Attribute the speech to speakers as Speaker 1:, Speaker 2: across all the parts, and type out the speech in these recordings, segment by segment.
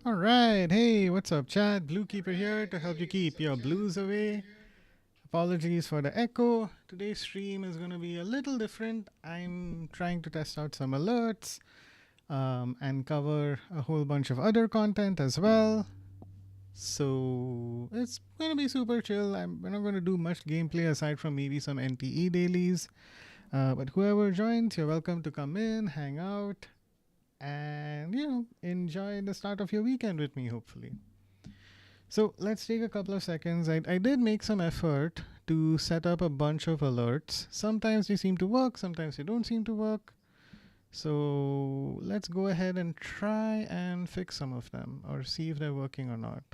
Speaker 1: All right. Hey, what's up, chat? Blookeeper here to help you keep your blues away. Apologies for the echo. Today's stream is going to be a little different. I'm trying to test out some alerts and cover a whole bunch of other content as well. So it's going to be super chill. We're not going to do much gameplay aside from maybe some NTE dailies. But whoever joins, you're welcome to come in, hang out, and enjoy the start of your weekend with me, hopefully. So let's take a couple of seconds. I did make some effort to set up a bunch of alerts. Sometimes they seem to work, sometimes they don't seem to work. So let's go ahead and try and fix some of them or see if they're working or not.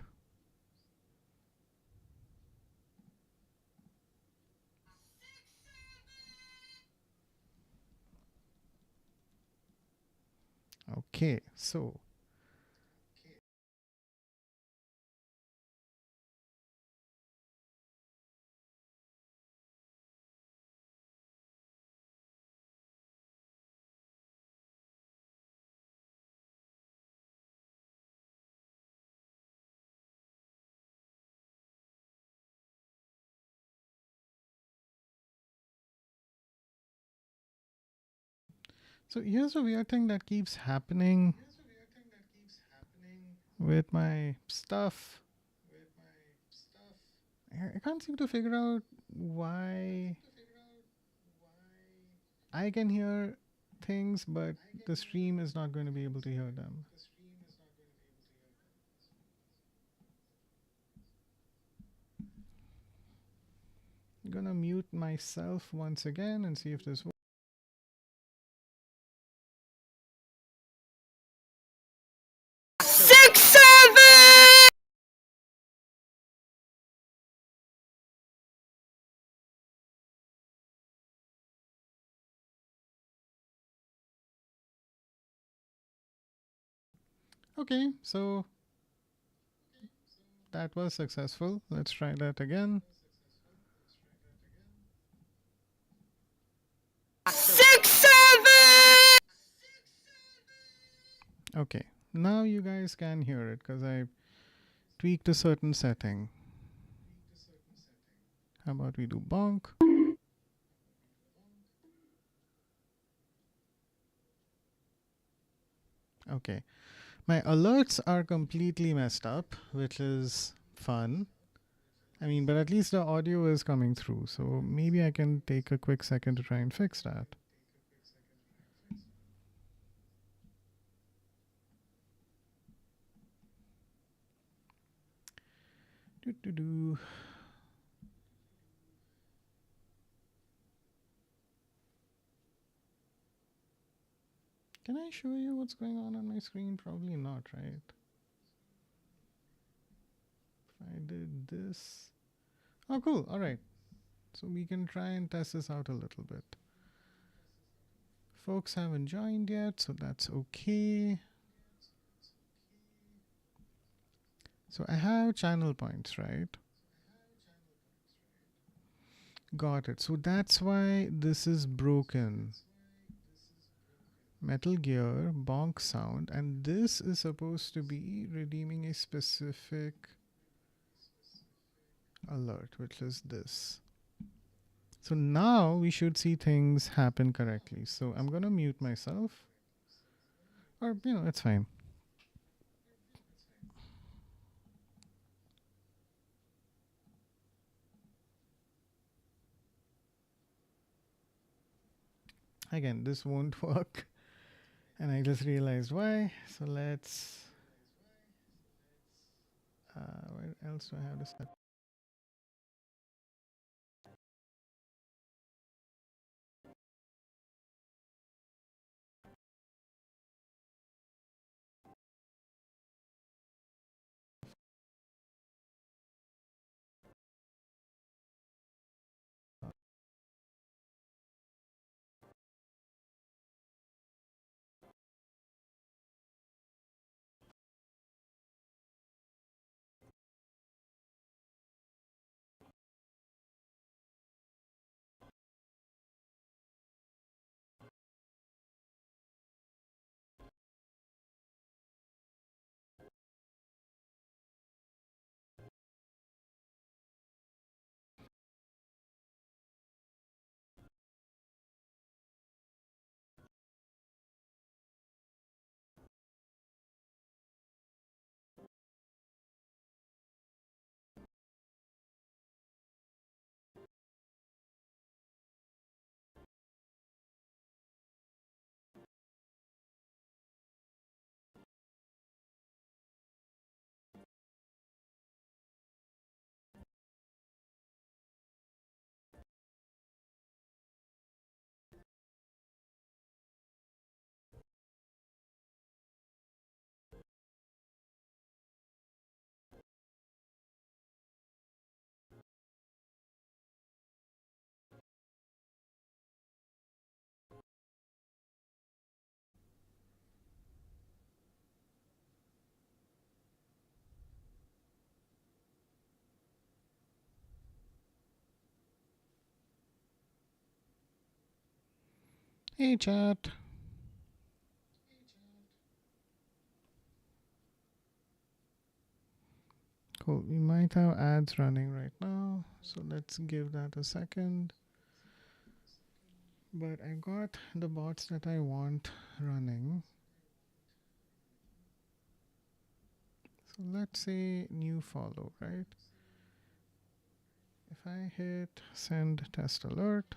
Speaker 1: Okay, so here's a weird thing that keeps happening with my stuff. I can't seem to figure out why I can hear things, but the stream is not going to be able to hear them. I'm gonna mute myself once again and see if this works.
Speaker 2: Six, seven.
Speaker 1: Okay, so that was successful. Let's try that again.
Speaker 2: Six, seven.
Speaker 1: Okay, now you guys can hear it because I tweaked a certain setting. How about we do bonk? Okay, my alerts are completely messed up, which is fun. I mean, but at least the audio is coming through, so maybe I can take a quick second to try and fix that. Do do do. Can I show you what's going on my screen? Probably not, right? If I did this. Oh, cool. All right. So we can try and test this out a little bit. Folks haven't joined yet, so that's okay. So I have channel points, right? Got it. So that's why this is broken. Metal Gear, bonk sound, and this is supposed to be redeeming a specific alert, which is this. So now we should see things happen correctly. So I'm going to mute myself. Or, it's fine. Again, this won't work. And I just realized why. So let's. Where else do I have to set? Hey chat. Cool. We might have ads running right now, so let's give that a second. But I got the bots that I want running. So let's say new follow, right? If I hit send test alert,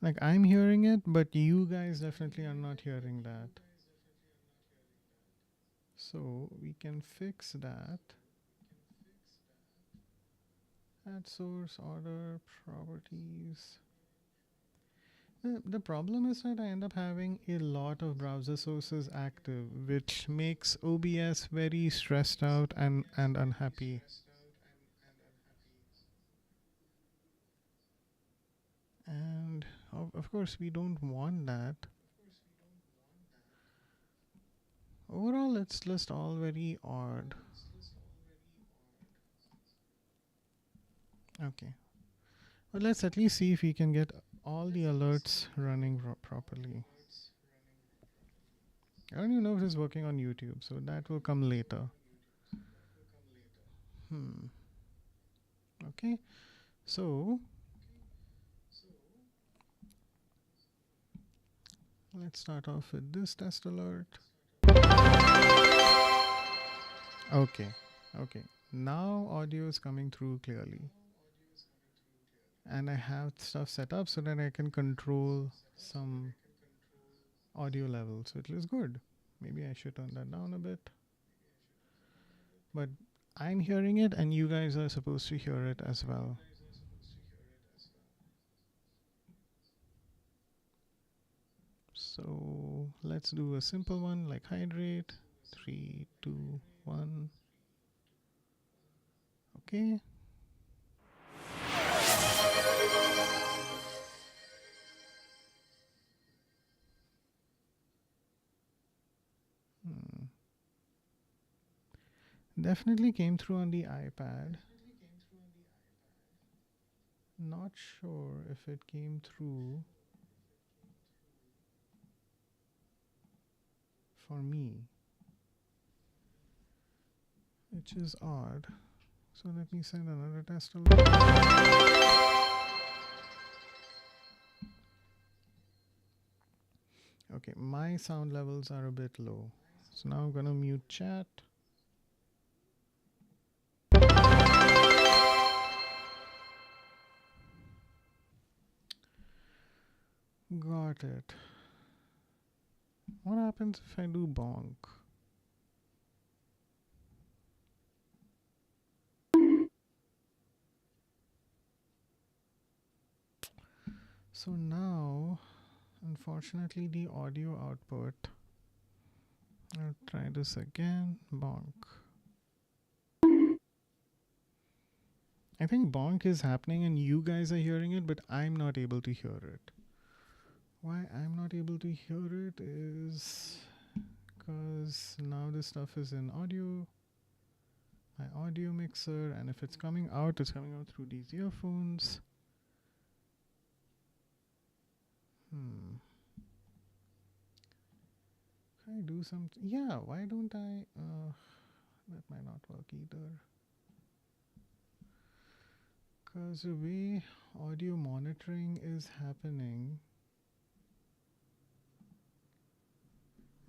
Speaker 1: like I'm hearing it, but you guys definitely are not hearing that. So we can fix that. Add source, order, properties. The problem is that I end up having a lot of browser sources active, which makes OBS very stressed out and unhappy. And of course, we don't want that. Overall, it's just all very odd. Okay. Well, let's at least see if we can get all the alerts running properly. I don't even know if it's working on YouTube, so that will come later. Okay. So let's start off with this test alert. Okay. Okay. Now audio is coming through clearly. And I have stuff set up so that I can control some audio levels. So it looks good. Maybe I should turn that down a bit. But I'm hearing it and you guys are supposed to hear it as well. So let's do a simple one like hydrate. 3, 2, 1. Okay. Definitely came through on the iPad. Not sure if it came through for me, which is odd. So let me send another test alert. Okay, my sound levels are a bit low. So now I'm gonna mute chat. Got it. What happens if I do bonk? So now, unfortunately, the audio output. I'll try this again. Bonk. I think bonk is happening and you guys are hearing it, but I'm not able to hear it. Why I'm not able to hear it is because now this stuff is in audio, my audio mixer, and if it's coming out, it's coming out through these earphones. Can I do something? Yeah, why don't I? That might not work either. Because the way audio monitoring is happening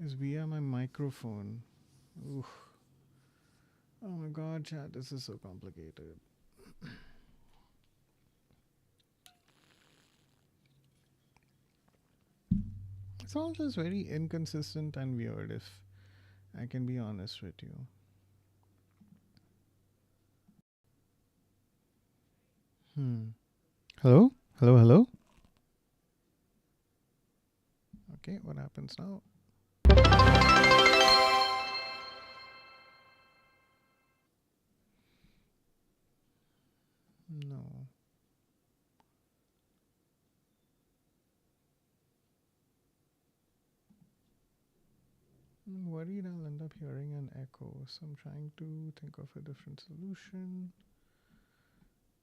Speaker 1: is via my microphone. Oof. Oh my god, chat, this is so complicated. It's all just very inconsistent and weird, if I can be honest with you. Hello? Hello, hello? Okay, what happens now? No. I'm worried I'll end up hearing an echo, so I'm trying to think of a different solution.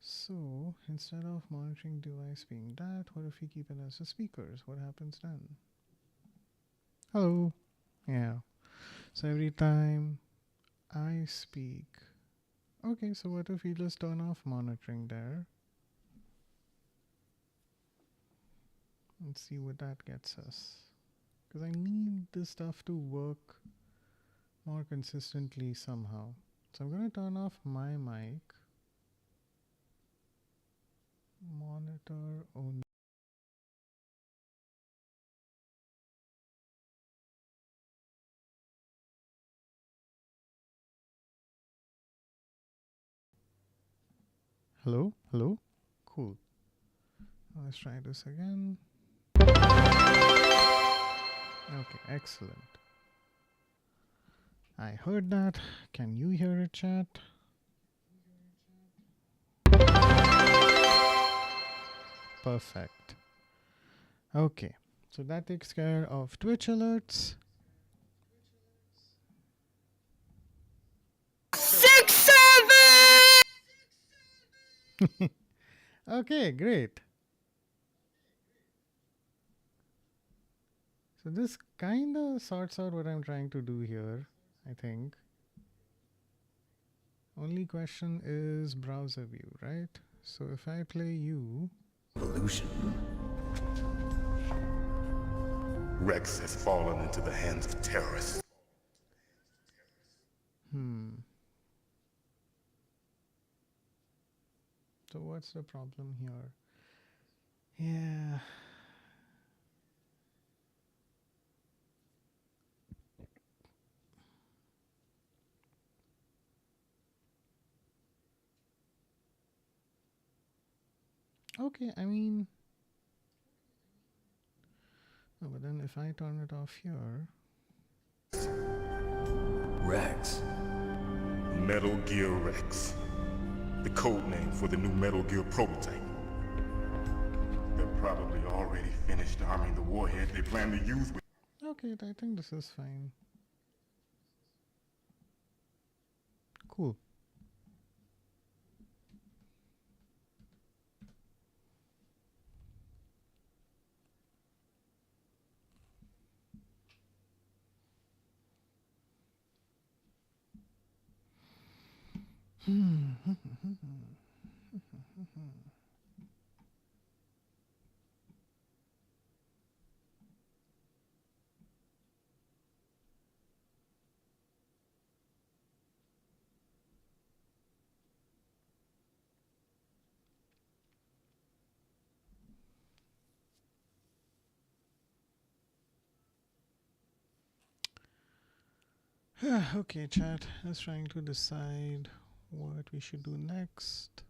Speaker 1: So instead of monitoring device being that, what if we keep it as the speakers? What happens then? Hello. Yeah. So every time I speak. Okay, so what if we just turn off monitoring there? And see what that gets us. Because I need this stuff to work more consistently somehow. So I'm going to turn off my mic. Monitor only. Hello? Hello? Cool. Let's try this again. Okay, excellent. I heard that. Can you hear it, chat? Perfect. Okay, so that takes care of Twitch alerts.
Speaker 2: 6-7.
Speaker 1: Okay, great. So this kind of sorts out what I'm trying to do here, I think. Only question is browser view, right? So if I play you...
Speaker 3: Evolution.
Speaker 4: Rex has fallen into the hands of terrorists.
Speaker 1: So what's the problem here? Yeah. Okay, I mean... No, but then if I turn it off here...
Speaker 3: Rex.
Speaker 4: Metal Gear Rex. The code name for the new Metal Gear prototype. They're probably already finished arming the warhead they plan to use with...
Speaker 1: Okay, I think this is fine. Cool. Okay, chat. Let's trying to decide what we should do next.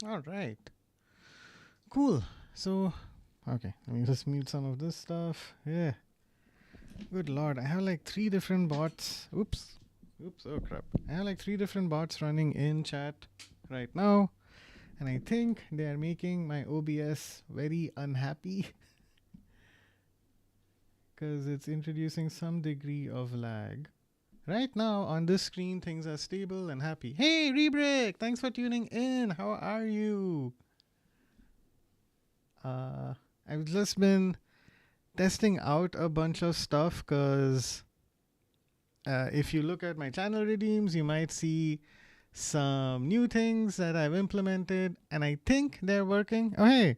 Speaker 1: All right. Cool. So, okay, let me just mute some of this stuff. Yeah. Good lord, I have like 3 different bots. Oops. Oops, oh crap. I have like 3 different bots running in chat right now. And I think they are making my OBS very unhappy because it's introducing some degree of lag. Right now on this screen, things are stable and happy. Hey, Rebrick! Thanks for tuning in. How are you? I've just been testing out a bunch of stuff because if you look at my channel redeems, you might see some new things that I've implemented, and I think they're working. Oh, hey.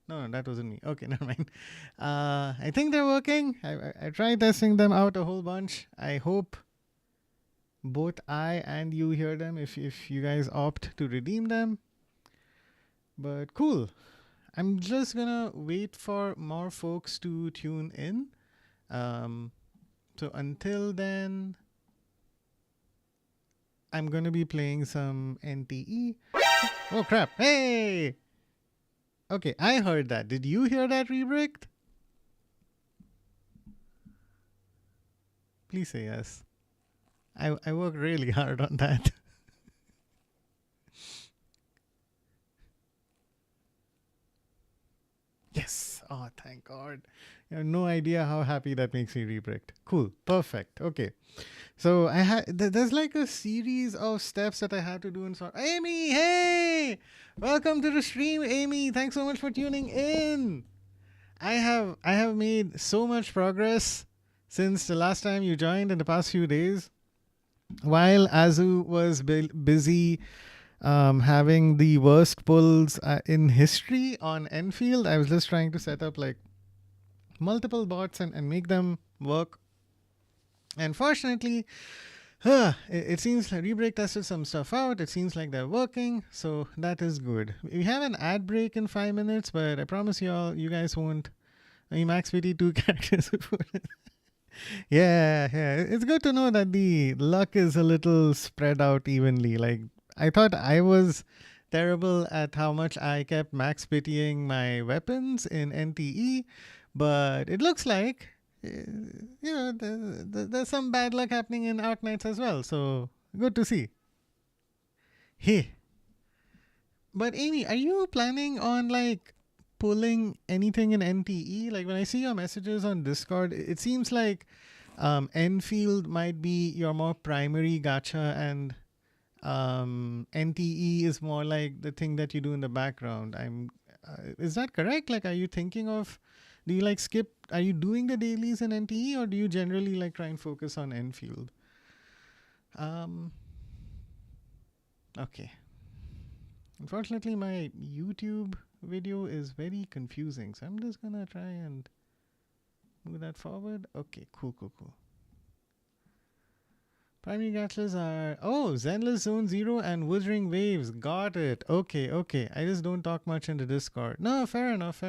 Speaker 1: No, that wasn't me. Okay, never mind. I think they're working. I tried testing them out a whole bunch. I hope both I and you hear them if you guys opt to redeem them. But cool. I'm just gonna wait for more folks to tune in. So until then, I'm gonna be playing some NTE. Oh crap! Hey! Okay, I heard that. Did you hear that, Rebricked? Please say yes. I worked really hard on that. Yes. Oh, thank God. You have no idea how happy that makes me, Rebricked. Cool. Perfect. Okay. So I had there's like a series of steps that I had to do in sort. Amy, hey! Welcome to the stream, Amy. Thanks so much for tuning in. I have made so much progress since the last time you joined in the past few days. While Azu was busy having the worst pulls in history on Enfield, I was just trying to set up like multiple bots and make them work. And fortunately, it seems like Rebreak tested some stuff out. It seems like they're working, so that is good. We have an ad break in 5 minutes, but I promise you guys won't. I mean, max pity 2 characters. Yeah, it's good to know that the luck is a little spread out evenly. Like, I thought I was terrible at how much I kept max pitying my weapons in NTE, but it looks like there's some bad luck happening in Arknights as well. So good to see. Hey, but Amy, are you planning on like pulling anything in NTE? Like when I see your messages on Discord, it seems like Enfield might be your more primary gacha, and NTE is more like the thing that you do in the background. Is that correct? Like, are you thinking of? Do you like skip? Are you doing the dailies in NTE, or do you generally like try and focus on Enfield? Okay. Unfortunately, my YouTube video is very confusing, so I'm just gonna try and move that forward. Okay, cool. Primary gachas are Zenless Zone Zero and Wuthering Waves. Got it. Okay. I just don't talk much in the Discord. No, fair enough.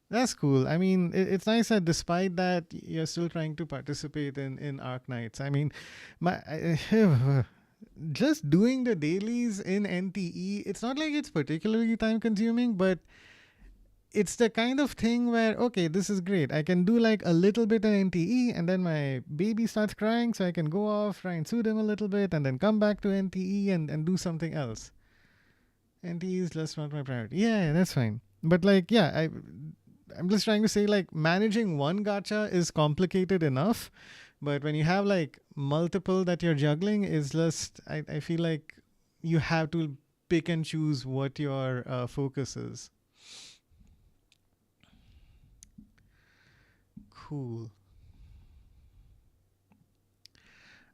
Speaker 1: That's cool. I mean, it's nice that despite that, you're still trying to participate in Arknights. I mean, just doing the dailies in NTE, it's not like it's particularly time consuming, but it's the kind of thing where, okay, this is great. I can do like a little bit in NTE, and then my baby starts crying, so I can go off, try and soothe him a little bit, and then come back to NTE and do something else. NTE is just not my priority. Yeah, that's fine. But like, yeah, I'm just trying to say, like, managing one gacha is complicated enough, but when you have like multiple that you're juggling, is just I feel like you have to pick and choose what your focus is. Cool.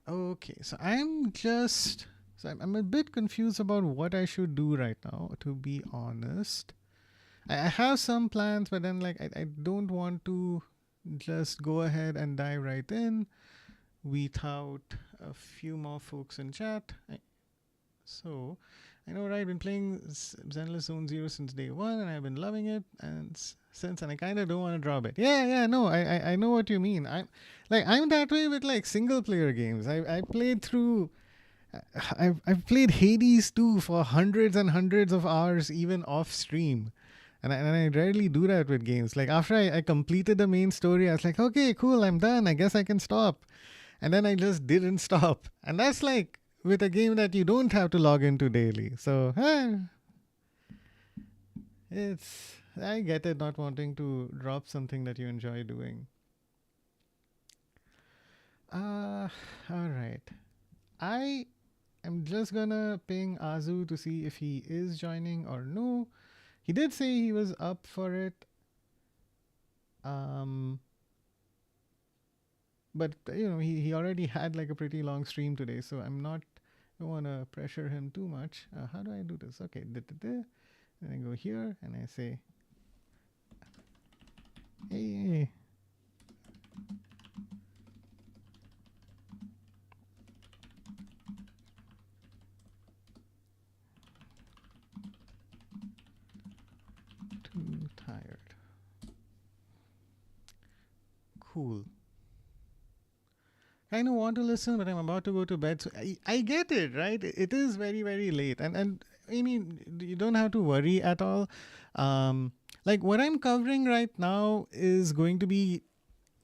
Speaker 1: Okay, so I'm a bit confused about what I should do right now, to be honest. I have some plans, but then like I don't want to just go ahead and dive right in without a few more folks in chat. So I know, right? I've been playing Zenless Zone Zero since day one, and I've been loving it, and I kind of don't want to drop it. Yeah, no, I know what you mean. I'm that way with like single player games. I played through I've played Hades too for hundreds and hundreds of hours, even off stream. And I rarely do that with games. Like after I completed the main story, I was like, okay, cool, I'm done. I guess I can stop. And then I just didn't stop. And that's like with a game that you don't have to log into daily. So I get it, not wanting to drop something that you enjoy doing. All right. I'm just gonna ping Azu to see if he is joining or no. He did say he was up for it. But he already had like a pretty long stream today, so don't want to pressure him too much. How do I do this? Okay, and I go here and I say, hey. Too tired. Cool. I don't want to listen, but I'm about to go to bed. So I get it, right? It is very, very late. And I mean, you don't have to worry at all. Like what I'm covering right now is going to be,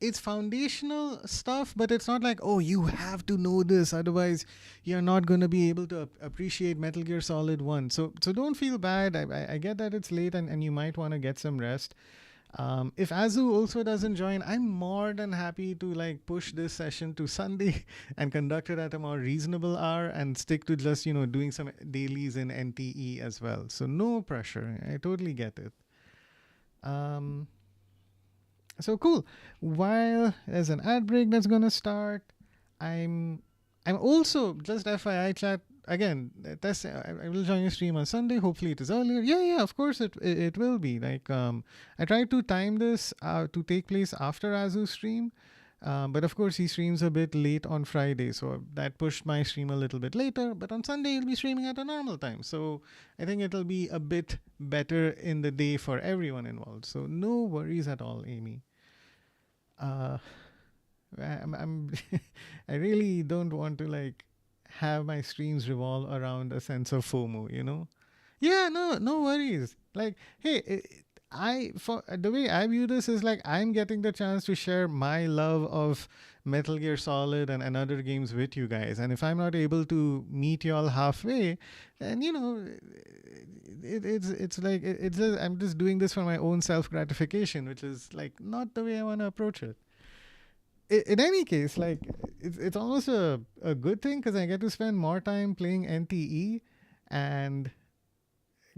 Speaker 1: it's foundational stuff, but it's not like, oh, you have to know this, otherwise you're not going to be able to appreciate Metal Gear Solid 1. So don't feel bad. I get that it's late and you might want to get some rest. If Azu also doesn't join, I'm more than happy to like push this session to Sunday and conduct it at a more reasonable hour and stick to just, doing some dailies in NTE as well. So no pressure. I totally get it. So cool. While there's an ad break that's gonna start, I'm also, just FYI chat, again, I will join your stream on Sunday. Hopefully it is earlier. Yeah, of course it will be. Like I tried to time this to take place after Azu's stream. But of course he streams a bit late on Friday, so that pushed my stream a little bit later. But on Sunday he'll be streaming at a normal time, so I think it'll be a bit better in the day for everyone involved. So no worries at all, Amy. I'm I really don't want to like have my streams revolve around a sense of FOMO. Yeah, no worries. Like, hey, for the way I view this is like I'm getting the chance to share my love of Metal Gear Solid and other games with you guys. And if I'm not able to meet y'all halfway, then it's like it's just, I'm just doing this for my own self gratification, which is like not the way I want to approach it. In any case, like it's almost a good thing because I get to spend more time playing NTE, and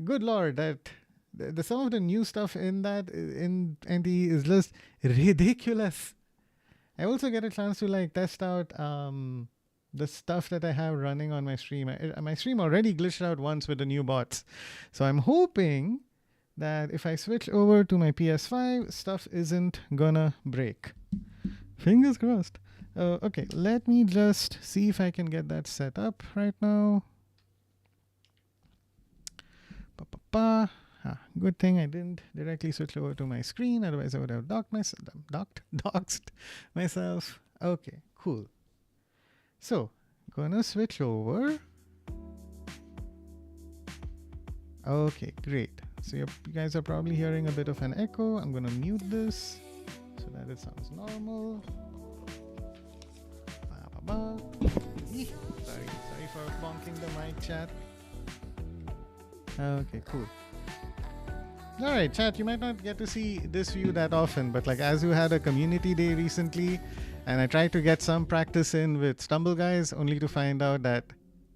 Speaker 1: good lord, that the some of the new stuff in NTE is just ridiculous. I also get a chance to like test out the stuff that I have running on my stream. My stream already glitched out once with the new bots, so I'm hoping that if I switch over to my PS5, stuff isn't gonna break. Fingers crossed. Okay, let me just see if I can get that set up right now. Good thing I didn't directly switch over to my screen, otherwise I would have doxed myself. Okay, cool. So, gonna switch over. Okay, great. So you guys are probably hearing a bit of an echo. I'm gonna mute this so that it sounds normal. Sorry for bonking the mic, chat. Okay, cool. Alright, chat, you might not get to see this view that often, but like as you had a community day recently, and I tried to get some practice in with Stumble Guys, only to find out that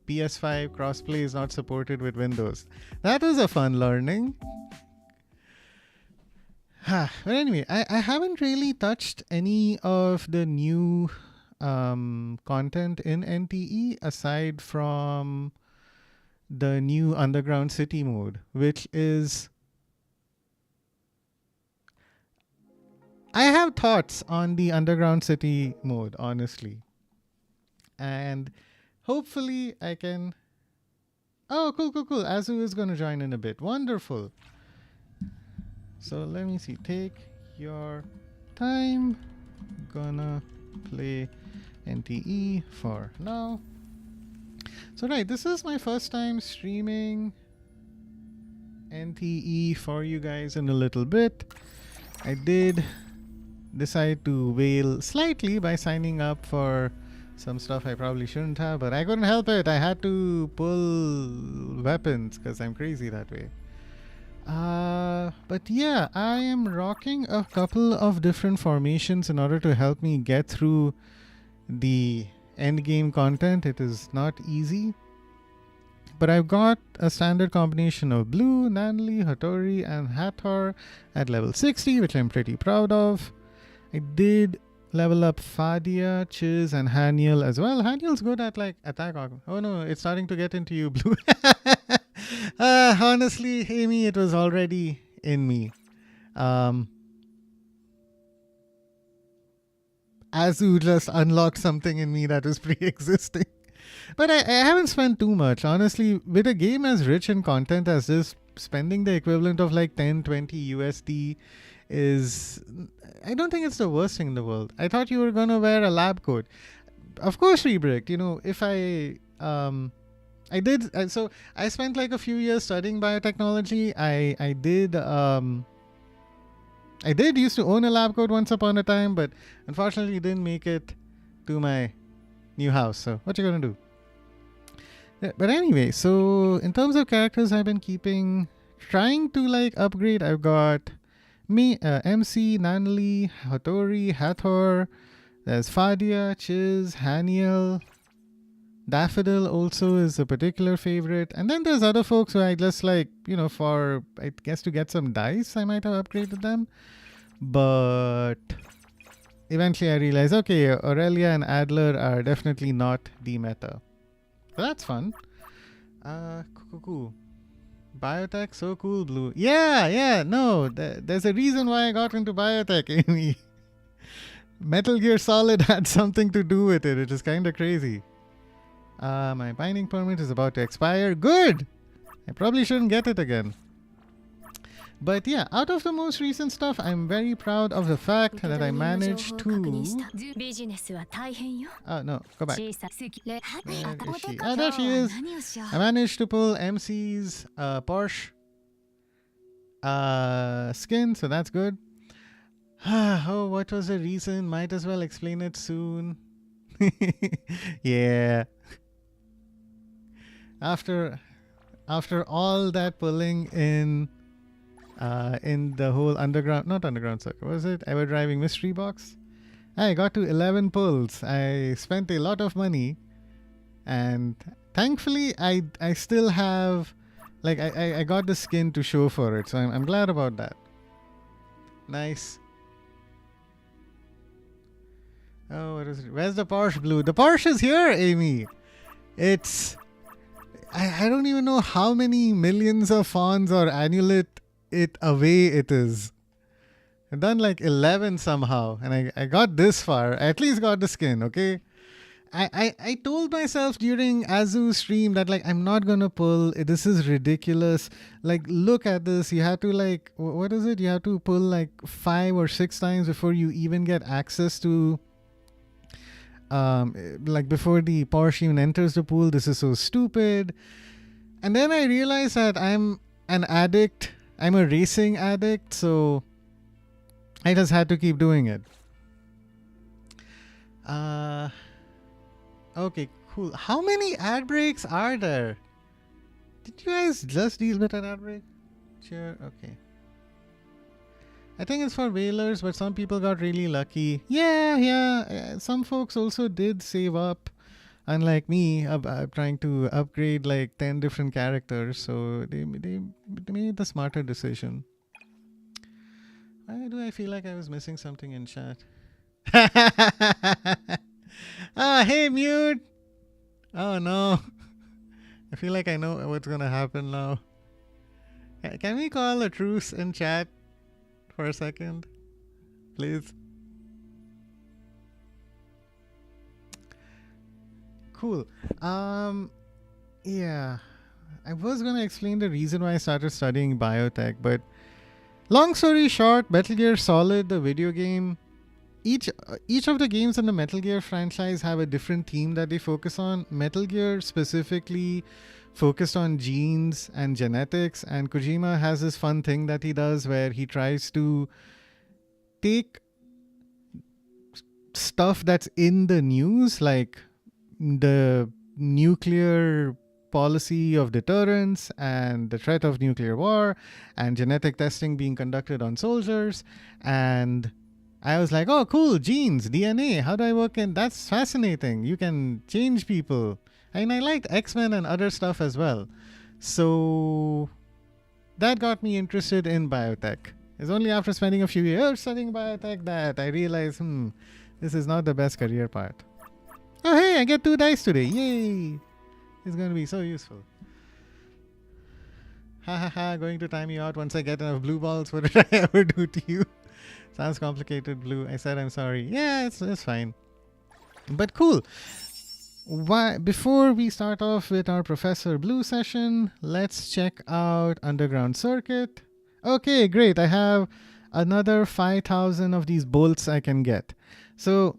Speaker 1: PS5 crossplay is not supported with Windows. That was a fun learning. But anyway, I haven't really touched any of the new content in NTE aside from the new Underground City mode, which is... I have thoughts on the Underground City mode, honestly. And hopefully I can... Oh, cool. Azu is going to join in a bit. Wonderful. So let me see. Take your time. Gonna play NTE for now. So right, this is my first time streaming NTE for you guys in a little bit. I did decide to wail slightly by signing up for some stuff I probably shouldn't have, but I couldn't help it. I had to pull weapons because I'm crazy that way. But yeah, I am rocking a couple of different formations in order to help me get through the end game content. It is not easy, but I've got a standard combination of Blue, Nanli, Hattori, and Hathor at level 60, which I'm pretty proud of. I did level up Fadia, Chiz, and Haniel as well. Haniel's good at like attack. Oh no, it's starting to get into you, Blue. Honestly, Amy, it was already in me. Azu just unlocked something in me that was pre-existing. But I haven't spent too much. Honestly, with a game as rich in content as this, spending the equivalent of like 10-20 USD is... I don't think it's the worst thing in the world. I thought you were going to wear a lab coat. Of course, Rebricked. You know, if I did... So I spent like a few years studying biotechnology. I did used to own a lab coat once upon a time, but unfortunately didn't make it to my new house. So what you gonna do? Yeah, but anyway, so in terms of characters I've been trying to like upgrade. I've got MC, Nanli, Hattori, Hathor. There's Fadia, Chiz, Haniel. Daffodil also is a particular favorite. And then there's other folks who I just like, you know, for, I guess, to get some dice, I might have upgraded them. But eventually I realized, okay, Aurelia and Adler are definitely not the meta. So that's fun. Cool. Biotech, so cool, Blue. Yeah, no, there's a reason why I got into biotech, Amy. Metal Gear Solid had something to do with it. It is kind of crazy. My binding permit is about to expire. Good! I probably shouldn't get it again. But yeah, out of the most recent stuff, I'm very proud of the fact that I managed to... Oh, no, go back. Where is she? Ah, there she is. I managed to pull MC's Porsche skin, so that's good. Oh, what was the reason? Might as well explain it soon. Yeah. After all that pulling in the whole not underground circle, was it ever driving mystery box? I got to 11 pulls. I spent a lot of money, and thankfully I still have, like, I got the skin to show for it, so I'm glad about that. Nice. Oh, what is it? Where's the Porsche, Blue? The Porsche is here, Amy. It's... I don't even know how many millions of fawns or annulate it away it is. I've done like 11 somehow, and I got this far. I at least got the skin, okay? I told myself during Azu's stream that, like, I'm not gonna pull. This is ridiculous. Like, look at this. You have to, like, what is it? You have to pull like 5 or 6 times before you even get access to... like before the Porsche even enters the pool. This is so stupid. And then I realized that I'm an addict. I'm a racing addict, so I just had to keep doing it. Okay, cool. How many ad breaks are there? Did you guys just deal with an ad break? Sure, okay. I think it's for whalers, but some people got really lucky. Yeah. Some folks also did save up, unlike me, trying to upgrade like 10 different characters. So they made the smarter decision. Why do I feel like I was missing something in chat? Hey, mute! Oh no. I feel like I know what's gonna happen now. Can we call a truce in chat? For a second, please. Cool. Yeah, I was gonna explain the reason why I started studying biotech, but long story short, Metal Gear Solid, the video game, each of the games in the Metal Gear franchise have a different theme that they focus on. Metal Gear specifically focused on genes and genetics, and Kojima has this fun thing that he does where he tries to take stuff that's in the news, like the nuclear policy of deterrence and the threat of nuclear war and genetic testing being conducted on soldiers, and I was like, oh cool, genes, DNA, how do I work in, that's fascinating, you can change people. And I liked X-Men and other stuff as well, so that got me interested in biotech. It's only after spending a few years studying biotech that I realized this is not the best career part. Oh hey, I get 2 dice today, yay, it's going to be so useful. Ha ha ha, going to time you out once I get enough blue balls. What did I ever do to you? Sounds complicated, Blue. I said I'm sorry. Yeah, it's fine. But cool. Before we start off with our Professor Blue session, let's check out Underground Circuit. Okay, great. I have another 5,000 of these bolts I can get. So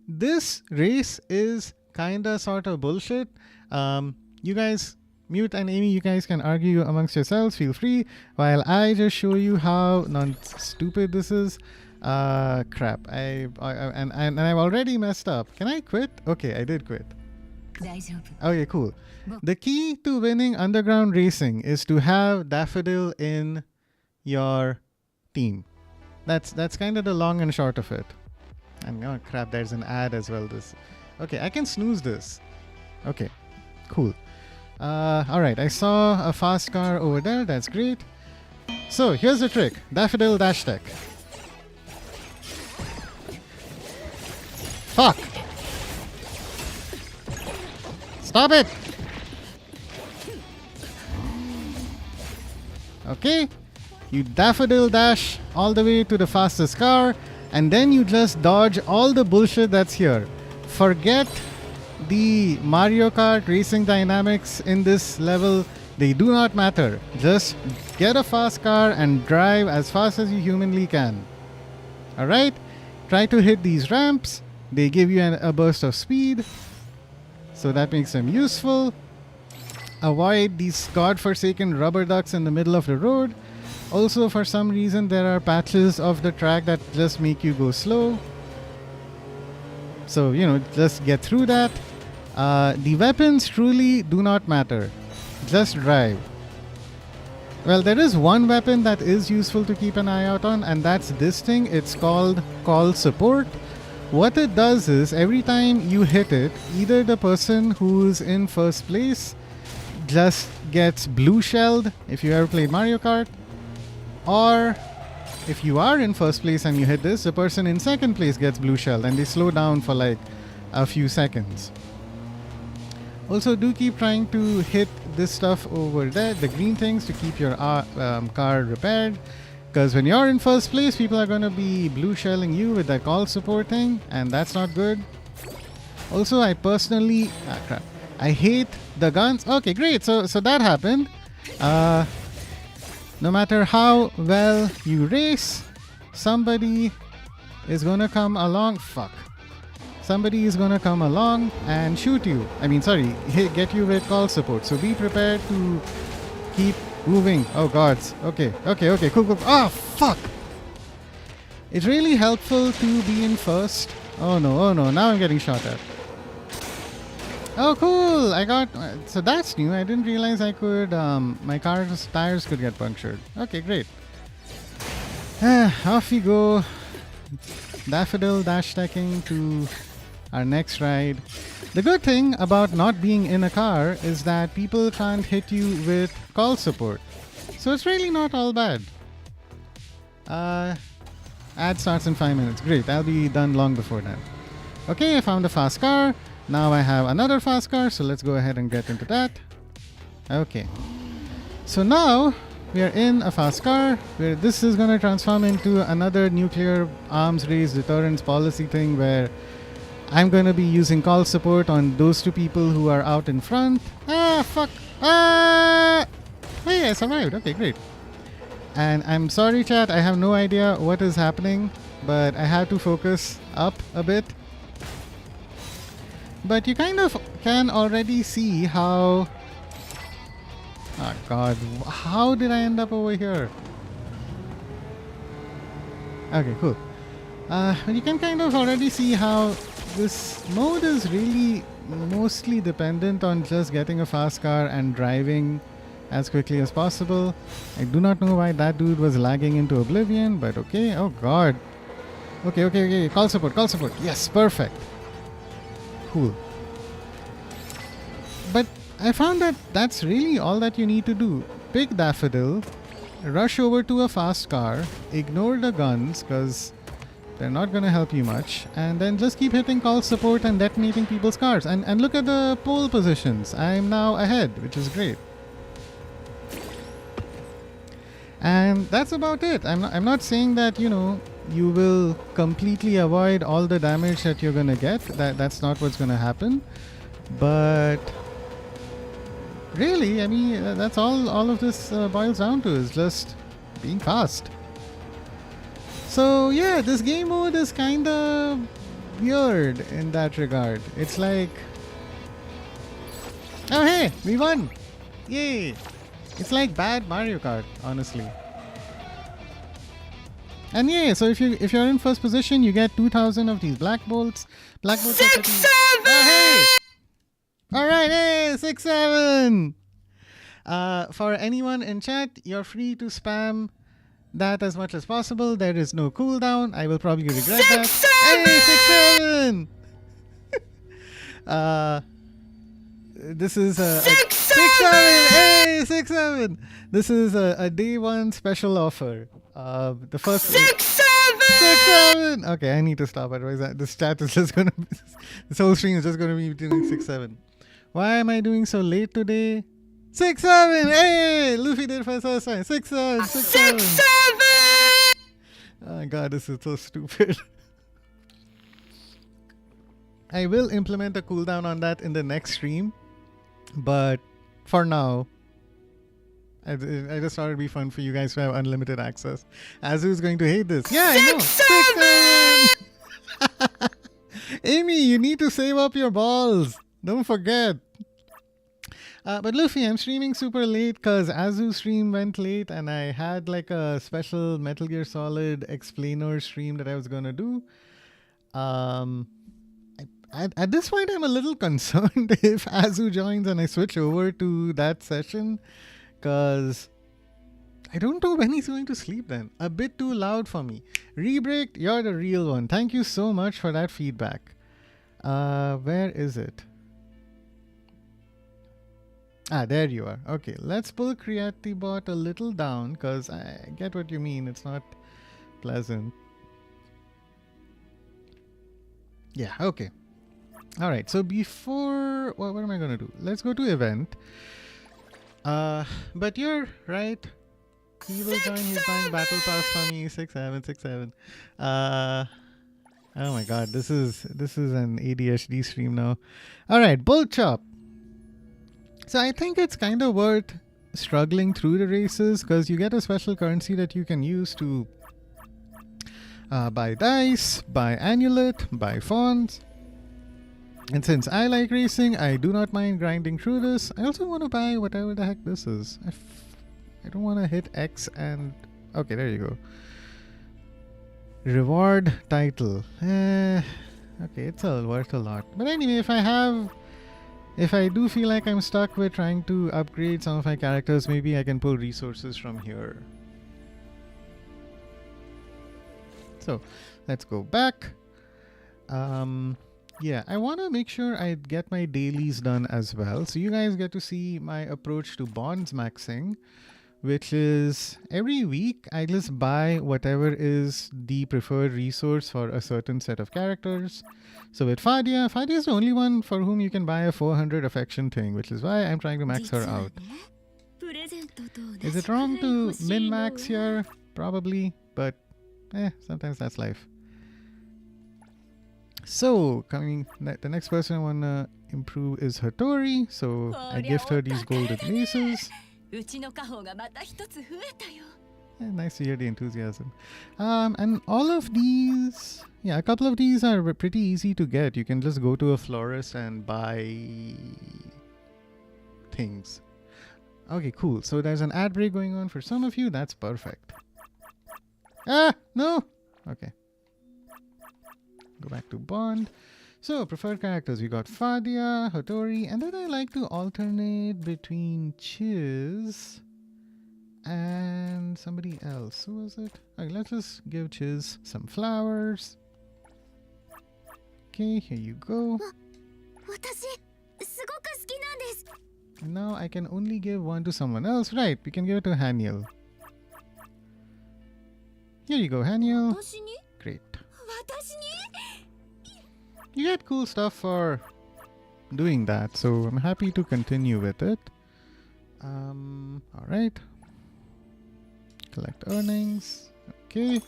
Speaker 1: this race is kinda sort of bullshit. You guys, Mute and Amy, you guys can argue amongst yourselves, feel free, while I just show you how non-stupid this is. Crap, and I've already messed up. Can I quit? Okay, I did quit. Okay, cool. The key to winning underground racing is to have Daffodil in your team. That's kind of the long and short of it. And oh crap, there's an ad as well. Okay, I can snooze this. Okay, cool. Alright, I saw a fast car over there, that's great. So here's the trick, Daffodil dash tech. Fuck! Stop it! Okay, you Daffodil dash all the way to the fastest car, and then you just dodge all the bullshit that's here. Forget the Mario Kart racing dynamics in this level, they do not matter. Just get a fast car and drive as fast as you humanly can. Alright? Try to hit these ramps. They give you a burst of speed, so that makes them useful. Avoid these godforsaken rubber ducks in the middle of the road. Also, for some reason, there are patches of the track that just make you go slow. So, just get through that. The weapons truly do not matter. Just drive. Well, there is one weapon that is useful to keep an eye out on, and that's this thing. It's called Call Support. What it does is, every time you hit it, either the person who's in first place just gets blue shelled, if you ever played Mario Kart, or if you are in first place and you hit this, the person in second place gets blue shelled and they slow down for like a few seconds. Also, do keep trying to hit this stuff over there, the green things, to keep your car repaired. Because when you're in first place, people are going to be blue shelling you with that call support thing, and that's not good. Also, I personally... crap. I hate the guns. Okay, great. So that happened. No matter how well you race, somebody is going to come along... Fuck. Somebody is going to come along and shoot you. Get you with call support. So be prepared to keep moving. Oh gods. Okay, cool. Ah, fuck! It's really helpful to be in first. Oh no, now I'm getting shot at. Oh cool, so that's new. I didn't realize I could, my car's tires could get punctured. Okay, great. Off we go. Daffodil dash stacking to our next ride. The good thing about not being in a car is that people can't hit you with call support. So it's really not all bad. Ad starts in 5 minutes. Great, I'll be done long before that. Okay, I found a fast car. Now I have another fast car, so let's go ahead and get into that. Okay. So now we are in a fast car where this is going to transform into another nuclear arms race deterrence policy thing where I'm going to be using call support on those two people who are out in front. Ah, fuck. Ah! Hey, I survived. Okay, great. And I'm sorry, chat. I have no idea what is happening. but I had to focus up a bit. But you kind of can already see how... Oh god, how did I end up over here? Okay, cool. But you can kind of already see how this mode is really mostly dependent on just getting a fast car and driving as quickly as possible. I do not know why that dude was lagging into oblivion, but okay. Oh god. Okay. Call support. Yes, perfect. Cool. But I found that that's really all that you need to do. Pick Daffodil, rush over to a fast car, ignore the guns because they're not going to help you much, and then just keep hitting call support and detonating people's cars. And look at the pole positions. I'm now ahead, which is great. And that's about it. I'm not saying that, you know, you will completely avoid all the damage that you're going to get. That's not what's going to happen. But really, I mean, that's all of this boils down to, is just being fast. So yeah, this game mode is kind of weird in that regard. It's like, oh hey, we won! Yay! It's like bad Mario Kart, honestly. And yeah, so if you're in first position, you get 2,000 of these black bolts. Black bolts.
Speaker 2: 6-7!
Speaker 1: Oh, hey! All right, hey, 6-7. For anyone in chat, you're free to spam that as much as possible. There is no cooldown. I will probably regret that. Hey, 6-7. This is a 6-7. Hey, 6-7. This is a day one special offer. The first 6-7. Okay, I need to stop. Otherwise, this chat is just gonna. This whole stream is just gonna be doing 6-7. Why am I doing so late today? 6-7. Hey, Luffy did for the first time. 6-7. 6-7. Oh my god, this is so stupid. I will implement a cooldown on that in the next stream, but for now, I just thought it'd be fun for you guys to have unlimited access. Azu's going to hate this. Yeah, I know. 6-7. Amy, you need to save up your balls. Don't forget. But Luffy, I'm streaming super late because Azu's stream went late and I had like a special Metal Gear Solid explainer stream that I was going to do. At this point, I'm a little concerned if Azu joins and I switch over to that session, because I don't know when he's going to sleep then. A bit too loud for me. Rebreak, you're the real one. Thank you so much for that feedback. Where is it? Ah, there you are. Okay, let's pull CreatiBot a little down, because I get what you mean. It's not pleasant. Yeah, okay. All right, so before... Well, what am I going to do? Let's go to event. But you're right. He will join. He's buying battle pass for me. 6-7, 6-7. Oh my god, this is an ADHD stream now. All right, Bull Chop. So I think it's kind of worth struggling through the races, because you get a special currency that you can use to buy dice, buy amulet, buy fonts. And since I like racing, I do not mind grinding through this. I also want to buy whatever the heck this is. I don't want to hit X and... Okay, there you go. Reward title. Okay, it's all worth a lot. But anyway, if I do feel like I'm stuck with trying to upgrade some of my characters, maybe I can pull resources from here. So, let's go back. Yeah, I want to make sure I get my dailies done as well. So you guys get to see my approach to bonds maxing, which is every week I just buy whatever is the preferred resource for a certain set of characters. So with Fadia is the only one for whom you can buy a 400 affection thing, which is why I'm trying to max her out. Is it wrong to min-max here? Probably, but sometimes that's life. So, the next person I want to improve is Hattori. So, I gift her these golden laces. Nice to hear the enthusiasm. And all of these, yeah, a couple of these are pretty easy to get. You can just go to a florist and buy things. Okay, cool. So there's an ad break going on for some of you. That's perfect. Ah, no. Okay. Go back to Bond. So, preferred characters. We got Fadia, Hattori, and then I like to alternate between Chiz and somebody else. Who was it? Okay, let's just give Chiz some flowers. Okay, here you go.
Speaker 2: 私すごく好きなんです。
Speaker 1: And now I can only give one to someone else. Right, we can give it to Haniel. Here you go, Haniel.
Speaker 2: 私に
Speaker 1: Great.
Speaker 2: 私に
Speaker 1: You get cool stuff for doing that, so I'm happy to continue with it. Alright. Collect earnings. Okay.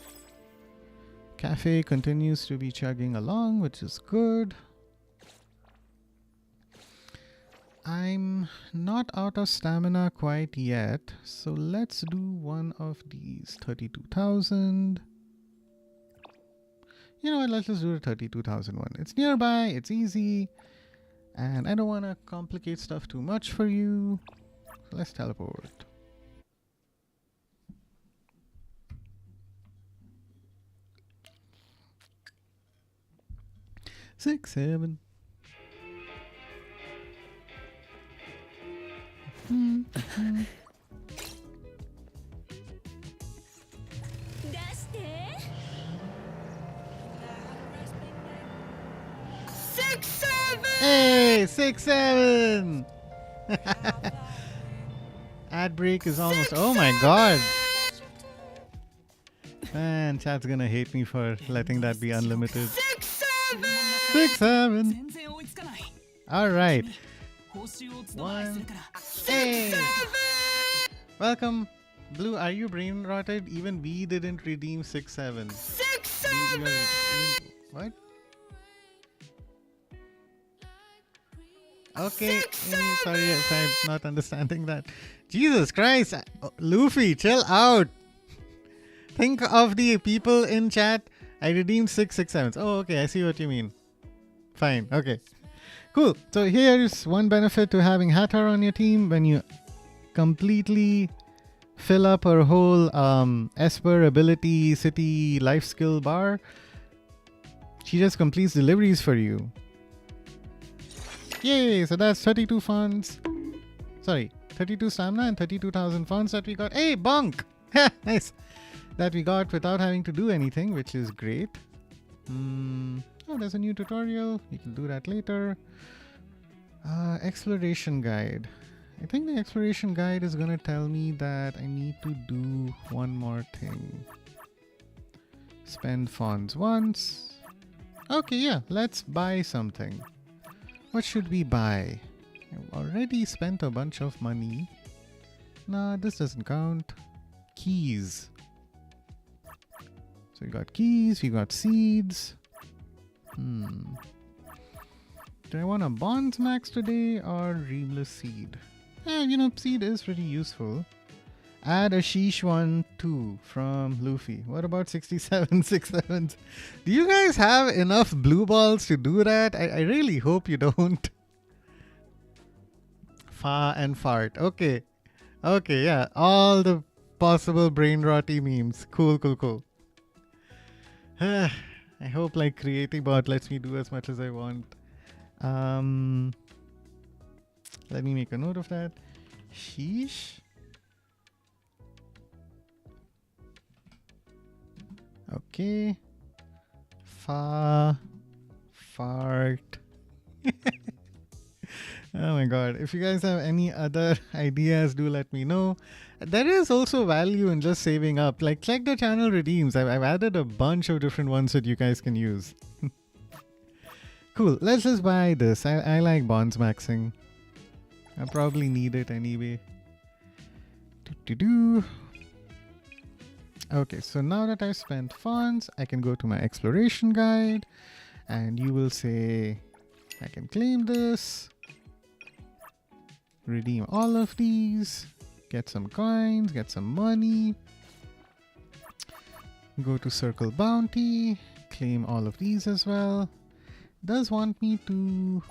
Speaker 1: Cafe continues to be chugging along, which is good. I'm not out of stamina quite yet, so let's do one of these. 32,000. You know what, let's just do the 32,000 one. It's nearby, it's easy, and I don't want to complicate stuff too much for you. So let's teleport. Six, seven. Mm-hmm.
Speaker 2: 出して
Speaker 1: Hey, 6-7. Ad break is almost. Oh my god. Man, chat's gonna hate me for letting that be unlimited. 6-7. Alright. One. Hey. Welcome. Blue, are you brain rotted? Even we didn't redeem 6-7. 6-7. What? Okay, sorry if I'm not understanding that. Jesus Christ, Luffy, chill out. Think of the people in chat. I redeemed 6-6-7s. Oh, okay, I see what you mean. Fine, okay. Cool. So here's one benefit to having Hatar on your team. When you completely fill up her whole Esper ability city life skill bar, she just completes deliveries for you. Yay! So that's 32 funds. Sorry, 32 stamina and 32,000 funds that we got. Hey, bunk! Nice! That we got without having to do anything, which is great. Oh, there's a new tutorial. You can do that later. Exploration guide. I think the exploration guide is gonna tell me that I need to do one more thing. Spend funds once. Okay, yeah, let's buy something. What should we buy? I've already spent a bunch of money. Nah, this doesn't count. Keys. So we got keys, we got seeds. Do I want a Bonds Max today or Reamless Seed? You know, Seed is pretty useful. Add a Sheesh one too from Luffy. What about 67 6-7s? Do you guys have enough blue balls to do that? I really hope you don't. Fa and fart. Okay. Okay, yeah. All the possible brain rotty memes. Cool, cool, cool. I hope like Creating Bot lets me do as much as I want. Let me make a note of that. Sheesh. Okay. Fart. Oh my god. If you guys have any other ideas, do let me know. There is also value in just saving up. Like, check the channel redeems. I've added a bunch of different ones that you guys can use. Cool. Let's just buy this. I like bonds maxing. I probably need it anyway. Okay, so now that I've spent funds, I can go to my exploration guide and you will say, I can claim this, redeem all of these, get some coins, get some money. Go to Circle Bounty, claim all of these as well. Does want me to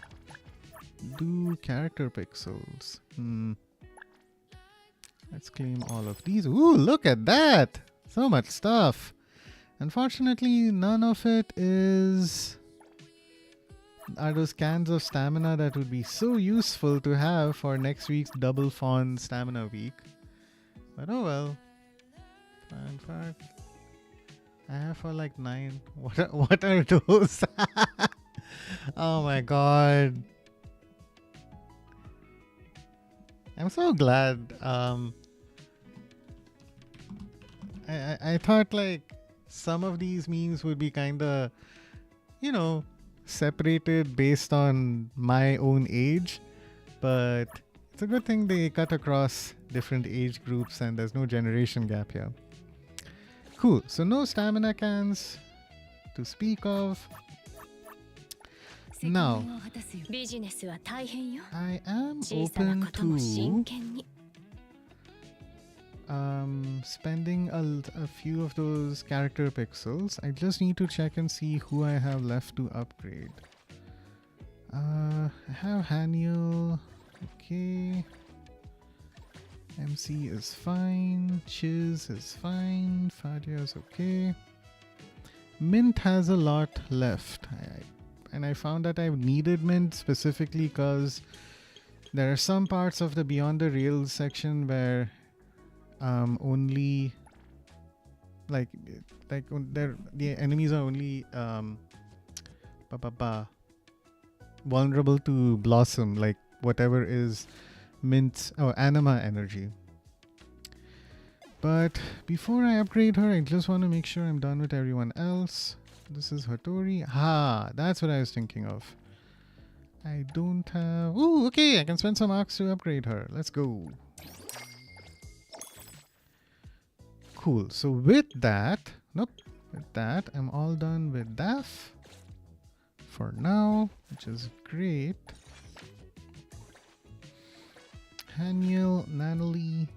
Speaker 1: do character pixels. Let's claim all of these. Ooh, look at that! So much stuff. Unfortunately, none of it are those cans of stamina that would be so useful to have for next week's double fawn stamina week. But oh well. In fact, I have for like 9. What are those? Oh my god. I'm so glad. I thought like some of these memes would be kinda, separated based on my own age, but it's a good thing they cut across different age groups and there's no generation gap here. Cool. So no stamina cans to speak of. Now, I am open to spending a few of those character pixels. I just need to check and see who I have left to upgrade. I have Haniel. Okay. MC is fine. Chiz is fine. Fadia is okay. Mint has a lot left. And I found that I needed Mint specifically because there are some parts of the Beyond the Rails section where only the enemies are only vulnerable to Blossom, like whatever is Mint's Anima energy. But before I upgrade her, I just want to make sure I'm done with everyone else. This is Hattori. That's what I was thinking of. I don't have... Ooh, okay, I can spend some arcs to upgrade her. Let's go. Cool. So with that... I'm all done with Daph for now, which is great. Haniel, Nanalie,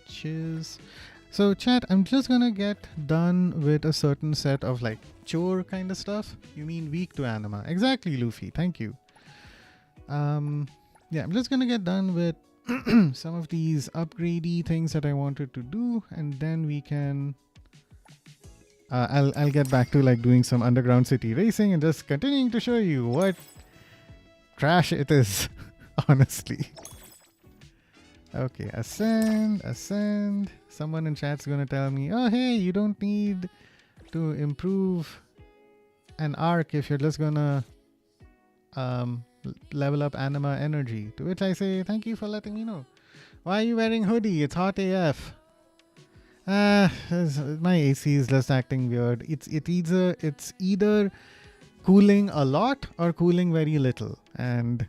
Speaker 1: Chiz. So chat, I'm just gonna get done with a certain set of like chore kind of stuff. You mean weak to anima. Exactly, Luffy. Thank you. Yeah, I'm just gonna get done with some of these upgradey things that I wanted to do, and then we can I'll get back to like doing some underground city racing and just continuing to show you what trash it is. Honestly. Okay, ascend. Someone in chat's gonna tell me, oh hey, you don't need to improve an arc if you're just gonna level up anima energy. To which I say, thank you for letting me know. Why are you wearing hoodie? It's hot AF. My AC is just acting weird. It's either cooling a lot or cooling very little. And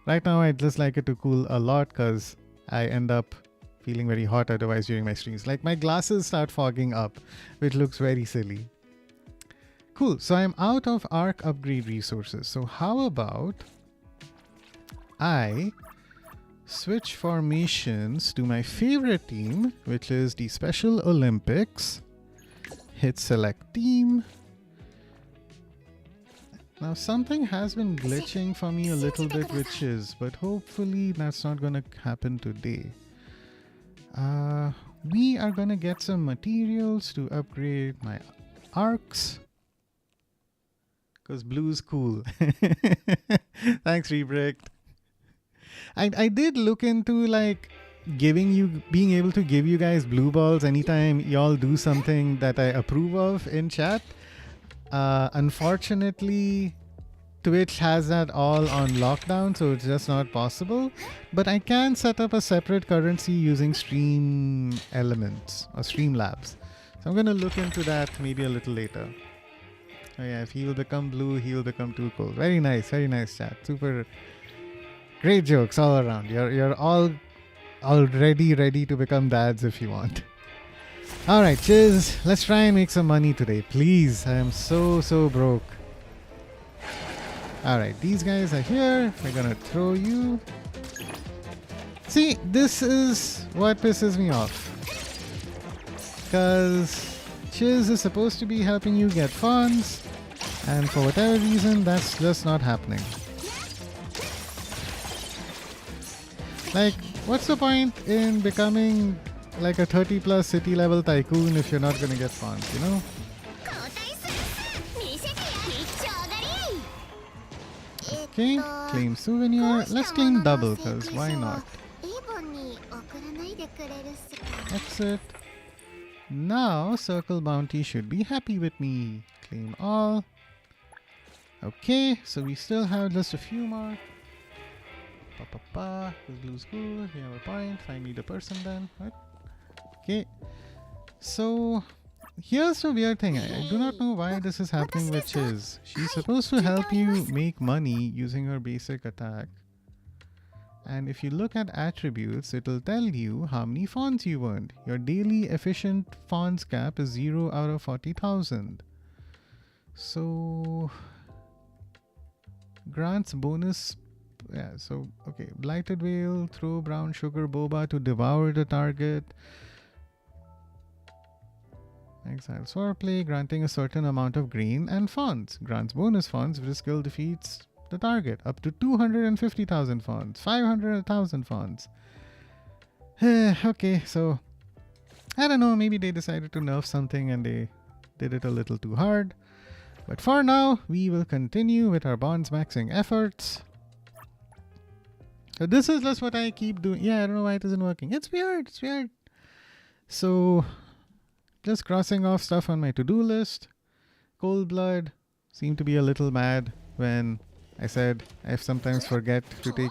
Speaker 1: right now I'd just like it to cool a lot because I end up feeling very hot otherwise during my streams. Like my glasses start fogging up, which looks very silly. Cool, so I'm out of arc upgrade resources. So how about I switch formations to my favorite team, which is the Special Olympics. Hit select team. Now something has been glitching for me a little bit, which is, but hopefully that's not gonna happen today. We are gonna get some materials to upgrade my arcs. Because blue's cool. Thanks, Rebricked. I did look into like being able to give you guys blue balls anytime y'all do something that I approve of in chat. Unfortunately, Twitch has that all on lockdown, so it's just not possible. But I can set up a separate currency using Stream Elements or Streamlabs. So I'm going to look into that maybe a little later. Oh yeah, if he will become blue, he will become too cool. Very nice chat. Super great jokes all around. You're all already ready to become dads if you want. Alright, Chiz, let's try and make some money today. Please, I am so broke. Alright, these guys are here. We're gonna throw you. See, this is what pisses me off. Because Chiz is supposed to be helping you get funds, and for whatever reason, that's just not happening. Like, what's the point in becoming like a 30 plus city level tycoon if you're not gonna get funds, you know?
Speaker 2: 見せてや一丁狩り
Speaker 1: Okay, claim souvenir. Let's claim double, cause why not?
Speaker 2: リボンに送らないでくれるっすか
Speaker 1: Exit. Now, Circle Bounty should be happy with me. Claim all. Okay, so we still have just a few more. This blue's good. We have a point. Find me the person then. What? Okay. So, here's the weird thing. I do not know why this is happening with Chiz. She's supposed to help you make money using her basic attack. And if you look at attributes, it'll tell you how many fawns you earned. Your daily efficient fawns cap is 0 out of 40,000. So, grants bonus. Yeah, so, okay. Blighted Whale, throw brown sugar boba to devour the target. Exile Swordplay, granting a certain amount of grain and fawns. Grants bonus fawns if the skill defeats the target. Up to 250,000 fawns. 500,000 fawns. Okay, so I don't know, maybe they decided to nerf something and they did it a little too hard. But for now, we will continue with our bonds maxing efforts. So this is just what I keep doing. Yeah, I don't know why it isn't working. It's weird, it's weird. So, just crossing off stuff on my to-do list. Cold Blood seemed to be a little mad when I said I sometimes forget to take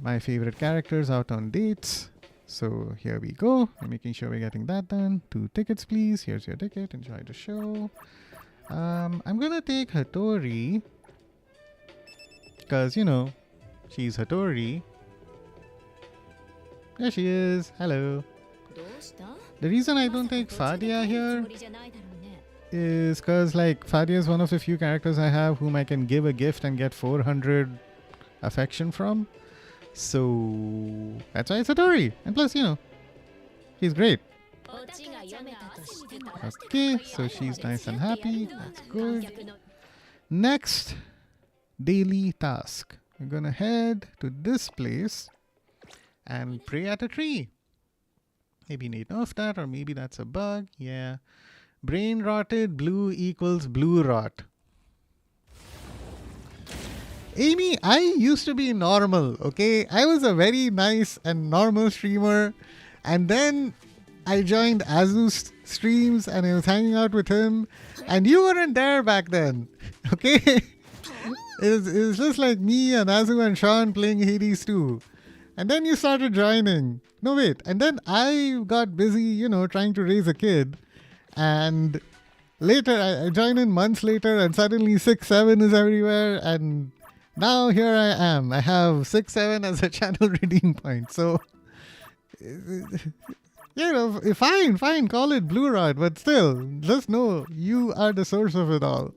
Speaker 1: my favorite characters out on dates. So here we go. I'm making sure we're getting that done. 2 tickets, please. Here's your ticket. Enjoy the show. I'm gonna take Hattori. Because, you know, she's Hattori. There she is. Hello. The reason I don't take Fadia here is because, like, Fadia is one of the few characters I have whom I can give a gift and get 400 affection from. So that's why it's Hattori. And plus, you know, she's great. Okay, so she's nice and happy. That's good. Next daily task. We're gonna head to this place and pray at a tree. Maybe need nerf that, or maybe that's a bug. Yeah. Brain rotted blue equals blue rot. Amy, I used to be normal, okay? I was a very nice and normal streamer. And then I joined Azu's streams and I was hanging out with him. And you weren't there back then, okay? It was just like me and Azu and Sean playing Hades 2. And then you started joining. No, wait. And then I got busy, you know, trying to raise a kid. And later, I joined in months later and suddenly 6-7 is everywhere. And now here I am. I have 6-7 as a channel redeem point. So, you know, fine, call it Blue Rod. But still, just know you are the source of it all.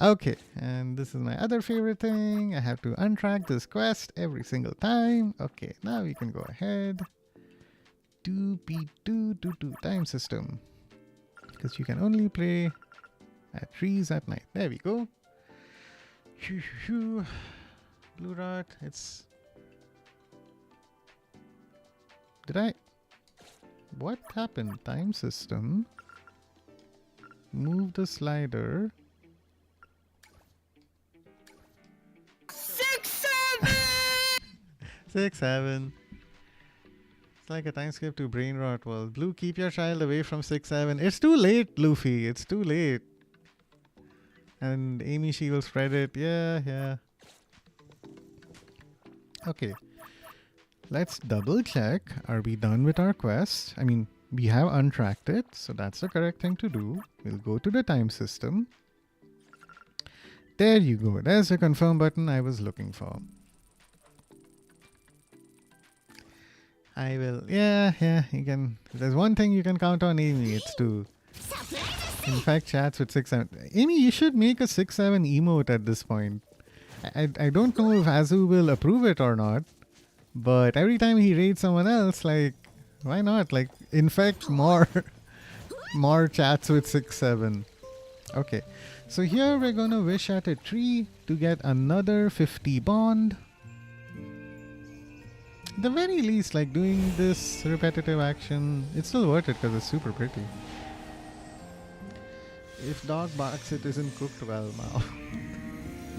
Speaker 1: Okay, and this is my other favorite thing. I have to untrack this quest every single time. Okay, now we can go ahead. Do time system. Because you can only play at trees at night. There we go. Blue Rod, it's... What happened? Time system. Move the slider. 6-7. It's like a time skip to brain rot world. Blue, keep your child away from 6-7. It's too late, Luffy. It's too late. And Amy, she will spread it. Yeah. Okay. Let's double check. Are we done with our quest? I mean, we have untracked it, so that's the correct thing to do. We'll go to the time system. There you go. There's the confirm button I was looking for. I will. Yeah. You can. If there's one thing you can count on Amy, it's to infect chats with 6-7. Amy, you should make a 6-7 emote at this point. I don't know if Azu will approve it or not, But every time he raids someone else, like, why not? Like, infect more, more chats with 6-7. Okay, so here we're gonna wish at a tree to get another 50 bond. At the very least, like doing this repetitive action, it's still worth it because it's super pretty. If dog barks, it isn't cooked well now.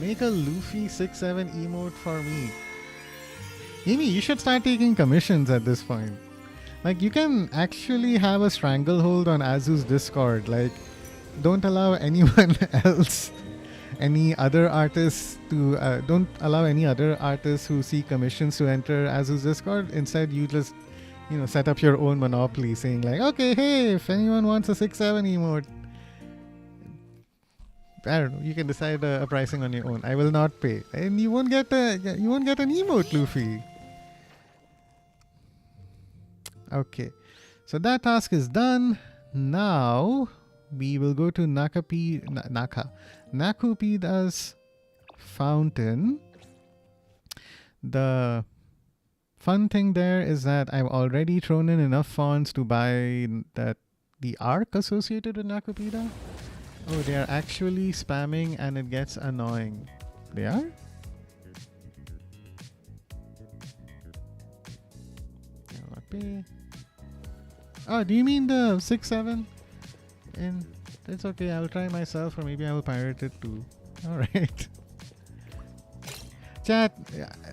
Speaker 1: Make a Luffy 6-7 emote for me. Amy, you should start taking commissions at this point. Like, you can actually have a stranglehold on Azu's Discord. Like, don't allow anyone else, any other artists to, don't allow any other artists who seek commissions to enter Azu's Discord. Instead, you just, set up your own monopoly saying like, okay, hey, if anyone wants a 6-7 emote, I don't know, you can decide a pricing on your own. I will not pay. And you won't get an emote, Luffy. Okay. So that task is done. Now we will go to Nakupida's fountain. The fun thing there is that I've already thrown in enough funds to buy the arc associated with Nakupida. Oh, they are actually spamming and it gets annoying. They are? I'll not pay. Oh, do you mean the 6-7? And it's okay, I'll try myself, or maybe I will pirate it too. Alright. Chat,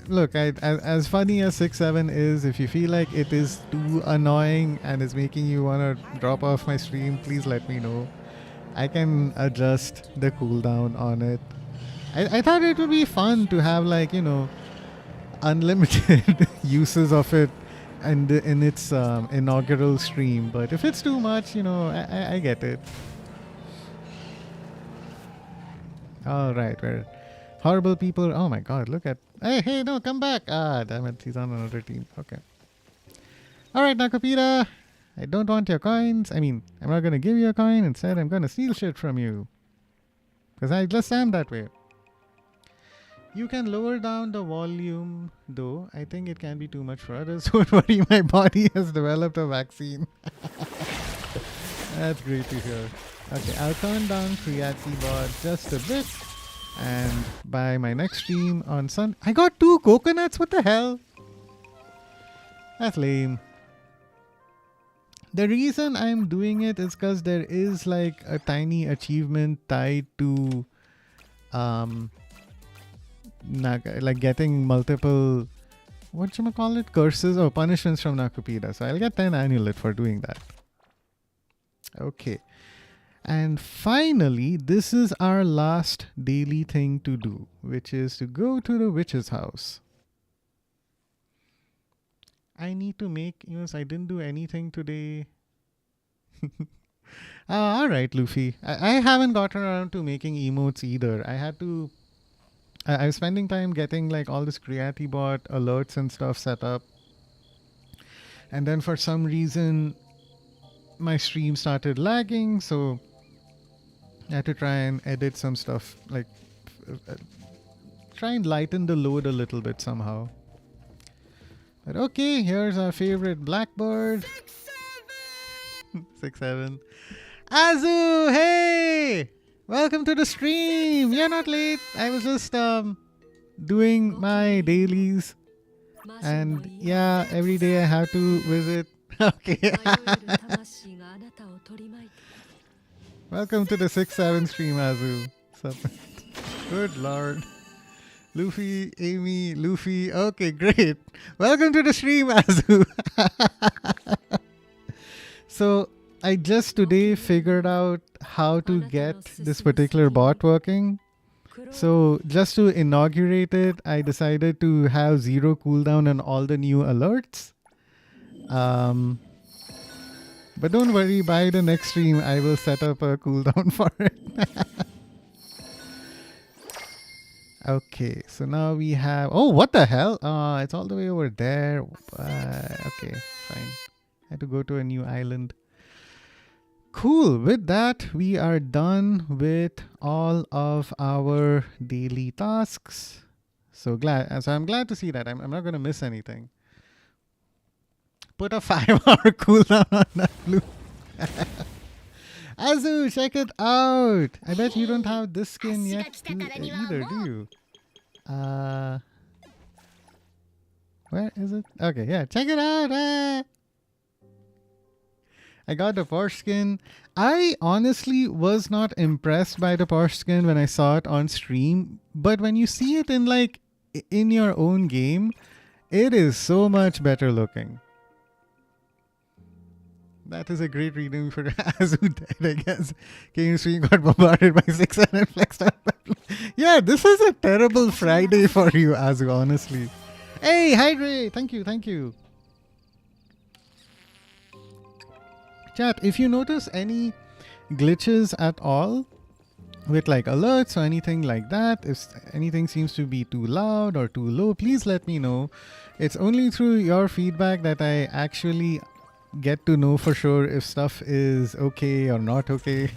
Speaker 1: look, as funny as 6-7 is, if you feel like it is too annoying and is making you want to drop off my stream, please let me know. I can adjust the cooldown on it. I thought it would be fun to have, like, unlimited uses of it and in its inaugural stream. But if it's too much, I get it. Alright, we're horrible people. Oh my god, look at... Hey, no, come back! Ah, damn it, he's on another team. Okay. Alright, Nakupida. I don't want your coins. I mean, I'm not going to give you a coin. Instead, I'm going to steal shit from you. Because I just am that way. You can lower down the volume, though. I think it can be too much for others. Don't worry, my body has developed a vaccine. That's great to hear. Okay, I'll turn down CreatiBot just a bit. And by my next stream on Sunday... I got 2 coconuts? What the hell? That's lame. The reason I'm doing it is because there is like a tiny achievement tied to like getting multiple curses or punishments from Nakupida. So I'll get 10 annulet for doing that. Okay. And finally, this is our last daily thing to do, which is to go to the witch's house. I need to make, I didn't do anything today. Alright, Luffy. I haven't gotten around to making emotes either. I was spending time getting like all this CreatiBot alerts and stuff set up. And then for some reason, my stream started lagging, so I had to try and edit some stuff, like try and lighten the load a little bit somehow. But okay, here's our favorite blackbird. 6-7. Azu, hey! Welcome to the stream! You're not late. I was just doing my dailies. And yeah, every day I have to visit. Okay. Welcome to the 6-7 stream, Azu. Good lord. Luffy, Amy, Luffy. Okay, great. Welcome to the stream, Azu. So, I just today figured out how to get this particular bot working. So, just to inaugurate it, I decided to have 0 cooldown on all the new alerts. But don't worry, by the next stream, I will set up a cooldown for it. Okay, so now we have... Oh, what the hell? It's all the way over there. Okay, fine. I had to go to a new island. Cool. With that, we are done with all of our daily tasks. So I'm glad to see that. I'm not going to miss anything. Put a 5-hour cooldown on that blue. Azu, check it out. I bet you don't have this skin yet either, do you? Where is it? Okay, yeah, check it out. I got the Porsche skin. I honestly was not impressed by the Porsche skin when I saw it on stream, but when you see it in your own game, it is so much better looking. That is a great reading for Azu dead, I guess. Game stream got bombarded by 600 flexed out. Yeah, this is a terrible Friday for you, Azu, honestly. Hey, Hydrate! Thank you. Chat, if you notice any glitches at all with alerts or anything like that, if anything seems to be too loud or too low, please let me know. It's only through your feedback that I actually get to know for sure if stuff is okay or not okay.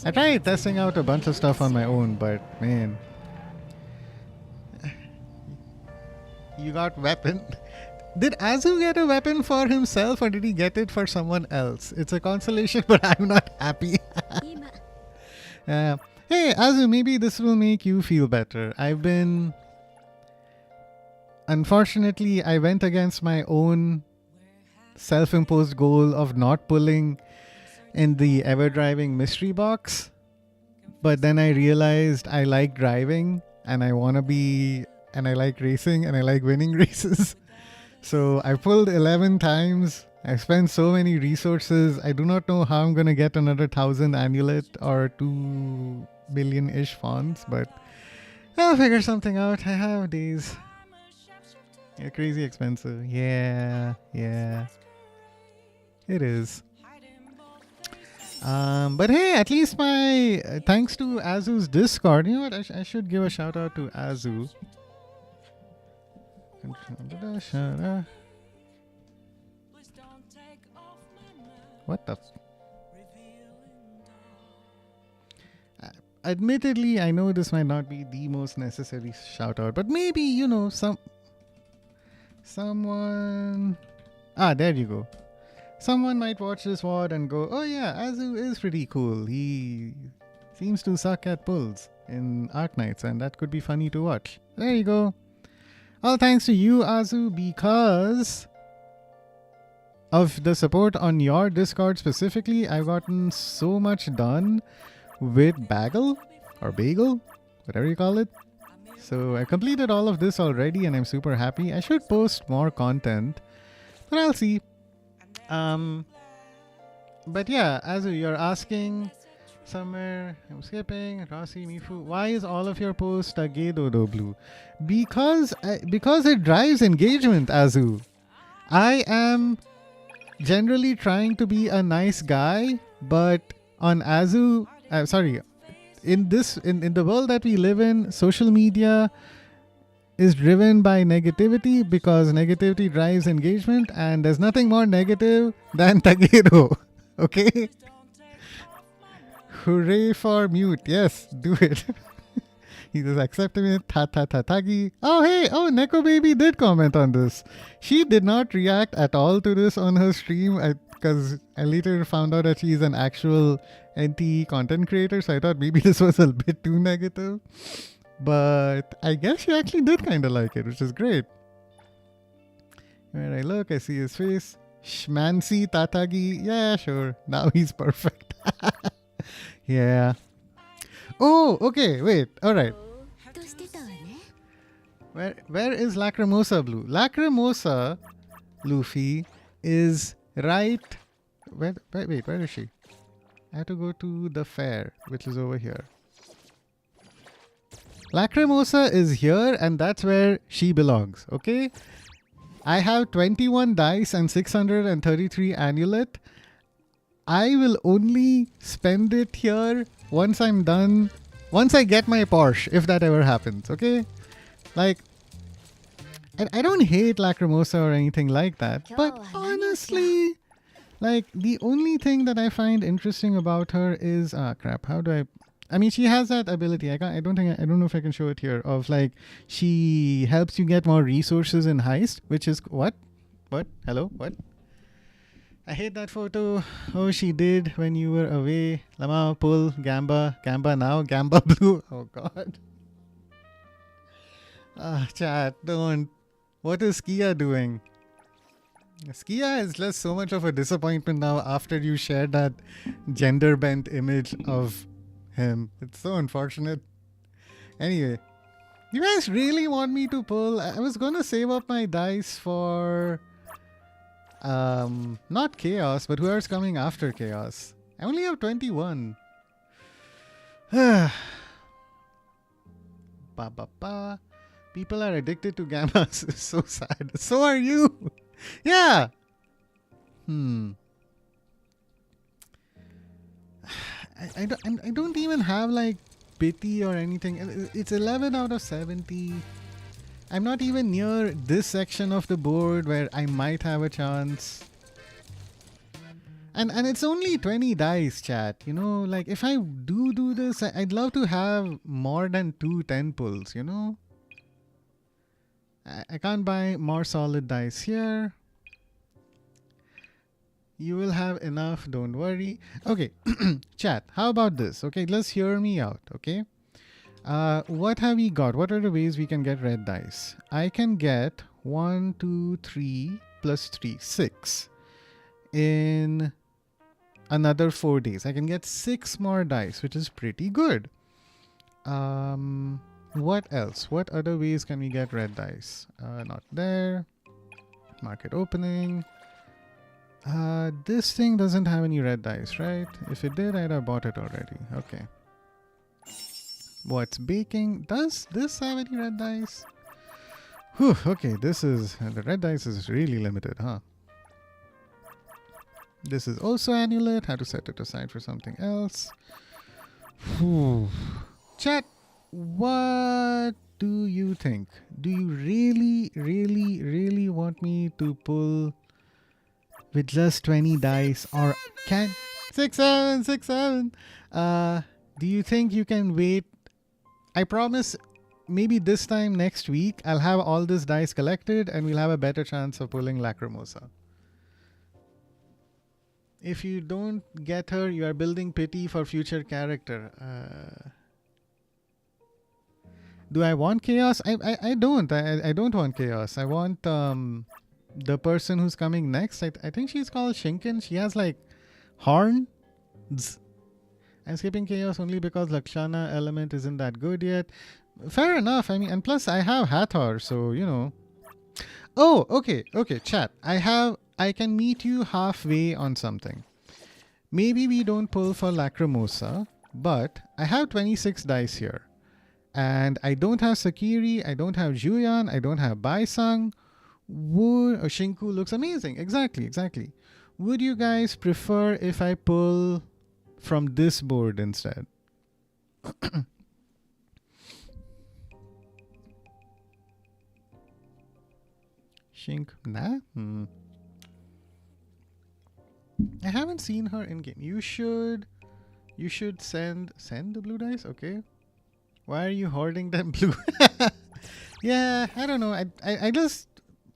Speaker 1: I tried testing out a bunch of stuff on my own, but man. You got weapon. Did Azu get a weapon for himself or did he get it for someone else? It's a consolation, but I'm not happy. Hey, Azu, maybe this will make you feel better. Unfortunately, I went against my own self-imposed goal of not pulling in the ever-driving mystery box. But then I realized I like driving and I like racing and I like winning races. So I pulled 11 times. I spent so many resources. I do not know how I'm going to get another 1,000 amulet or 2 billion-ish fonts, but I'll figure something out. I have days. Yeah, crazy expensive. Yeah. It is. But hey, at least thanks to Azu's Discord. You know what? I should give a shout out to Azu. What the? Admittedly, I know this might not be the most necessary shout out, but maybe, someone. There you go. Someone might watch this VOD and go, oh yeah, Azu is pretty cool. He seems to suck at pulls in Arknights, and that could be funny to watch. There you go. All thanks to you, Azu, because of the support on your Discord specifically. I've gotten so much done with Bagel, whatever you call it. So I completed all of this already and I'm super happy. I should post more content, but I'll see. But yeah, Azu, you're asking somewhere, I'm skipping, Rossi, Mifu, why is all of your posts a gay dodo blue? Because it drives engagement, Azu. I am generally trying to be a nice guy, but on Azu, in the world that we live in, social media is driven by negativity because negativity drives engagement, and there's nothing more negative than Tagedo. Okay? Hooray for mute. Yes, do it. He just accepted it. Tagi. Oh, hey. Oh, Neko Baby did comment on this. She did not react at all to this on her stream because I later found out that she is an actual NTE content creator. So I thought maybe this was a bit too negative. But I guess she actually did kind of like it, which is great. When I look, I see his face. Shmancy Tatagi. Yeah, sure. Now he's perfect. Yeah. Oh, okay. Wait. All right. Where is Lacrimosa Blue? Lacrimosa, Luffy, is right... Wait, where is she? I have to go to the fair, which is over here. Lacrimosa is here, and that's where she belongs, okay? I have 21 dice and 633 amulet. I will only spend it here once I'm done. Once I get my Porsche, if that ever happens, okay? Like, I don't hate Lacrimosa or anything like that, but honestly, like, the only thing that I find interesting about her is... crap, how do I I mean, she has that ability. I don't know if I can show it here. Of like, she helps you get more resources in heist, which is what? Hello, what? I hate that photo. Oh, she did when you were away. Lama pull Gamba now Gamba blue. Oh God. Chat, don't. What is Kia doing? Skia is just so much of a disappointment now after you shared that gender bent image of him. It's so unfortunate. Anyway, you guys really want me to pull? I was gonna save up my dice for not chaos, but whoever's coming after chaos. I only have 21. Ba ba ba. People are addicted to gammas. It's so sad. So are you. Yeah. I don't even have like pity or anything. It's 11 out of 70. I'm not even near this section of the board where I might have a chance. And it's only 20 dice, chat. You know, like if I do this, I'd love to have more than 2 10 pulls, you know? I can't buy more solid dice here. You will have enough, don't worry. Okay, chat, how about this? Okay, let's hear me out, okay? What have we got? What are the ways we can get red dice? I can get 1, 2, 3 plus 3, 6 in another 4 days. I can get 6 more dice, which is pretty good. What else? What other ways can we get red dice? Not there. Market opening. This thing doesn't have any red dice, right? If it did, I'd have bought it already. Okay. What's baking? Does this have any red dice? Whew, okay, the red dice is really limited, huh? This is also amulet. Had to set it aside for something else. Whew. Chat, what do you think? Do you really want me to pull with just 20 dice, or can 6 7 6 7? Do you think you can wait? I promise maybe this time next week I'll have all this dice collected and we'll have a better chance of pulling Lacrimosa. If you don't get her, you are building pity for future character. Do I want chaos? I don't. I don't want chaos. I want the person who's coming next. I think she's called Shinken. She has like horns. I'm skipping chaos only because Lakshana element isn't that good yet. Fair enough. I mean, and plus I have Hathor, so you know. Oh, okay, chat. I can meet you halfway on something. Maybe we don't pull for Lacrimosa, but I have 26 dice here. And I don't have Sakiri, I don't have Juyan, I don't have Baisang. Shinku looks amazing. Exactly. Would you guys prefer if I pull from this board instead? Shink, nah? I haven't seen her in game. You should send the blue dice, okay? Why are you hoarding them blue? Yeah, I don't know. I just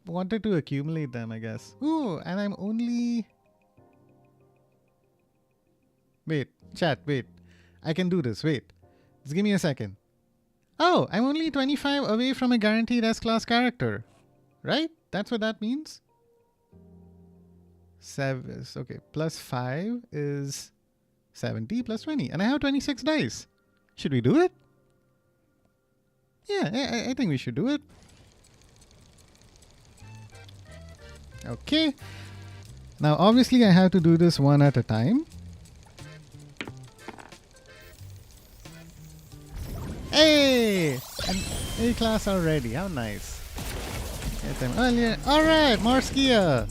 Speaker 1: wanted to accumulate them, I guess. Ooh, and I'm only... Wait, chat, wait. I can do this, wait. Just give me a second. Oh, I'm only 25 away from a guaranteed S-class character. Right? That's what that means? 7, okay, plus 5 is 70 plus 20. And I have 26 dice. Should we do it? Yeah, I think we should do it. Okay. Now, obviously, I have to do this one at a time. Hey! An A class already. How nice. Get them earlier. Alright, more Skia.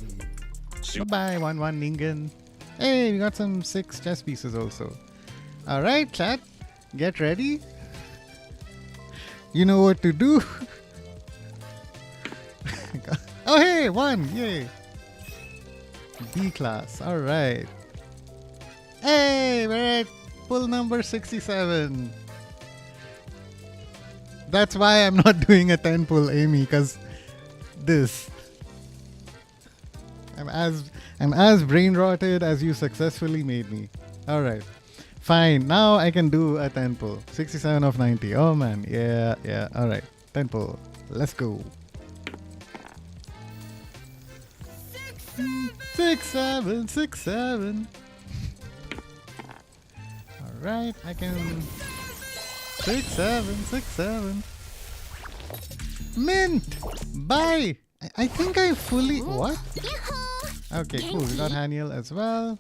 Speaker 1: Bye-bye, 1-1 Ningen. Hey, we got some 6 chess pieces also. Alright, chat. Get ready. You know what to do. Oh, hey, 1. Yay. B class. Alright. Hey, we're at pull number 67. That's why I'm not doing a 10 pull, Amy, because this. I'm as brain rotted as you successfully made me. Alright. Fine. Now I can do a 10 pull. 67 of 90. Oh man. Yeah. Alright. 10 pull. Let's go. 6, 7, 6, 7. Alright. I can 6, 7, 6, 7. Mint! Bye! I think I fully... What? Okay, cool. We got Haniel as well.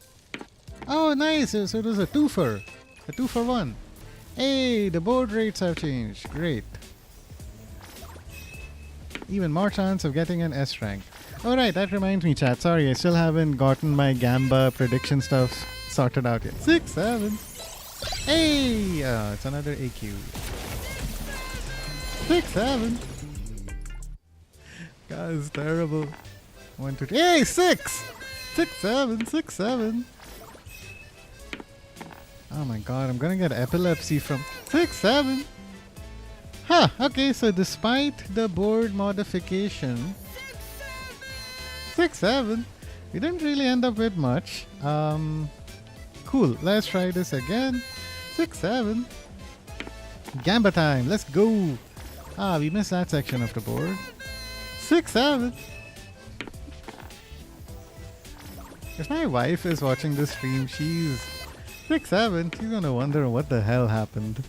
Speaker 1: Oh, nice. So it was a twofer. A 2 for 1. Hey, the board rates have changed. Great. Even more chance of getting an S rank. Alright, that reminds me, chat. Sorry, I still haven't gotten my Gamba prediction stuff sorted out yet. 6, 7. Hey! It's another AQ. 6, 7. Guys, terrible. 1, 2, 3. Hey, 6! 6, 7, 6, 7. Oh my god, I'm gonna get epilepsy from 6, 7. Huh, okay, so despite the board modification, 6, 7, we didn't really end up with much. Cool, let's try this again. 6, 7. Gamba time, let's go. We missed that section of the board. 6, 7. If my wife is watching this stream, she's 6, 7. She's gonna wonder what the hell happened.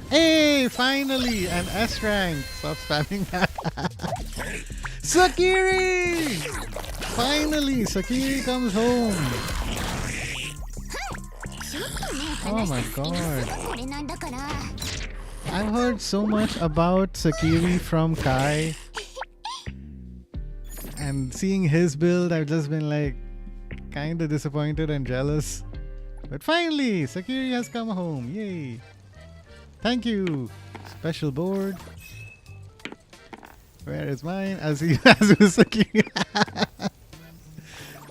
Speaker 1: Hey, finally, an S rank. Stop spamming that. Sakiri! Finally, Sakiri comes home. Oh my god. I've heard so much about Sakiri from Kai. And seeing his build, I've just been like kinda disappointed and jealous. But finally, Sakiri has come home. Yay. Thank you. Special board. Where is mine? Azu Sakiri.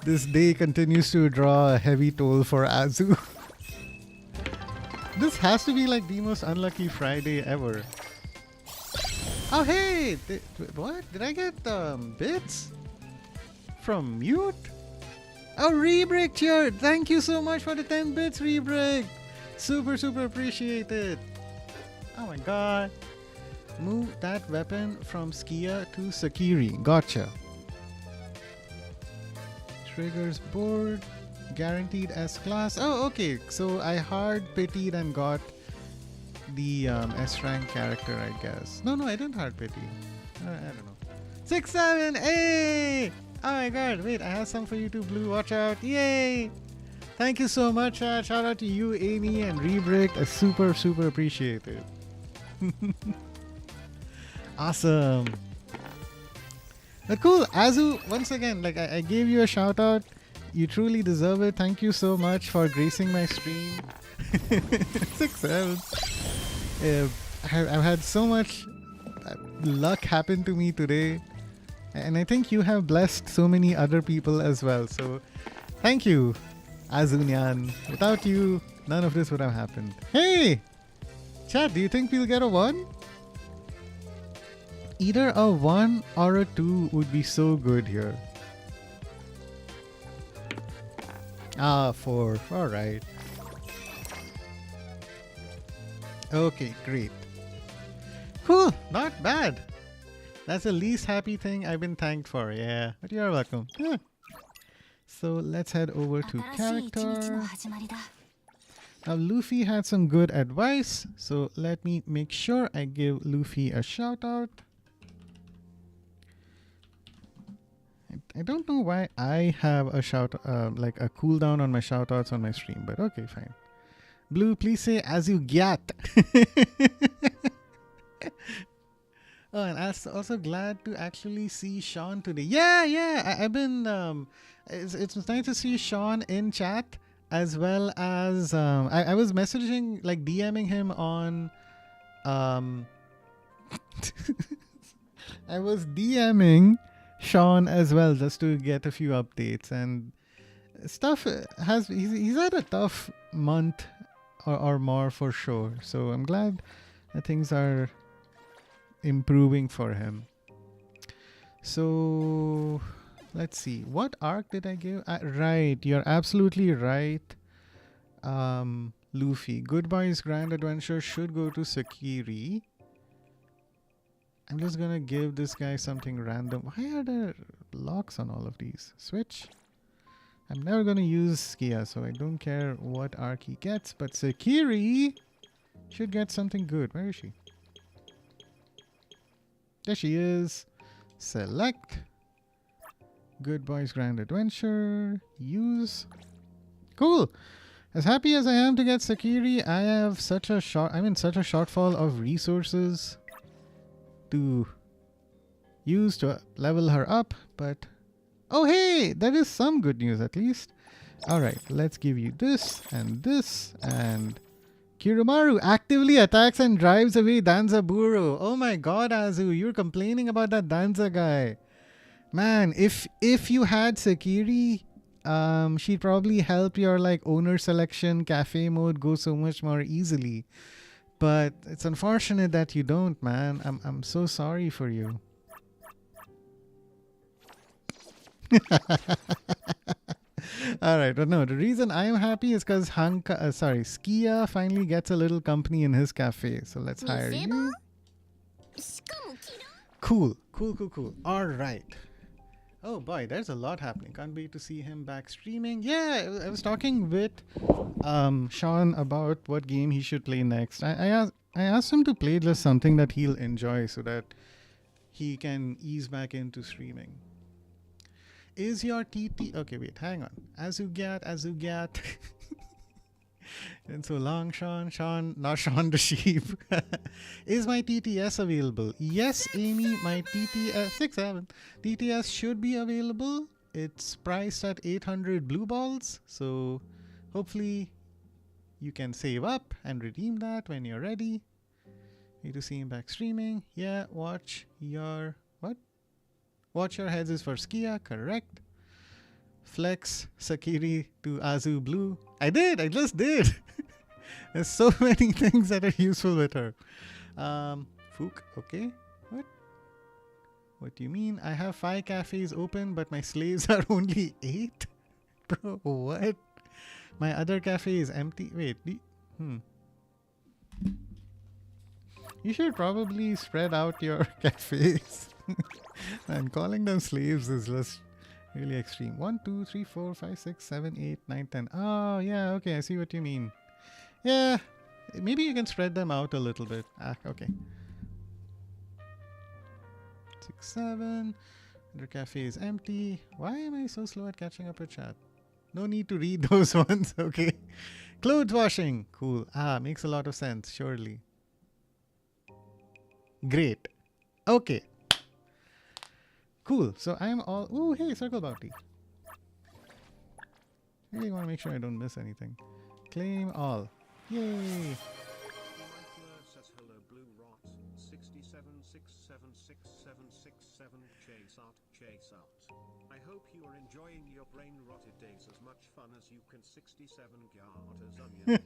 Speaker 1: This day continues to draw a heavy toll for Azu. This has to be like the most unlucky Friday ever. Oh hey! What? Did I get bits? From Mute? Oh, Rebrick here! Thank you so much for the 10 bits, Rebrick! Super appreciated. Oh my god. Move that weapon from Skia to Sakiri. Gotcha. Triggers board. Guaranteed S class. Oh, okay. So I hard pitied and got the S rank character, I guess. No, I didn't hard pity. I don't know. 6, 7. Hey! Oh my god. Wait, I have some for you too, Blue. Watch out. Yay! Thank you so much. Shout out to you, Amy, and Rebrick. I super appreciate it. Awesome. But cool, Azu, once again, like I gave you a shout out. You truly deserve it. Thank you so much for gracing my stream. 6, 7. I've had so much luck happen to me today. And I think you have blessed so many other people as well. So thank you, Azunyan. Without you, none of this would have happened. Hey! Chat, do you think we'll get a 1? Either a 1 or a 2 would be so good here. 4. Alright. Okay, great. Cool. Not bad. That's the least happy thing I've been thanked for. Yeah. But you're welcome. Yeah. So let's head over to character. Now Luffy had some good advice. So let me make sure I give Luffy a shout out. I don't know why I have a like a cooldown on my shoutouts on my stream, but okay, fine. Blue, please say as you get. Oh, and I'm also glad to actually see Sean today. Yeah. I've been. It's nice to see Sean in chat as well as I was messaging, like DMing him on. I was DMing Sean as well just to get a few updates and stuff. He's had a tough month or more for sure. So I'm glad that things are improving for him. So let's see. What arc did I give? Right, you're absolutely right. Luffy. Goodbye's Grand Adventure should go to Sakiri. I'm just gonna give this guy something random. Why are there locks on all of these? Switch. I'm never gonna use Skia, so I don't care what arc he gets, but Sakiri should get something good. Where is she? There she is. Select. Goodbye's Grand Adventure. Use. Cool. As happy as I am to get Sakiri, I'm in such a shortfall of resources to use to level her up, but oh hey, there is some good news at least. Alright, let's give you this, and Kirumaru actively attacks and drives away Danzaburo. Oh my god, Azu, you're complaining about that Danza guy. Man, if you had Sakiri, she'd probably help your like owner selection cafe mode go so much more easily. But it's unfortunate that you don't, man. I'm so sorry for you. Alright, but no, the reason I'm happy is because Skia finally gets a little company in his cafe. So let's hire you. Cool. Alright. Oh boy, there's a lot happening. Can't wait to see him back streaming. Yeah, I was talking with Sean about what game he should play next. I asked him to play just something that he'll enjoy so that he can ease back into streaming. Is your TT... Okay, wait, hang on. Azugat. Been so long, Sean, not Sean the sheep. Is my TTS available? Yes, Amy, my TTS 6-7. TTS should be available. It's priced at 800 blue balls, so hopefully you can save up and redeem that when you're ready. Need to see him back streaming. Yeah, watch your... What? Watch your heads is for Skia, correct. Flex Sakiri to Azu Blue. I just did. There's so many things that are useful with her. Fook, okay. What do you mean? I have 5 cafes open, but my slaves are only 8? Bro, what? My other cafe is empty. Wait, you should probably spread out your cafes. And calling them slaves is just really extreme. 1, 2, 3, 4, 5, 6, 7, 8, 9, 10. Oh, yeah, okay, I see what you mean. Yeah, maybe you can spread them out a little bit. Okay. 6, 7. Your cafe is empty. Why am I so slow at catching up with chat? No need to read those ones, okay. Clothes washing. Cool. Makes a lot of sense, surely. Great. Okay. Cool. So I'm all... Ooh, hey, circle bounty. Really want to make sure I don't miss anything. Claim all. Yay.
Speaker 5: Says hello, Blue Rot 67676767 chase out. I hope you are enjoying your brain rotted days as much fun as you can. 67 garters onion.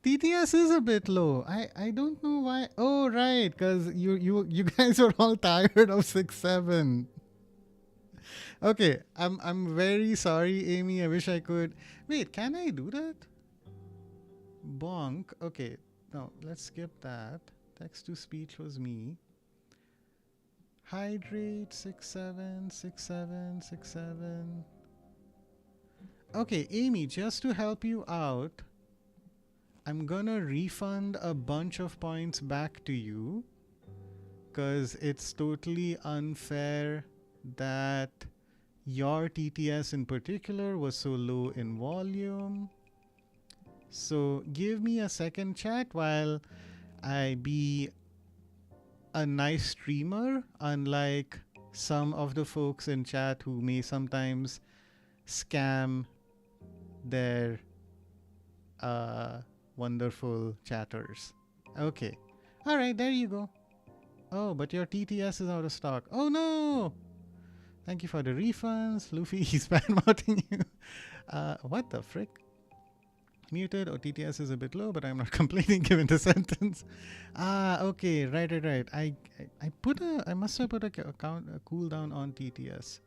Speaker 1: TTS is a bit low. I don't know why. Oh right, because you guys are all tired of 6-7. Okay, I'm very sorry, Amy. I wish I could. Wait, can I do that? Bonk. Okay, no, let's skip that. Text to speech was me. Hydrate 6-7, 6-7, 6-7. Okay, Amy, just to help you out, I'm gonna refund a bunch of points back to you because it's totally unfair that your TTS in particular was so low in volume. So give me a second, chat, while I be a nice streamer, unlike some of the folks in chat who may sometimes scam their wonderful chatters. Okay. Alright, there you go. Oh, but your TTS is out of stock. Oh no! Thank you for the refunds. Luffy, he's bad-mouthing you. What the frick? muted or TTS is a bit low, but I'm not complaining given the sentence. Okay, right. I must have put a cooldown on TTS.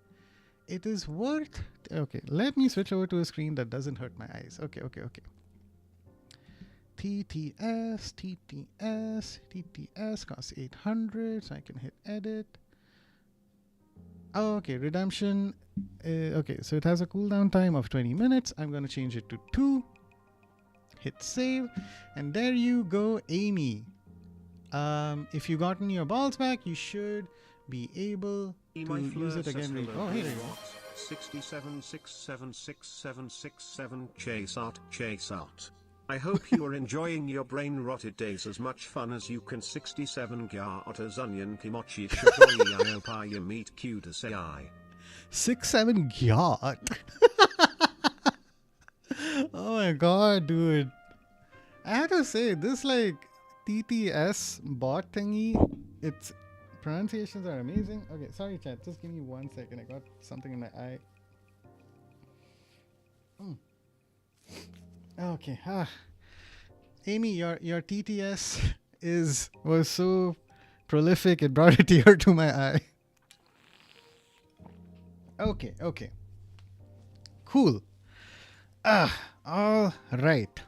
Speaker 1: It is worth. Okay, let me switch over to a screen that doesn't hurt my eyes. Okay. TTS costs 800, so I can hit edit. Okay, redemption. Okay, so it has a cooldown time of 20 minutes. I'm going to change it to 2. Hit save. And there you go, Amy. If you've gotten your balls back, you should be able to use it again. Oh, here you go.
Speaker 5: 67676767 chase out. I hope you are enjoying your brain-rotted days as much fun as you can. 67 Garters Onion Kimochi Shibuya Opaya Meet Cute AI.
Speaker 1: 6-7 gyat. Oh my god, dude. I have to say, this like TTS bot thingy, its pronunciations are amazing. Okay, sorry chat, just give me 1 second. I got something in my eye. Okay. Amy, your TTS was so prolific it brought a tear to my eye. Okay. Cool. All right.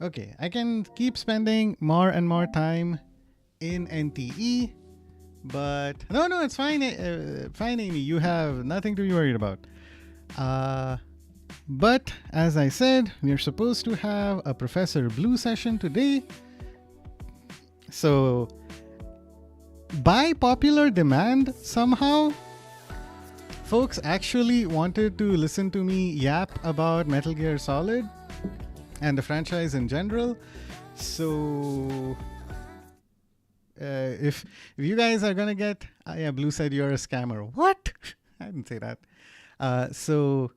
Speaker 1: Okay, I can keep spending more and more time in NTE. But no, it's fine. Fine, Amy. You have nothing to be worried about. But as I said, we're supposed to have a Professor Blue session today. So, by popular demand, somehow, folks actually wanted to listen to me yap about Metal Gear Solid and the franchise in general. So. If you guys are gonna get Blue said you're a scammer. What? I didn't say that. So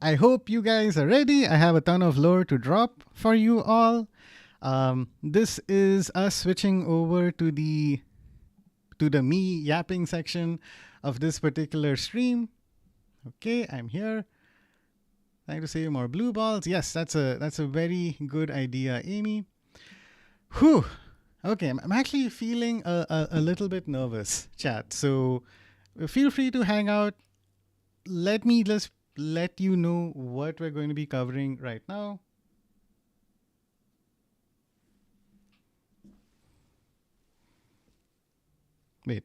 Speaker 1: I hope you guys are ready. I have a ton of lore to drop for you all. This is us switching over to the me yapping section of this particular stream. Okay, I'm here. Trying to save more blue balls. Yes, that's a very good idea, Amy. Whew. Okay, I'm actually feeling a little bit nervous, chat. So feel free to hang out. Let me just let you know what we're going to be covering right now. Wait.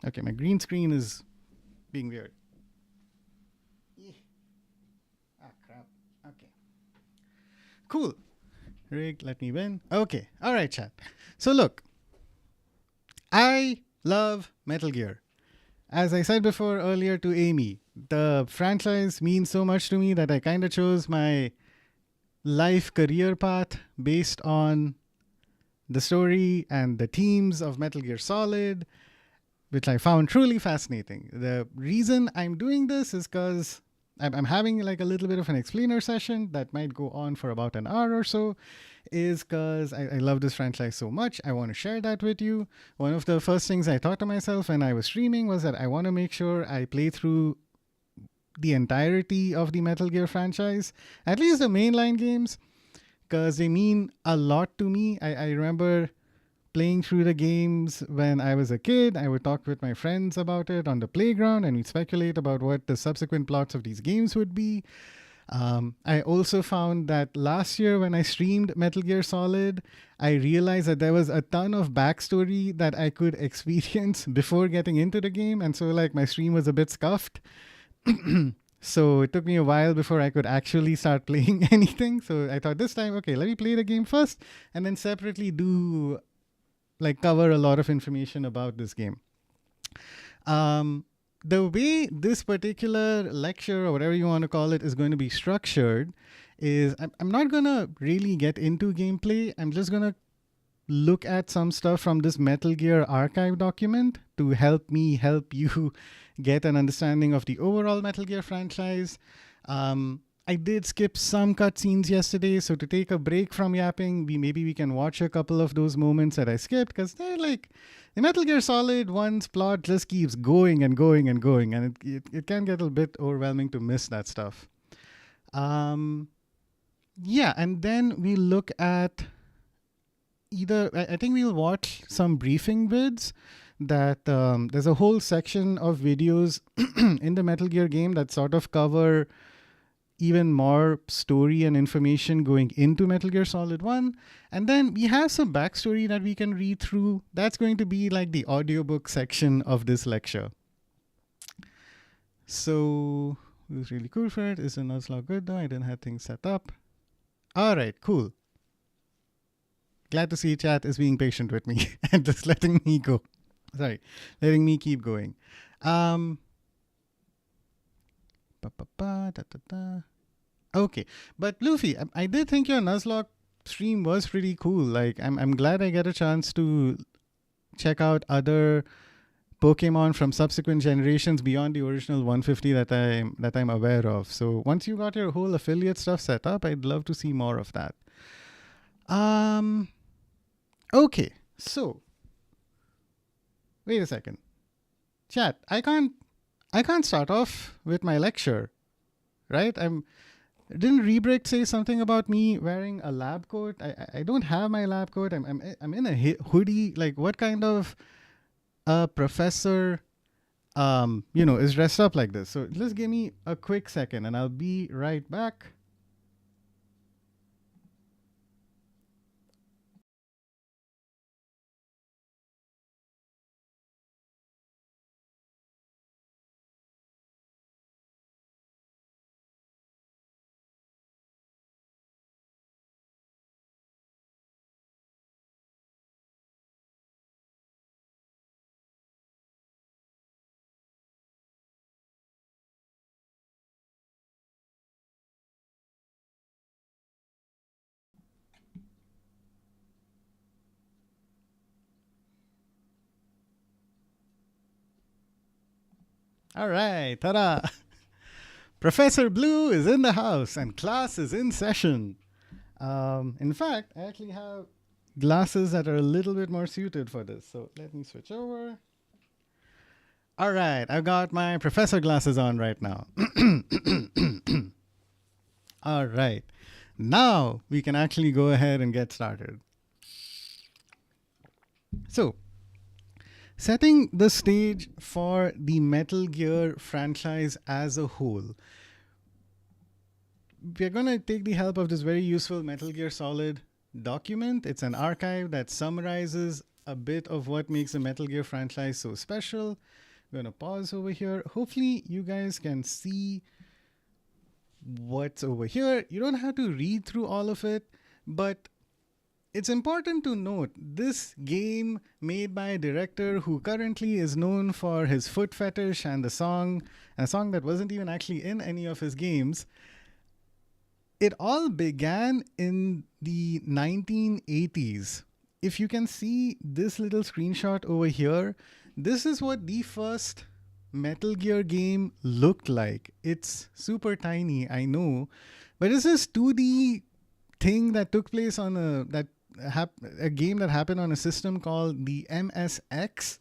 Speaker 1: Okay, my green screen is being weird. Crap. Okay. Cool. Rick, let me win. Okay. All right, chat. So look, I love Metal Gear. As I said before earlier to Amy, the franchise means so much to me that I kind of chose my life career path based on the story and the themes of Metal Gear Solid, which I found truly fascinating. The reason I'm doing this is because I'm having like a little bit of an explainer session that might go on for about an hour or so, is because I love this franchise so much. I want to share that with you. One of the first things I thought to myself when I was streaming was that I want to make sure I play through the entirety of the Metal Gear franchise, at least the mainline games, because they mean a lot to me. I remember playing through the games when I was a kid. I would talk with my friends about it on the playground and we'd speculate about what the subsequent plots of these games would be. I also found that last year when I streamed Metal Gear Solid, I realized that there was a ton of backstory that I could experience before getting into the game. And so like my stream was a bit scuffed. So it took me a while before I could actually start playing anything. So I thought this time, okay, let me play the game first and then separately cover a lot of information about this game. The way this particular lecture or whatever you want to call it is going to be structured is I'm not going to really get into gameplay. I'm just going to look at some stuff from this Metal Gear archive document to help you get an understanding of the overall Metal Gear franchise. I did skip some cutscenes yesterday, so to take a break from yapping, maybe we can watch a couple of those moments that I skipped, because they're like, the Metal Gear Solid 1's plot just keeps going and going and going, and it can get a bit overwhelming to miss that stuff. Yeah, and then we look at I think we'll watch some briefing vids that there's a whole section of videos in the Metal Gear game that sort of cover even more story and information going into Metal Gear Solid 1. And then we have some backstory that we can read through. That's going to be like the audiobook section of this lecture. So it was really cool for it. Is the Nuzlocke good though? I didn't have things set up. All right, cool. Glad to see chat is being patient with me and just letting me go. Sorry, letting me keep going. Okay, but Luffy, I did think your Nuzlocke stream was pretty cool. Like, I'm glad I get a chance to check out other Pokemon from subsequent generations beyond the original 150 that I'm aware of. So once you got your whole affiliate stuff set up, I'd love to see more of that. Okay, so wait a second. Chat, I can't start off with my lecture, right? Didn't Rebrick say something about me wearing a lab coat? I don't have my lab coat. I'm in a hoodie. Like, what kind of professor is dressed up like this? So just give me a quick second and I'll be right back. All right, ta-da! Professor Blue is in the house and class is in session. In fact, I actually have glasses that are a little bit more suited for this. So let me switch over. All right, I've got my professor glasses on right now. All right, now we can actually go ahead and get started. So, setting the stage for the Metal Gear franchise as a whole, we're going to take the help of this very useful Metal Gear Solid document. It's an archive that summarizes a bit of what makes the Metal Gear franchise so special. We're going to pause over here. Hopefully you guys can see what's over here. You don't have to read through all of it, but it's important to note this game made by a director who currently is known for his foot fetish and a song that wasn't even actually in any of his games. It all began in the 1980s. If you can see this little screenshot over here, this is what the first Metal Gear game looked like. It's super tiny, I know, but it's this 2D thing that took place on a game that happened on a system called the MSX,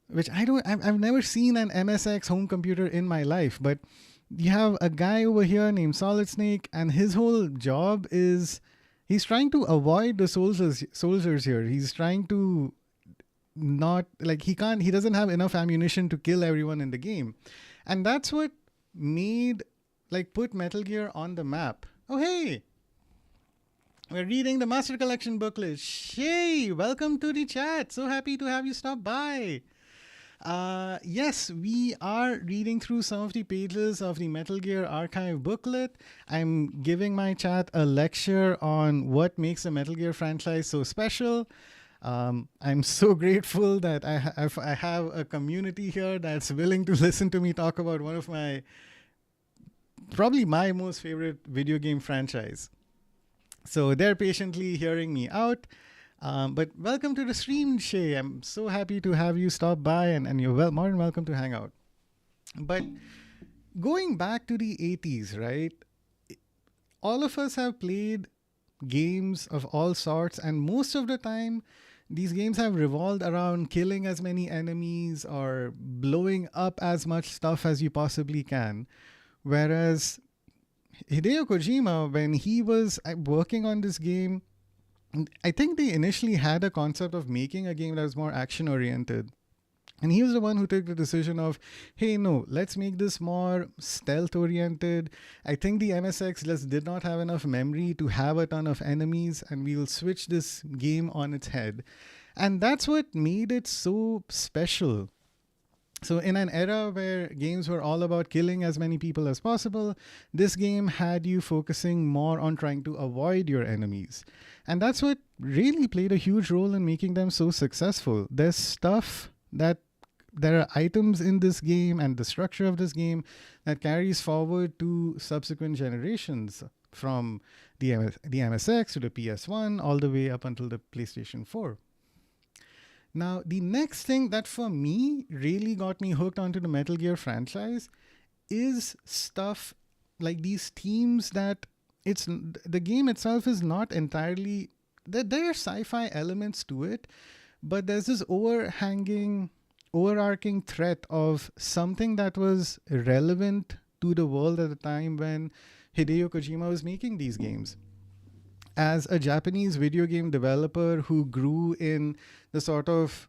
Speaker 1: which I've never seen an MSX home computer in my life, but you have a guy over here named Solid Snake, and his whole job is he's trying to avoid the soldiers here. He's trying to not, like, he doesn't have enough ammunition to kill everyone in the game. And that's what put Metal Gear on the map. Oh, hey! We're reading the Master Collection booklet. Shay, welcome to the chat. So happy to have you stop by. Yes, we are reading through some of the pages of the Metal Gear Archive booklet. I'm giving my chat a lecture on what makes the Metal Gear franchise so special. I'm so grateful that I have a community here that's willing to listen to me talk about one of probably my most favorite video game franchise. So they're patiently hearing me out. But welcome to the stream, Shay. I'm so happy to have you stop by, and you're more than welcome to hang out. But going back to the 80s, right? all of us have played games of all sorts, and most of the time, these games have revolved around killing as many enemies or blowing up as much stuff as you possibly can. Whereas Hideo Kojima, when he was working on this game, I think they initially had a concept of making a game that was more action oriented. And he was the one who took the decision of, hey, no, let's make this more stealth oriented. I think the MSX just did not have enough memory to have a ton of enemies, and we'll switch this game on its head. And that's what made it so special. So in an era where games were all about killing as many people as possible, this game had you focusing more on trying to avoid your enemies. And that's what really played a huge role in making them so successful. There's stuff that there are items in this game and the structure of this game that carries forward to subsequent generations, from the MSX to the PS1 all the way up until the PlayStation 4. Now, the next thing that for me really got me hooked onto the Metal Gear franchise is stuff like these themes that the game itself is not entirely, there are sci-fi elements to it, but there's this overarching threat of something that was relevant to the world at the time when Hideo Kojima was making these games. As a Japanese video game developer who grew in the sort of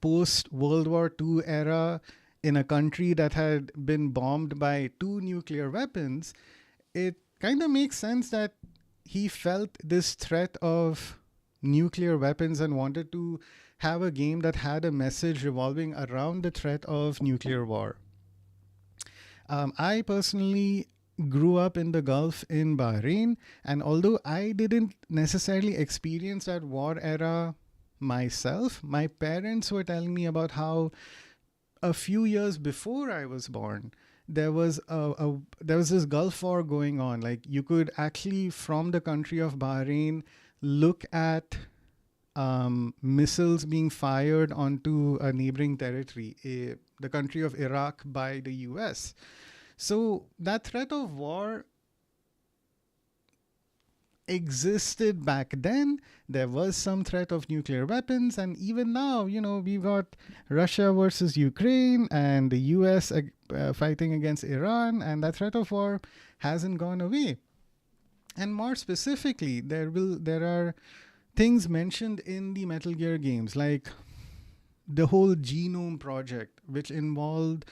Speaker 1: post-World War II era in a country that had been bombed by 2 nuclear weapons, it kind of makes sense that he felt this threat of nuclear weapons and wanted to have a game that had a message revolving around the threat of nuclear war. I personally grew up in the Gulf in Bahrain, and although I didn't necessarily experience that war era myself, my parents were telling me about how a few years before I was born, there was this Gulf War going on. Like, you could actually, from the country of Bahrain, look at missiles being fired onto a neighboring territory, the country of Iraq, by the US. So that threat of war existed back then. There was some threat of nuclear weapons, and even now, we've got Russia versus Ukraine and the US fighting against Iran, and that threat of war hasn't gone away. And more specifically, there are things mentioned in the Metal Gear games, like the whole genome project, which involved,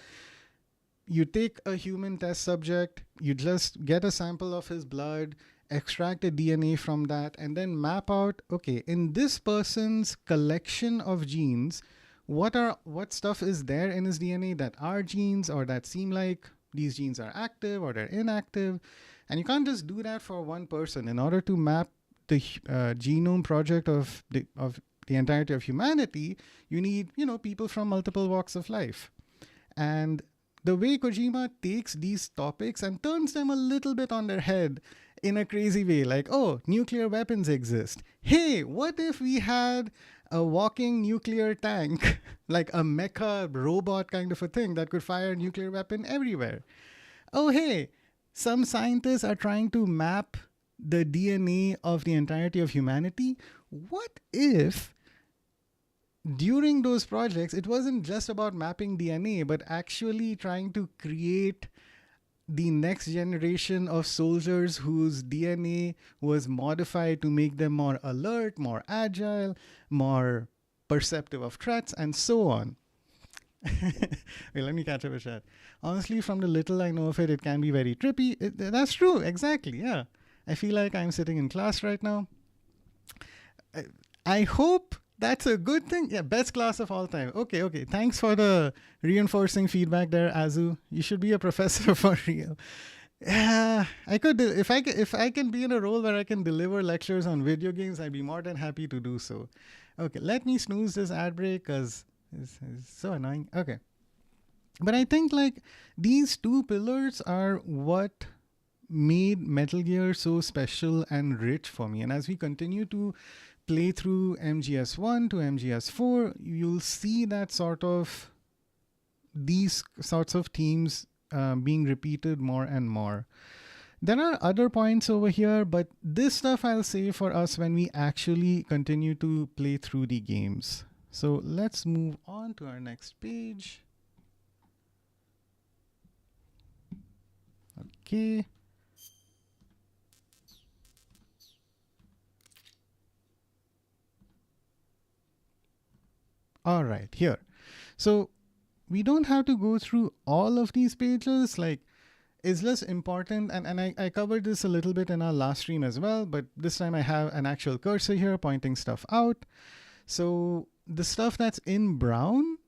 Speaker 1: you take a human test subject, you just get a sample of his blood, extract the DNA from that, and then map out, okay, in this person's collection of genes, what stuff is there in his DNA that are genes, or that seem like these genes are active or they're inactive. And you can't just do that for one person. In order to map the genome project of the entirety of humanity, you need, people from multiple walks of life. And the way Kojima takes these topics and turns them a little bit on their head in a crazy way, like, oh, nuclear weapons exist. Hey, what if we had a walking nuclear tank, like a mecha robot kind of a thing that could fire a nuclear weapon everywhere? Oh, hey, some scientists are trying to map the DNA of the entirety of humanity. What if during those projects, it wasn't just about mapping DNA, but actually trying to create the next generation of soldiers whose DNA was modified to make them more alert, more agile, more perceptive of threats, and so on. Wait, let me catch up with that. Honestly, from the little I know of it, it can be very trippy. That's true, exactly, yeah. I feel like I'm sitting in class right now. I hope that's a good thing. Yeah, best class of all time. Okay. Thanks for the reinforcing feedback there, Azu. You should be a professor for real. Yeah, I could, if I can be in a role where I can deliver lectures on video games, I'd be more than happy to do so. Okay, let me snooze this ad break because it's so annoying. Okay. But I think like these two pillars are what made Metal Gear so special and rich for me. And as we continue to play through MGS1 to MGS4, you'll see that these sorts of themes being repeated more and more. There are other points over here, but this stuff I'll save for us when we actually continue to play through the games. So let's move on to our next page. Okay. All right, here. So we don't have to go through all of these pages. Like, it's less important, and I covered this a little bit in our last stream as well, but this time I have an actual cursor here pointing stuff out. So the stuff that's in brown,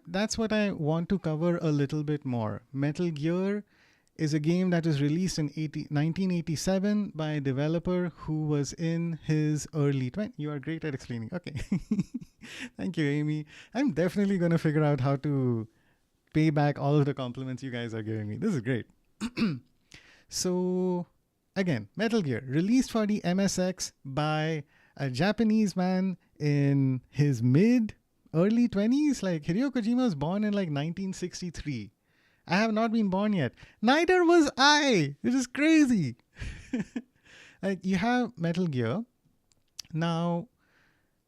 Speaker 1: that's what I want to cover a little bit more. Metal Gear is a game that was released in 1987 by a developer who was in his early 20s. You are great at explaining. Okay. Thank you, Amy. I'm definitely going to figure out how to pay back all of the compliments you guys are giving me. This is great. So, again, Metal Gear, released for the MSX by a Japanese man in his early 20s. Like, Hideo Kojima was born in like 1963. I have not been born yet. Neither was I. It is crazy. Like, you have Metal Gear. Now,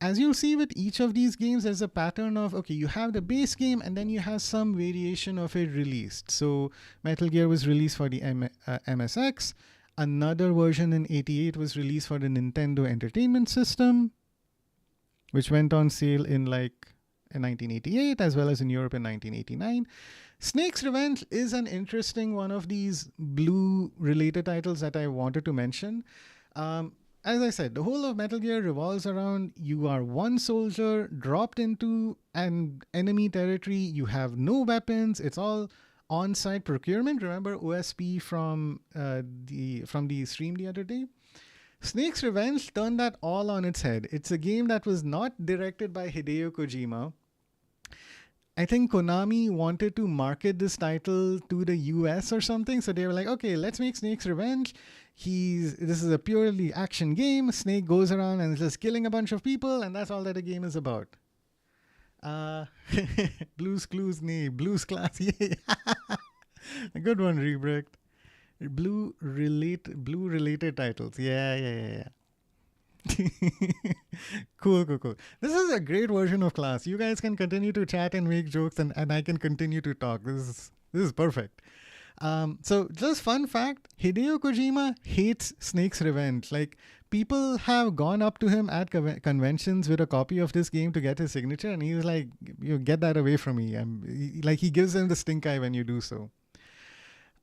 Speaker 1: as you'll see with each of these games, there's a pattern of, okay, you have the base game and then you have some variation of it released. So Metal Gear was released for the MSX. Another version in 88 was released for the Nintendo Entertainment System, which went on sale in 1988, as well as in Europe in 1989. Snake's Revenge is an interesting one of these blue-related titles that I wanted to mention. As I said, the whole of Metal Gear revolves around you are one soldier dropped into an enemy territory. You have no weapons. It's all on-site procurement. Remember OSP from the stream the other day? Snake's Revenge turned that all on its head. It's a game that was not directed by Hideo Kojima. I think Konami wanted to market this title to the US or something. So they were like, okay, let's make Snake's Revenge. This is a purely action game. Snake goes around and is just killing a bunch of people, and that's all that the game is about. Blues Clues, nee, Blues Class, yeah. A good one, Rebricked. Blue related titles. Yeah. Cool. This is a great version of Class. You guys can continue to chat and make jokes, and I can continue to talk. This is perfect. So just fun fact, Hideo Kojima hates Snake's Revenge. Like, people have gone up to him at conventions with a copy of this game to get his signature, and he's like, you get that away from me. He gives them the stink eye when you do so.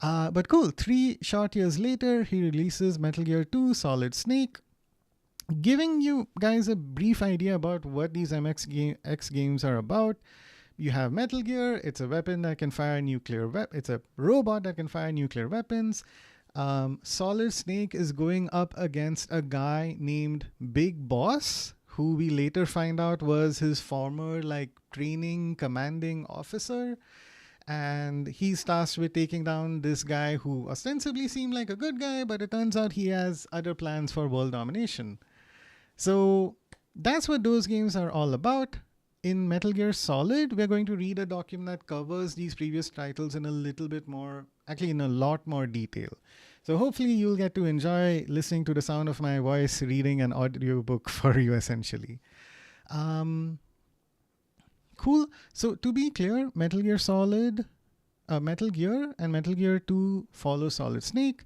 Speaker 1: But cool, 3 short years later, he releases Metal Gear 2 Solid Snake, giving you guys a brief idea about what these MSX games are about. You have Metal Gear. It's a weapon that can fire it's a robot that can fire nuclear weapons. Solid Snake is going up against a guy named Big Boss, who we later find out was his former training commanding officer. And he's tasked with taking down this guy who ostensibly seemed like a good guy, but it turns out he has other plans for world domination. So that's what those games are all about. In Metal Gear Solid, we're going to read a document that covers these previous titles in a little bit more, actually in a lot more detail. So hopefully you'll get to enjoy listening to the sound of my voice reading an audiobook for you, essentially. Cool. So to be clear, Metal Gear and Metal Gear 2 follow Solid Snake.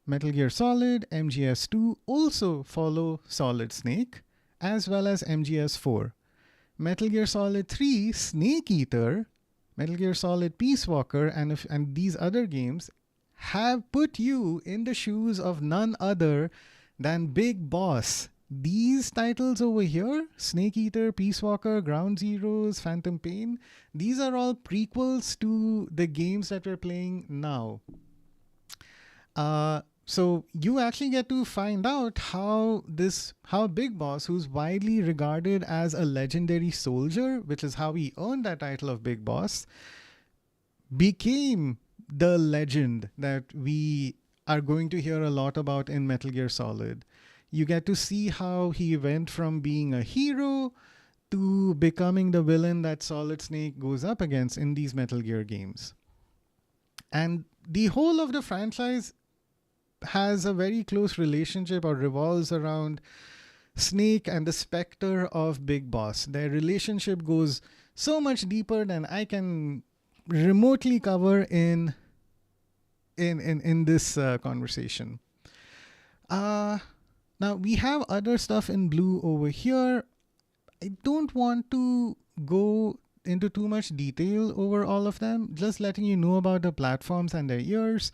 Speaker 1: Metal Gear Solid, MGS2 also follow Solid Snake, as well as MGS4. Metal Gear Solid 3, Snake Eater, Metal Gear Solid Peace Walker, and these other games have put you in the shoes of none other than Big Boss. These titles over here, Snake Eater, Peace Walker, Ground Zeroes, Phantom Pain, these are all prequels to the games that we're playing now. So you actually get to find out how Big Boss, who's widely regarded as a legendary soldier, which is how he earned that title of Big Boss, became the legend that we are going to hear a lot about in Metal Gear Solid. You get to see how he went from being a hero to becoming the villain that Solid Snake goes up against in these Metal Gear games. And the whole of the franchise has a very close relationship or revolves around Snake and the specter of Big Boss. Their relationship goes so much deeper than I can remotely cover in this conversation. Now we have other stuff in blue over here. I don't want to go into too much detail over all of them, just letting you know about the platforms and their years.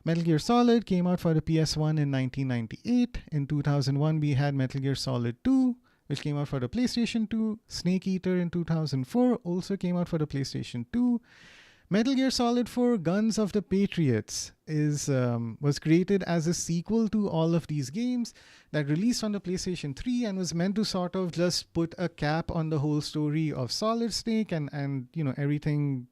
Speaker 1: Metal Gear Solid came out for the PS1 in 1998. In 2001, we had Metal Gear Solid 2, which came out for the PlayStation 2. Snake Eater in 2004 also came out for the PlayStation 2. Metal Gear Solid 4 Guns of the Patriots was created as a sequel to all of these games that released on the PlayStation 3 and was meant to sort of just put a cap on the whole story of Solid Snake and everything.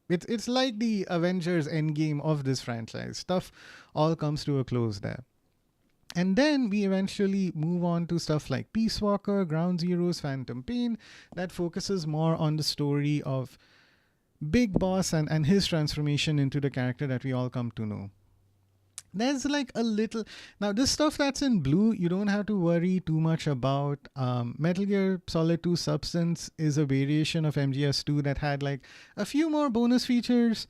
Speaker 1: It's like the Avengers Endgame of this franchise. Stuff all comes to a close there. And then we eventually move on to stuff like Peace Walker, Ground Zeroes, Phantom Pain, that focuses more on the story of Big Boss and his transformation into the character that we all come to know. There's like a little... Now, this stuff that's in blue, you don't have to worry too much about. Metal Gear Solid 2 Substance is a variation of MGS2 that had like a few more bonus features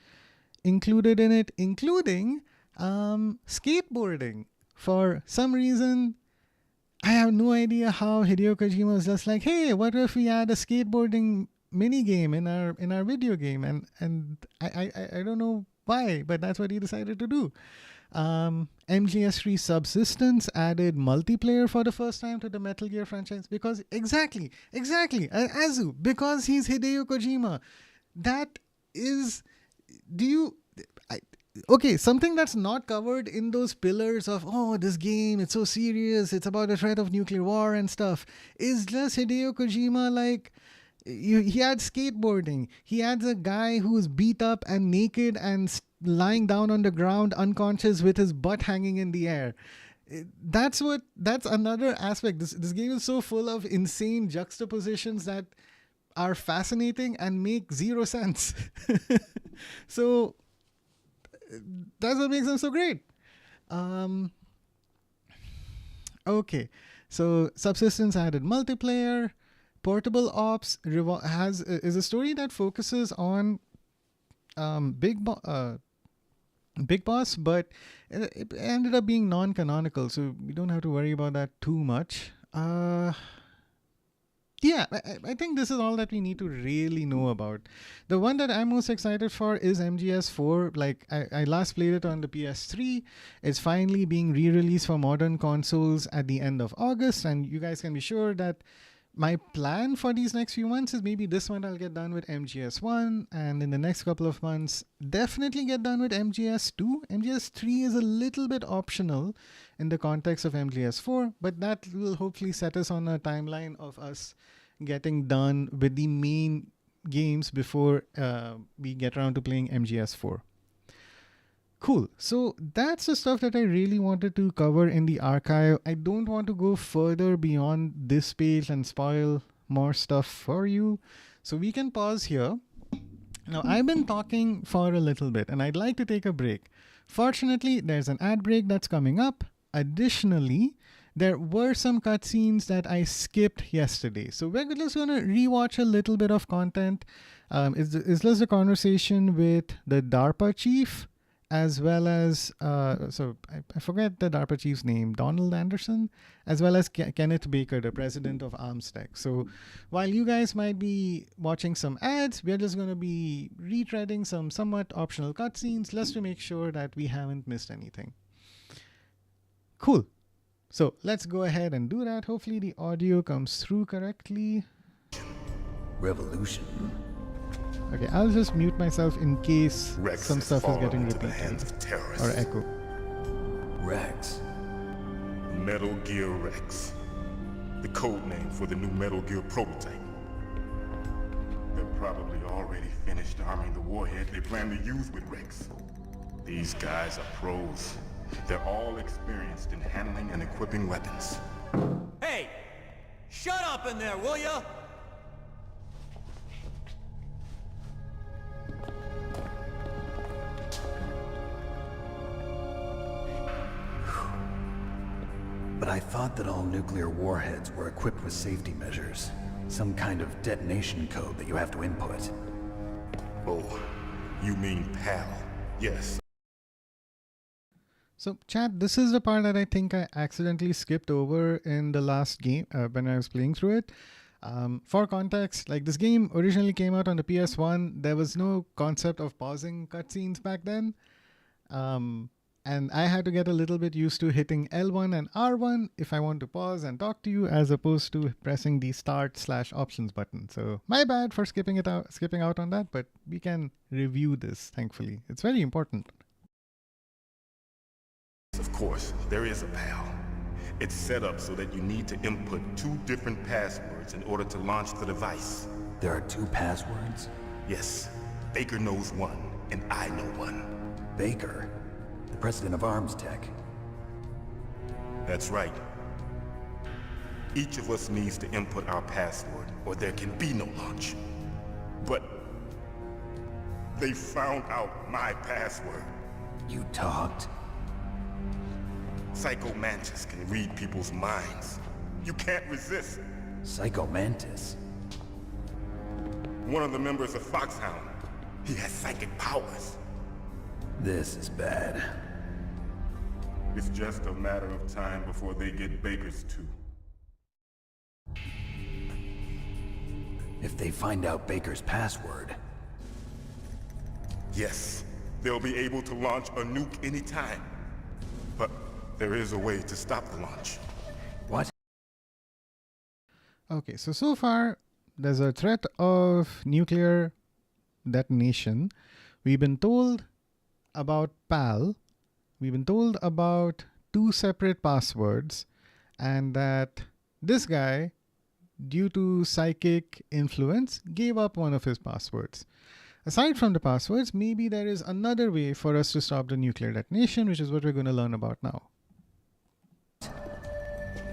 Speaker 1: included in it, including skateboarding. For some reason, I have no idea how Hideo Kojima was just like, hey, what if we add a skateboarding mini game in our video game? And I don't know why, but that's what he decided to do. MGS3 Subsistence added multiplayer for the first time to the Metal Gear franchise because exactly Azu, because he's Hideo Kojima. That is, okay, something that's not covered in those pillars of, oh, this game, it's so serious, it's about the threat of nuclear war and stuff, is just Hideo Kojima. Like, he had skateboarding. He had a guy who's beat up and naked and lying down on the ground unconscious with his butt hanging in the air. That's another aspect. This game is so full of insane juxtapositions that are fascinating and make zero sense. So that's what makes them so great. Okay, so Subsistence added multiplayer. Portable Ops is a story that focuses on Big Boss, but it ended up being non-canonical, so we don't have to worry about that too much. Yeah, I think this is all that we need to really know about. The one that I'm most excited for is MGS4. Like, I last played it on the PS3. It's finally being re-released for modern consoles at the end of August, and you guys can be sure that my plan for these next few months is maybe this month I'll get done with MGS1, and in the next couple of months, definitely get done with MGS2. MGS3 is a little bit optional in the context of MGS4, but that will hopefully set us on a timeline of us getting done with the main games before we get around to playing MGS4. Cool. So that's the stuff that I really wanted to cover in the archive. I don't want to go further beyond this page and spoil more stuff for you. So we can pause here. Now, I've been talking for a little bit and I'd like to take a break. Fortunately, there's an ad break that's coming up. Additionally, there were some cutscenes that I skipped yesterday. So we're just going to rewatch a little bit of content. It's just a conversation with the DARPA chief, as well as, I forget the DARPA chief's name, Donald Anderson, as well as Kenneth Baker, the president of ArmsTech. So while you guys might be watching some ads, we're just going to be retreading some somewhat optional cutscenes just to make sure that we haven't missed anything. Cool. So let's go ahead and do that. Hopefully the audio comes through correctly.
Speaker 3: Revolution.
Speaker 1: Okay, I'll just mute myself in case
Speaker 4: Rex
Speaker 1: some
Speaker 4: has
Speaker 1: stuff is
Speaker 4: fallen
Speaker 1: getting
Speaker 4: into the
Speaker 1: repeated
Speaker 4: hands of terrorists.
Speaker 1: or echo.
Speaker 3: Rex.
Speaker 4: Metal Gear Rex, the code name for the new Metal Gear prototype. They're probably already finished arming the warhead they plan to use with Rex. These guys are pros. They're all experienced in handling and equipping weapons.
Speaker 6: Hey! Shut up in there, will ya?
Speaker 3: I thought that all nuclear warheads were equipped with safety measures. Some kind of detonation code that you have to input.
Speaker 4: Oh, you mean PAL? Yes.
Speaker 1: So, chat, this is the part that I think I accidentally skipped over in the last game when I was playing through it. For context, like this game originally came out on the PS1. There was no concept of pausing cutscenes back then. And I had to get a little bit used to hitting L1 and R1 if I want to pause and talk to you, as opposed to pressing the start/options button. So my bad for skipping out on that, but we can review this, thankfully. It's very important.
Speaker 4: Of course, there is a PAL. It's set up so that you need to input 2 different passwords in order to launch the device.
Speaker 3: There are 2 passwords?
Speaker 4: Yes, Baker knows one, and I know one.
Speaker 3: Baker, the president of Arms Tech.
Speaker 4: That's right. Each of us needs to input our password, or there can be no launch. But they found out my password.
Speaker 3: You talked?
Speaker 4: Psycho Mantis can read people's minds. You can't resist.
Speaker 3: Psycho Mantis?
Speaker 4: One of the members of Foxhound. He has psychic powers.
Speaker 3: This is bad.
Speaker 4: It's just a matter of time before they get Baker's too.
Speaker 3: If they find out Baker's password...
Speaker 4: Yes, they'll be able to launch a nuke anytime. But there is a way to stop the launch.
Speaker 3: What?
Speaker 1: Okay, so far there's a threat of nuclear detonation. We've been told about PAL. We've been told about 2 separate passwords, and that this guy, due to psychic influence, gave up one of his passwords. Aside from the passwords, maybe there is another way for us to stop the nuclear detonation, which is what we're going to learn about now.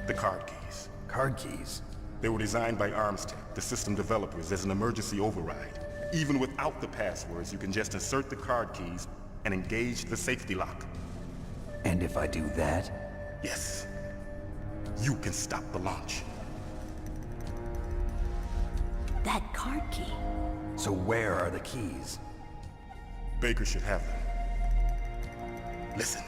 Speaker 4: The card keys.
Speaker 3: Card keys?
Speaker 4: They were designed by Arms Tech, the system developers, as an emergency override. Even without the passwords, you can just insert the card keys and engage the safety lock.
Speaker 3: And if I do that?
Speaker 4: Yes. You can stop the launch.
Speaker 2: That card key.
Speaker 3: So where are the keys?
Speaker 4: Baker should have them. Listen,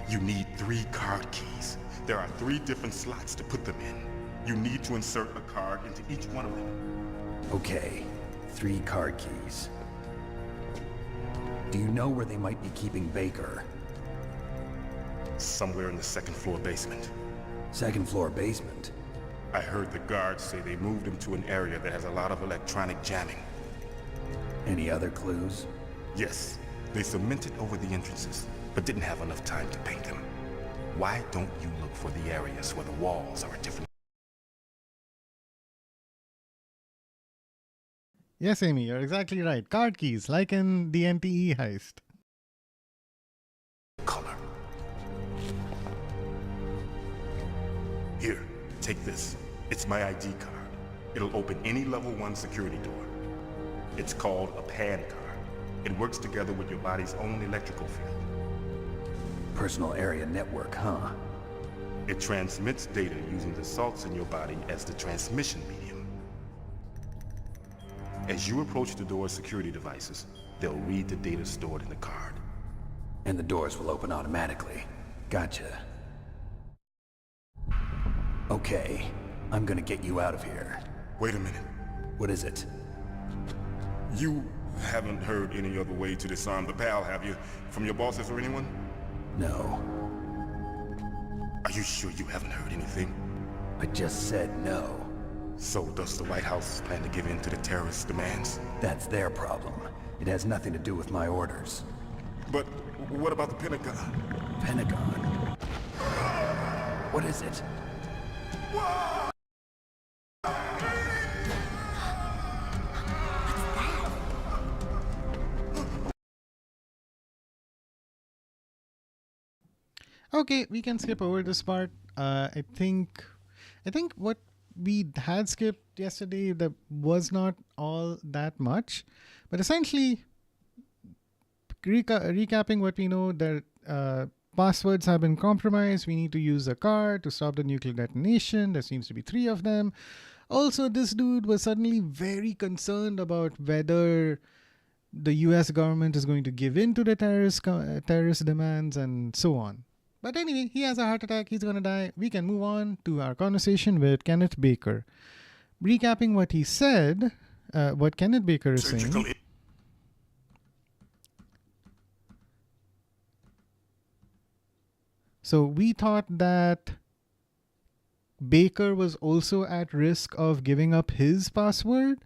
Speaker 4: you need 3 card keys. There are 3 different slots to put them in. You need to insert a card into each one of them.
Speaker 3: Okay, 3 card keys. Do you know where they might be keeping Baker?
Speaker 4: Somewhere in the 2nd floor basement.
Speaker 3: 2nd floor basement?
Speaker 4: I heard the guards say they moved him to an area that has a lot of electronic jamming.
Speaker 3: Any other clues?
Speaker 4: Yes, they cemented over the entrances, but didn't have enough time to paint them. Why don't you look for the areas where the walls are a different
Speaker 1: Yes, Amy, you're exactly right. Card keys, like in the NTE heist.
Speaker 4: color? Here, take this. It's my ID card. It'll open any level 1 security door. It's called a PAN card. It works together with your body's own electrical field.
Speaker 3: Personal area network, huh?
Speaker 4: It transmits data using the salts in your body as the transmission medium. As you approach the door's security devices, they'll read the data stored in the card.
Speaker 3: And the doors will open automatically. Gotcha. Okay, I'm gonna get you out of here.
Speaker 4: Wait a minute.
Speaker 3: What is it?
Speaker 4: You haven't heard any other way to disarm the PAL, have you? From your bosses or anyone?
Speaker 3: No.
Speaker 4: Are you sure you haven't heard anything?
Speaker 3: I just said no.
Speaker 4: So does the White House plan to give in to the terrorists' demands?
Speaker 3: That's their problem. It has nothing to do with my orders.
Speaker 4: But what about the Pentagon?
Speaker 3: Pentagon? What is it?
Speaker 1: Okay, we can skip over this part. I think what we had skipped yesterday, that was not all that much, but essentially recapping what we know, that passwords have been compromised. We need to use a card to stop the nuclear detonation. There seems to be 3 of them. Also, this dude was suddenly very concerned about whether the US government is going to give in to the terrorist demands and so on. But anyway, he has a heart attack. He's going to die. We can move on to our conversation with Kenneth Baker. Recapping what he said, what Kenneth Baker is saying. So we thought that Baker was also at risk of giving up his password,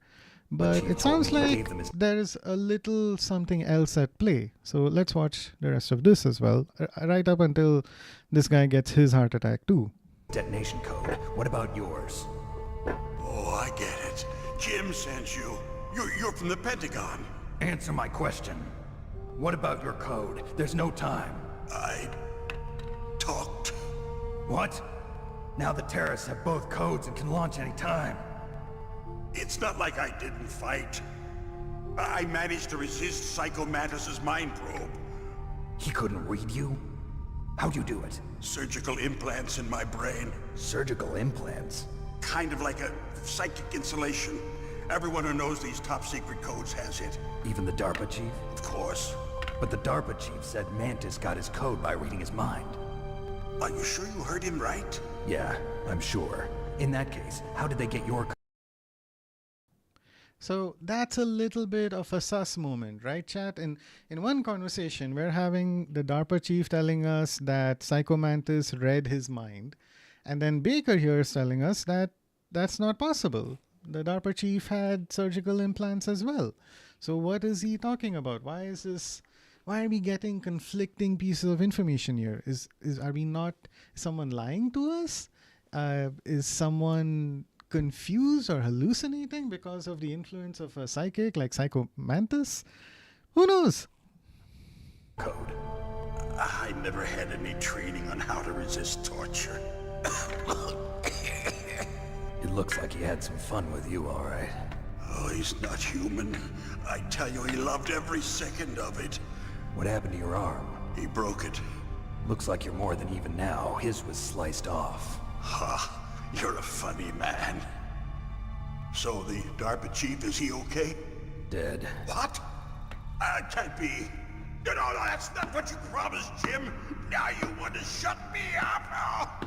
Speaker 1: but it sounds like there is a little something else at play. So let's watch the rest of this as well, right up until this guy gets his heart attack too.
Speaker 3: Detonation code. What about yours?
Speaker 7: Oh, I get it. Jim sent you. You're from the Pentagon.
Speaker 3: Answer my question. What about your code? There's no time.
Speaker 7: I talked.
Speaker 3: What? Now the terrorists have both codes and can launch any time.
Speaker 7: It's not like I didn't fight. I managed to resist Psycho Mantis's mind probe.
Speaker 3: He couldn't read you? How'd you do it?
Speaker 7: Surgical implants in my brain.
Speaker 3: Surgical implants?
Speaker 7: Kind of like a psychic insulation. Everyone who knows these top secret codes has it.
Speaker 3: Even the DARPA chief?
Speaker 7: Of course.
Speaker 3: But the DARPA chief said Mantis got his code by reading his mind.
Speaker 7: Are you sure you heard him right?
Speaker 3: Yeah, I'm sure. In that case, how did they get your code?
Speaker 1: So that's a little bit of a sus moment, right, chat? In one conversation, we're having the DARPA chief telling us that Psycho Mantis read his mind. And then Baker here is telling us that that's not possible. The DARPA chief had surgical implants as well. So what is he talking about? Why are we getting conflicting pieces of information here? Is someone lying to us? Is someone confused or hallucinating because of the influence of a psychic like Psycho Mantis? Who knows?
Speaker 7: Code. I never had any training on how to resist torture.
Speaker 3: It looks like he had some fun with you, all right.
Speaker 7: Oh, he's not human. I tell you, he loved every second of it.
Speaker 3: What happened to your arm?
Speaker 7: He broke it.
Speaker 3: Looks like you're more than even now. His was sliced off.
Speaker 7: Ha! You're a funny man. So the DARPA chief, is he okay?
Speaker 3: Dead.
Speaker 7: What? Can't be. No, that's not what you promised, Jim. Now you want to shut me up?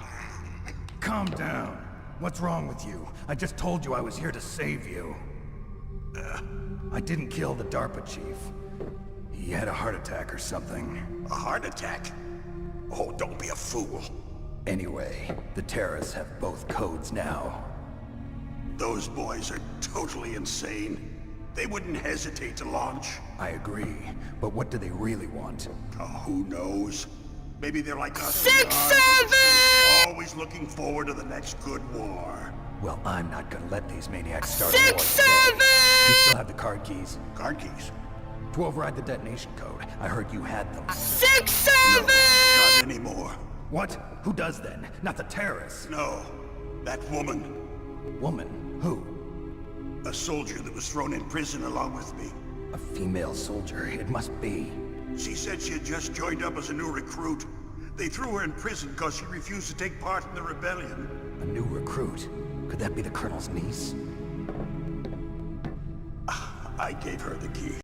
Speaker 3: Calm down. What's wrong with you? I just told you I was here to save you. I didn't kill the DARPA chief. He had a heart attack or something.
Speaker 7: A heart attack? Oh, don't be a fool.
Speaker 3: Anyway, the terrorists have both codes now.
Speaker 7: Those boys are totally insane. They wouldn't hesitate to launch.
Speaker 3: I agree, but what do they really want?
Speaker 7: Oh, who knows? Maybe they're like us.
Speaker 2: 6-7!
Speaker 7: Always looking forward to the next good war.
Speaker 3: Well, I'm not gonna let these maniacs start a war today. You still have the card keys?
Speaker 7: Card keys?
Speaker 3: To override the detonation code. I heard you had them.
Speaker 2: 6-7!
Speaker 7: Not anymore.
Speaker 3: What? Who does then? Not the terrorists.
Speaker 7: No. That woman.
Speaker 3: Woman? Who?
Speaker 7: A soldier that was thrown in prison along with me.
Speaker 3: A female soldier. It must be.
Speaker 7: She said she had just joined up as a new recruit. They threw her in prison because she refused to take part in the rebellion.
Speaker 3: A new recruit? Could that be the Colonel's niece?
Speaker 7: I gave her the key.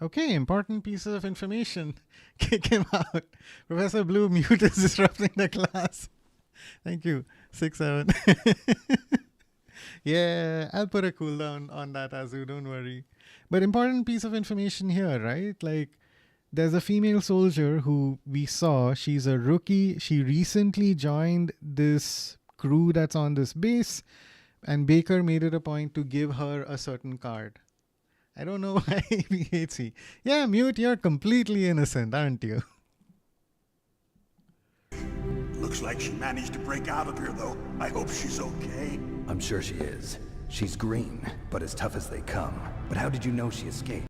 Speaker 1: Okay, important pieces of information. Kick him out. Professor Blue, mute is disrupting the class. Thank you. 6-7. Yeah, I'll put a cooldown on that, Azu, don't worry. But important piece of information here, right? Like, there's a female soldier who we saw. She's a rookie. She recently joined this crew that's on this base. And Baker made it a point to give her a certain card. I don't know why he hates me. Yeah, Mute, you're completely innocent, aren't you?
Speaker 7: Looks like she managed to break out of here, though. I hope she's okay.
Speaker 3: I'm sure she is. She's green, but as tough as they come. But how did you know she escaped?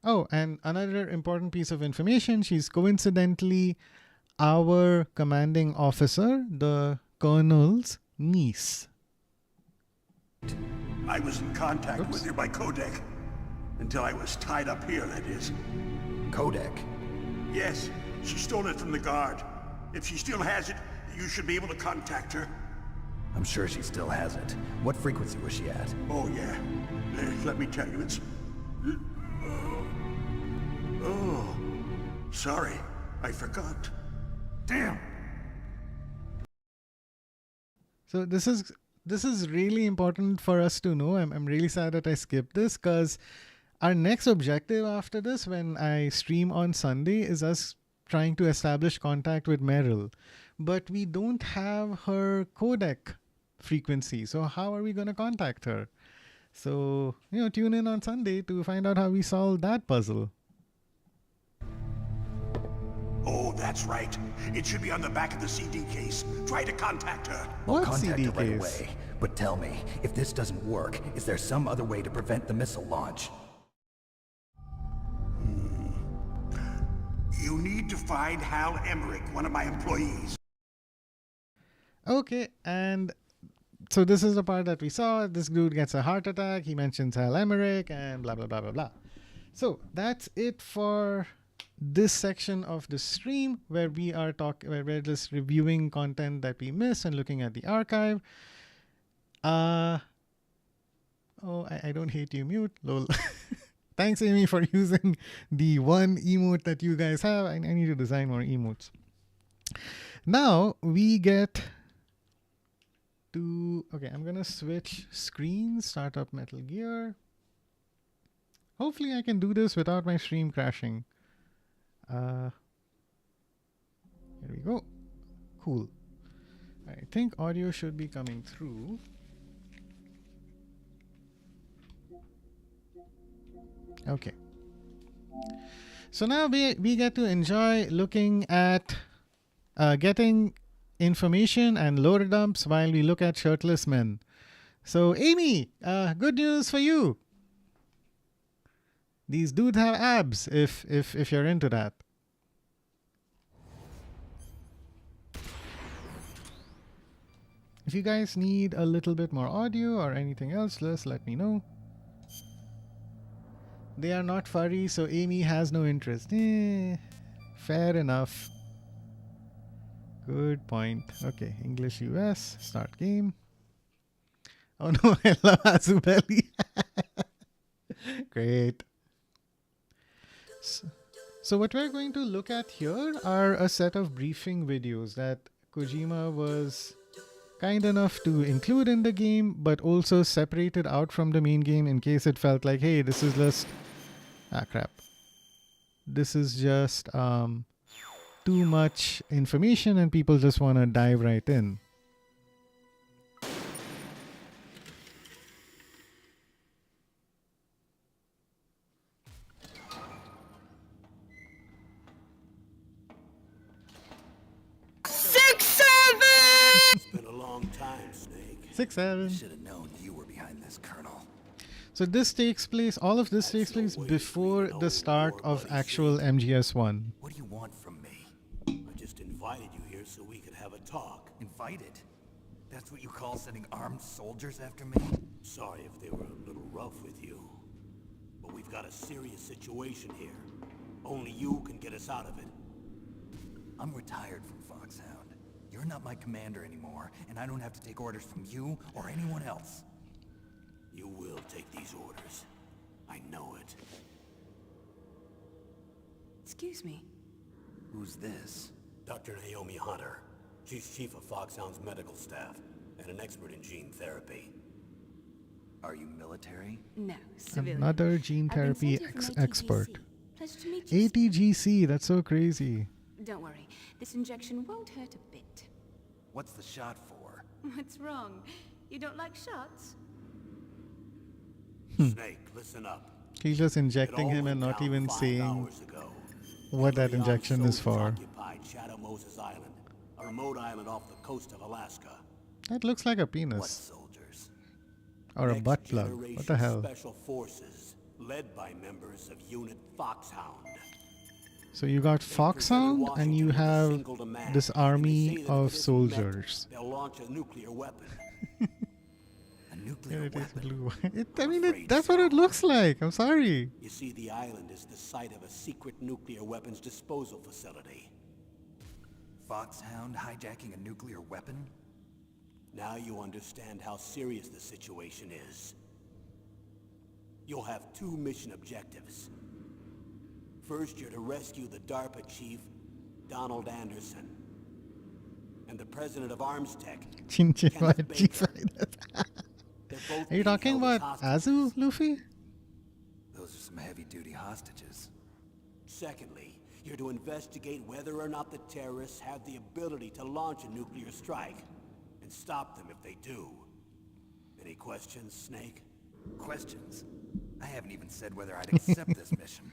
Speaker 1: Oh, and another important piece of information, she's coincidentally our commanding officer, the Colonel's niece.
Speaker 7: I was in contact with her by codec. Until I was tied up here, that is.
Speaker 3: Codec?
Speaker 7: Yes, She stole it from the guard. If she still has it, you should be able to contact her.
Speaker 3: I'm sure she still has it. What frequency was she at?
Speaker 7: Oh, yeah. Let me tell you, it's... Oh. Sorry. I forgot. Damn.
Speaker 1: So this is really important for us to know. I'm really sad that I skipped this, because our next objective after this, when I stream on Sunday, is us trying to establish contact with Meryl. But we don't have her codec frequency. So how are we going to contact her? So, tune in on Sunday to find out how we solve that puzzle.
Speaker 7: Oh, that's right. It should be on the back of the CD case. Try to contact her.
Speaker 3: I'll
Speaker 1: What
Speaker 3: contact
Speaker 1: CD
Speaker 3: her right
Speaker 1: case?
Speaker 3: away. But tell me, if this doesn't work, is there some other way to prevent the missile launch?
Speaker 7: You need to find Hal Emmerich, one of my employees.
Speaker 1: Okay, and so this is the part that we saw. This dude gets a heart attack. He mentions Hal Emmerich and blah, blah, blah, blah, blah. So that's it for this section of the stream, where we're just reviewing content that we missed and looking at the archive. I don't hate you, mute. Lol. Thanks, Amy, for using the one emote that you guys have. I need to design more emotes. Now we get to... Okay, I'm going to switch screens, start up Metal Gear. Hopefully I can do this without my stream crashing. Here we go. Cool. I think audio should be coming through. Okay. So now we get to enjoy looking at getting information and lore dumps while we look at shirtless men. So Amy, good news for you. These dudes have abs if you're into that. If you guys need a little bit more audio or anything else, just let me know. They are not furry, so Amy has no interest. Fair enough. Good point. Okay, English US, start game. Oh no, I love Azubeli. Great. So what we're going to look at here are a set of briefing videos that Kojima was kind enough to include in the game, but also separated out from the main game in case it felt like, hey, this is just... Ah, crap. This is just too much information and people just want to dive right in.
Speaker 7: It's been a long time, Snake.
Speaker 1: 6, 7.
Speaker 3: Should have known you were behind this, Colonel.
Speaker 1: So this takes place, all of this takes place before the start of actual MGS1.
Speaker 3: What do you want from me?
Speaker 7: I just invited you here so we could have a talk.
Speaker 3: Invited? That's what you call sending armed soldiers after me?
Speaker 7: Sorry if they were a little rough with you. But we've got a serious situation here. Only you can get us out of it.
Speaker 3: I'm retired from Foxhound. You're not my commander anymore, and I don't have to take orders from you or anyone else.
Speaker 7: You will take these orders. I know it.
Speaker 8: Excuse me.
Speaker 3: Who's this?
Speaker 7: Dr. Naomi Hunter. She's chief of Foxhound's medical staff and an expert in gene therapy.
Speaker 3: Are you military?
Speaker 8: No, civilian.
Speaker 1: Another gene
Speaker 8: I've been
Speaker 1: therapy
Speaker 8: sent here from
Speaker 1: expert.
Speaker 8: ATGC. Pleasure to meet you.
Speaker 1: ATGC, that's so crazy.
Speaker 8: Don't worry, this injection won't hurt a bit.
Speaker 3: What's the shot for?
Speaker 8: What's wrong? You don't like shots?
Speaker 7: Snake, listen up.
Speaker 1: He's just
Speaker 7: It
Speaker 1: injecting
Speaker 7: all
Speaker 1: him
Speaker 7: went
Speaker 1: and not
Speaker 7: down
Speaker 1: even
Speaker 7: 5
Speaker 1: saying
Speaker 7: hours ago.
Speaker 1: what that
Speaker 7: Leon
Speaker 1: injection is
Speaker 7: soldiers
Speaker 1: for.
Speaker 7: occupied Shadow Moses Island, a remote island off the coast of Alaska.
Speaker 1: That looks like a
Speaker 3: What
Speaker 1: penis.
Speaker 3: soldiers?
Speaker 1: Or a
Speaker 7: Next
Speaker 1: butt plug. What the
Speaker 7: generation
Speaker 1: hell?
Speaker 7: Special forces, led by members of Unit Foxhound.
Speaker 1: So you got Foxhound and you have this army of soldiers.
Speaker 7: They'll launch a nuclear weapon.
Speaker 3: A nuclear nuclear
Speaker 1: Here it is
Speaker 3: weapon.
Speaker 1: blue.
Speaker 3: I'm afraid
Speaker 1: That's what it
Speaker 3: so.
Speaker 1: looks like. I'm sorry.
Speaker 9: You see, the island is the site of a secret nuclear weapons disposal facility.
Speaker 3: Foxhound hijacking a nuclear weapon?
Speaker 9: Now you understand how serious the situation is. You'll have 2 mission objectives. First, you're to rescue the DARPA chief, Donald Anderson, and the president of Arms Tech,
Speaker 1: Chin
Speaker 9: Kenneth Baker. They're both
Speaker 1: Are you
Speaker 9: being
Speaker 1: talking
Speaker 9: held as
Speaker 1: about
Speaker 9: hostages.
Speaker 1: Azu, Luffy?
Speaker 3: Those are some heavy-duty hostages.
Speaker 9: Secondly, you're to investigate whether or not the terrorists have the ability to launch a nuclear strike, and stop them if they do. Any questions, Snake?
Speaker 3: Questions? I haven't even said whether I'd accept this mission.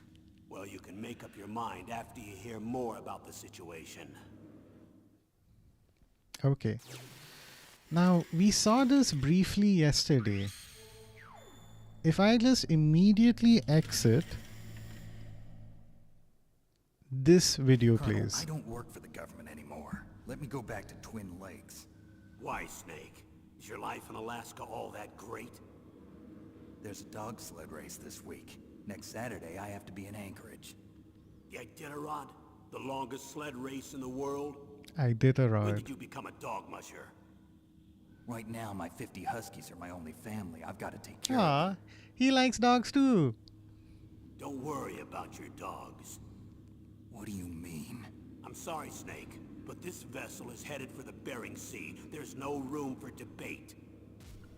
Speaker 9: Well, you can make up your mind after you hear more about the situation.
Speaker 1: Okay. Now, we saw this briefly yesterday. If I just immediately exit, this video
Speaker 3: Colonel,
Speaker 1: plays.
Speaker 3: I don't work for the government anymore. Let me go back to Twin Lakes.
Speaker 9: Why, Snake? Is your life in Alaska all that great?
Speaker 3: There's a dog sled race this week. Next Saturday, I have to be in Anchorage.
Speaker 9: The Iditarod? The longest sled race in the world?
Speaker 1: I did a
Speaker 9: When
Speaker 1: rod.
Speaker 9: did you become a dog musher?
Speaker 3: Right now, my 50 huskies are my only family. I've got to take care of.
Speaker 1: Aw, he likes dogs too.
Speaker 9: Don't worry about your dogs.
Speaker 3: What do you mean?
Speaker 9: I'm sorry, Snake, but this vessel is headed for the Bering Sea. There's no room for debate.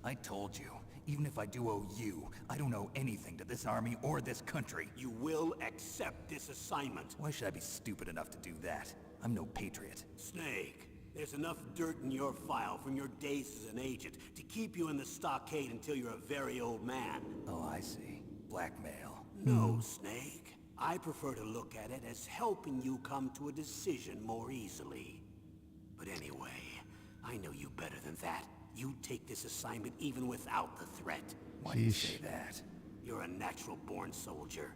Speaker 3: I told you, even if I do owe you, I don't owe anything to this army or this country.
Speaker 9: You will accept this assignment.
Speaker 3: Why should I be stupid enough to do that? I'm no patriot.
Speaker 9: Snake, there's enough dirt in your file from your days as an agent to keep you in the stockade until you're a very old man.
Speaker 3: Oh, I see. Blackmail.
Speaker 9: No, Snake. I prefer to look at it as helping you come to a decision more easily. But anyway, I know you better than that. You take this assignment even without the threat.
Speaker 3: Why do you
Speaker 1: Sheesh.
Speaker 3: say that?
Speaker 9: You're a natural-born soldier.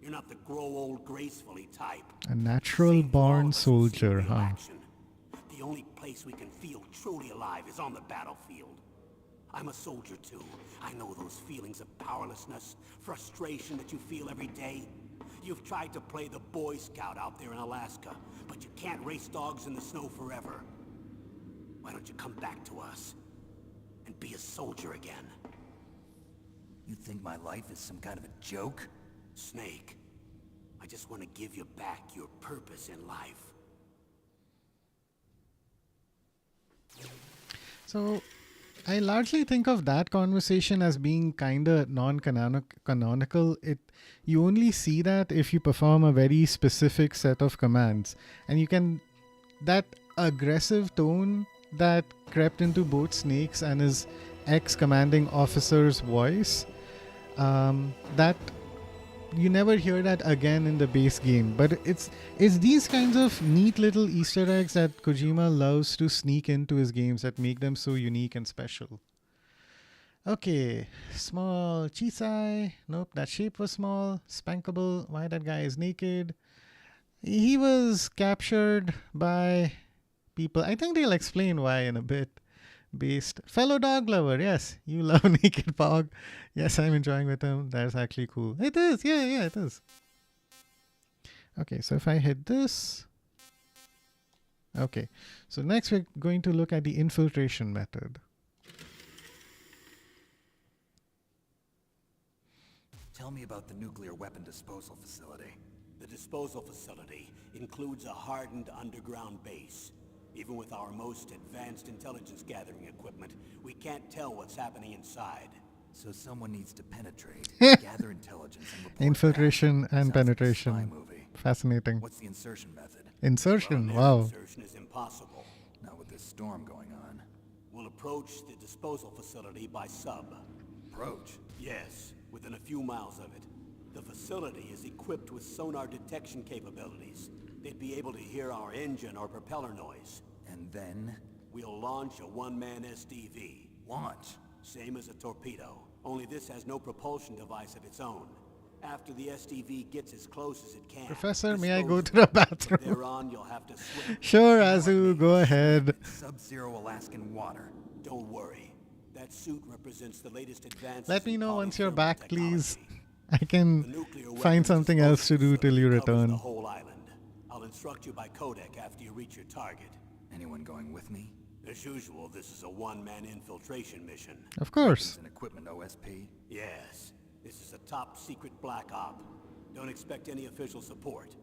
Speaker 9: You're not the grow old gracefully type.
Speaker 1: A natural
Speaker 9: Seen through all
Speaker 1: born
Speaker 9: of us who've seen
Speaker 1: soldier,
Speaker 9: real
Speaker 1: huh?
Speaker 9: action. The only place we can feel truly alive is on the battlefield. I'm a soldier too. I know those feelings of powerlessness, frustration that you feel every day. You've tried to play the Boy Scout out there in Alaska, but you can't race dogs in the snow forever. Why don't you come back to us and be a soldier again?
Speaker 3: You think my life is some kind of a joke?
Speaker 9: Snake, I just want to give you back your purpose in life.
Speaker 1: So, I largely think of that conversation as being kind of non-canonical. You only see that if you perform a very specific set of commands, and you can that aggressive tone that crept into both Snake's and his ex-commanding officer's voice. That you never hear that again in the base game, but it's these kinds of neat little Easter eggs that Kojima loves to sneak into his games that make them so unique and special. Okay, small Chisai. Nope, that shape was small. Spankable. Why that guy is naked? He was captured by people. I think they'll explain why in a bit. Based fellow dog lover. Yes, you love naked dog. Yes, I'm enjoying with him. That's actually cool. It is. Yeah, it is. Okay, so if I hit this. Okay, so next we're going to look at the infiltration method.
Speaker 3: Tell me about the nuclear weapon disposal facility.
Speaker 9: The disposal facility includes a hardened underground base. Even with our most advanced intelligence gathering equipment, we can't tell what's happening inside.
Speaker 3: So someone needs to penetrate, gather intelligence, and report
Speaker 1: Infiltration
Speaker 3: back.
Speaker 1: and
Speaker 3: Sounds like a
Speaker 1: penetration.
Speaker 3: spy movie.
Speaker 1: Fascinating.
Speaker 3: What's the insertion method?
Speaker 1: Insertion.
Speaker 9: Well,
Speaker 1: Wow.
Speaker 9: insertion is impossible.
Speaker 3: Not with this storm going on.
Speaker 9: We'll approach the disposal facility by sub.
Speaker 3: Approach.
Speaker 9: Yes, within a few miles of it. The facility is equipped with sonar detection capabilities. They'd be able to hear our engine or propeller noise.
Speaker 3: And then
Speaker 9: We'll launch a one-man SDV.
Speaker 3: launch.
Speaker 9: Same as a torpedo, only this has no propulsion device of its own. After the SDV gets as close as it can...
Speaker 1: Professor, may I go
Speaker 9: dispose
Speaker 1: to the
Speaker 9: of it.
Speaker 1: bathroom?
Speaker 9: From there on, you'll have to swim.
Speaker 1: Sure, Azu, go ahead.
Speaker 3: Sub-zero Alaskan water.
Speaker 9: Don't worry. That suit represents the latest advances.
Speaker 1: Let me
Speaker 9: in
Speaker 1: know once you're
Speaker 9: polythermal
Speaker 1: back, please.
Speaker 9: technology.
Speaker 1: I
Speaker 9: The
Speaker 1: can
Speaker 9: nuclear
Speaker 1: find
Speaker 9: weapons
Speaker 1: something else to do
Speaker 9: disposal
Speaker 1: till you
Speaker 9: facility covers
Speaker 1: return.
Speaker 9: the whole island. I'll instruct you by codec after you reach your target.
Speaker 3: Anyone going with me?
Speaker 9: As usual, this is a one-man infiltration mission.
Speaker 1: Of course.
Speaker 3: Weapons and equipment OSP?
Speaker 9: Yes, this is a top-secret black op. Don't expect any official support.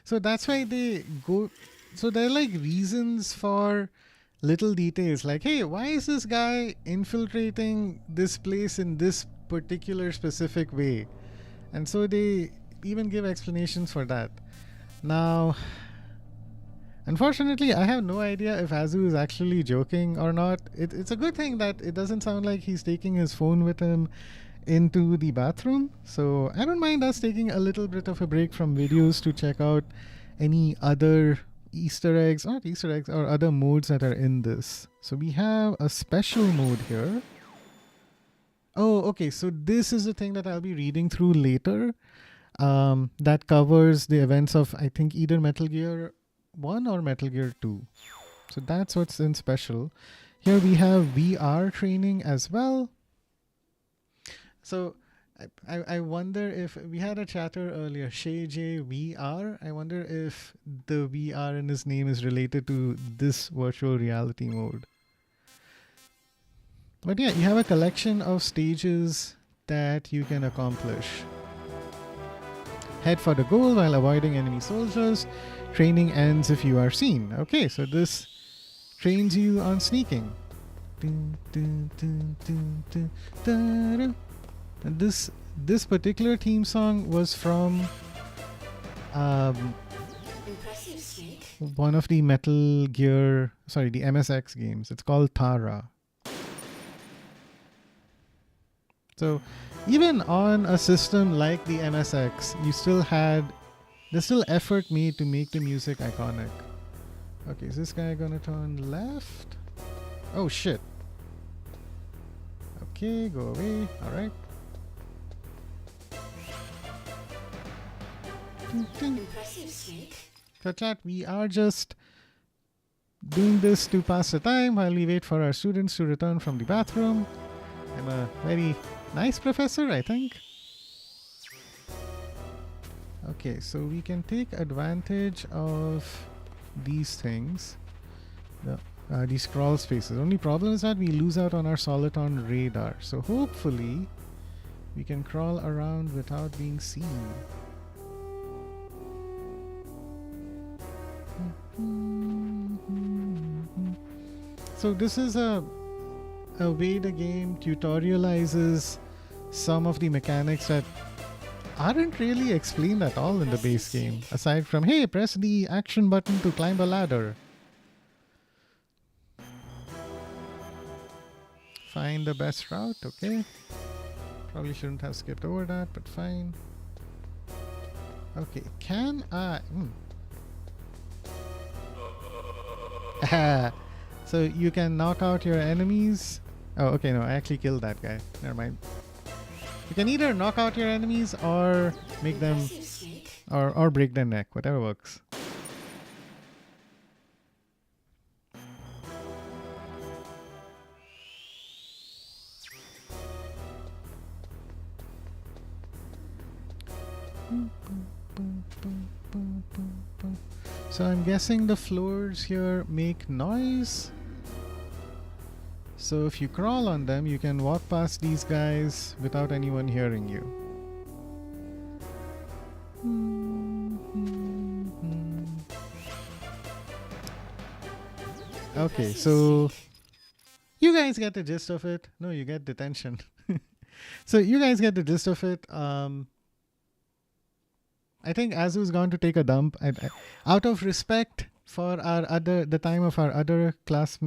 Speaker 1: So that's why they go. So there are like reasons for little details, like, hey, why is this guy infiltrating this place in this particular specific way? And so they even give explanations for that. Now, unfortunately, I have no idea if Azu is actually joking or not. It's a good thing that it doesn't sound like he's taking his phone with him into the bathroom. So I don't mind us taking a little bit of a break from videos to check out any other Easter eggs, not Easter eggs, or other modes that are in this. So we have a special mode here. Oh, okay. So this is the thing that I'll be reading through later. That covers the events of, I think, either Metal Gear 1 or Metal Gear 2. So that's what's in special. Here we have VR training as well. So I wonder if we had a chatter earlier, Shay J VR. I wonder if the VR in his name is related to this virtual reality mode. But yeah, you have a collection of stages that you can accomplish. Head for the goal while avoiding enemy soldiers. Training ends if you are seen. Okay, so this trains you on sneaking. And this particular theme song was from one of the Metal Gear, sorry, the MSX games. It's called Tara. So even on a system like the MSX, there's still effort made to make the music iconic. Okay, is this guy gonna turn left? Oh shit. Okay, go away. Alright. So chat, we are just doing this to pass the time while we wait for our students to return from the bathroom. I'm a very nice professor, I think. Okay, so we can take advantage of these things. These crawl spaces. Only problem is that we lose out on our Soliton radar. So hopefully we can crawl around without being seen. So this is a way the game tutorializes some of the mechanics that aren't really explained at all in the base game, aside from, hey, press the action button to climb a ladder. Find the best route, okay. Probably shouldn't have skipped over that, but fine. Okay, can I... So you can knock out your enemies. Oh, okay, no, I actually killed that guy. Never mind. You can either knock out your enemies or make them... or break their neck, whatever works. So I'm guessing the floors here make noise. So if you crawl on them, you can walk past these guys without anyone hearing you. Okay, so you guys get the gist of it. No, you get detention. So you guys get the gist of it. I think Azu's gone to take a dump. Out of respect for the time of our other class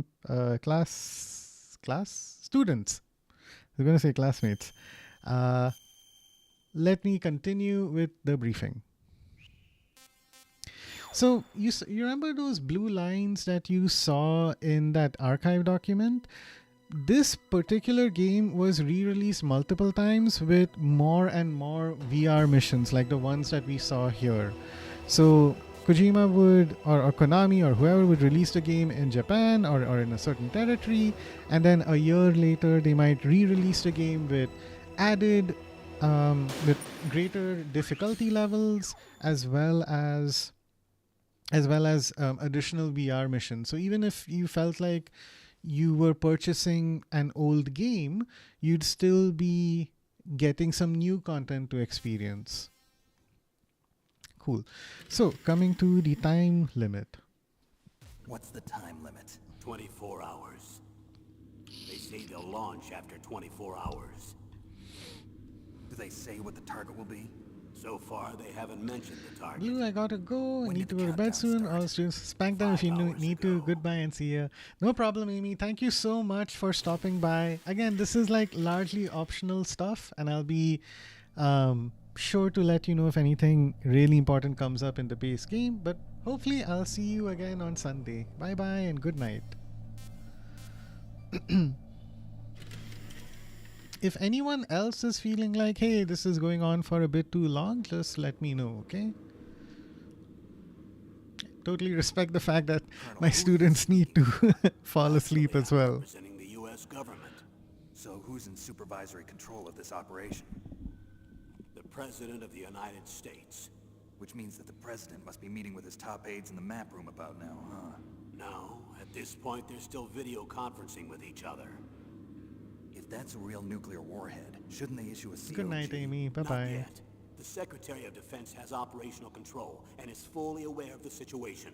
Speaker 1: students. I was going to say classmates. Let me continue with the briefing. So you remember those blue lines that you saw in that archive document? This particular game was re-released multiple times with more and more VR missions like the ones that we saw here. So Kojima would, or Konami, or whoever would release the game in Japan or in a certain territory, and then a year later they might re-release the game with added, with greater difficulty levels, as well as additional VR missions. So even if you felt like you were purchasing an old game, you'd still be getting some new content to experience. Cool. So coming to the time limit.
Speaker 3: What's the time limit?
Speaker 9: 24 hours. They say they'll launch after 24 hours.
Speaker 3: Do they say what the target will be?
Speaker 9: So far, they haven't mentioned the target.
Speaker 1: Blue, I gotta go. I
Speaker 3: When
Speaker 1: need
Speaker 3: did
Speaker 1: to
Speaker 3: the
Speaker 1: go to bed
Speaker 3: countdown
Speaker 1: soon.
Speaker 3: start?
Speaker 1: All students, spank them if you
Speaker 9: 5 hours
Speaker 1: need to.
Speaker 9: ago.
Speaker 1: Goodbye and see ya. No problem, Amy. Thank you so much for stopping by. Again, this is like largely optional stuff, and I'll be sure to let you know if anything really important comes up in the base game. But hopefully, I'll see you again on Sunday. Bye bye and good night. If anyone else is feeling like, hey, this is going on for a bit too long, just let me know, okay? Totally respect the fact that my students need to fall asleep as well.
Speaker 9: Representing the U.S. government.
Speaker 3: So who's in supervisory control of this operation?
Speaker 9: The President of the United States.
Speaker 3: Which means that the president must be meeting with his top aides in the map room about now, huh?
Speaker 9: No, at this point they're still video conferencing with each other.
Speaker 3: If that's a real nuclear warhead, shouldn't they issue a COG?
Speaker 1: Good night, Amy.
Speaker 9: Not
Speaker 1: Bye-bye.
Speaker 9: yet. The Secretary of Defense has operational control and is fully aware of the situation.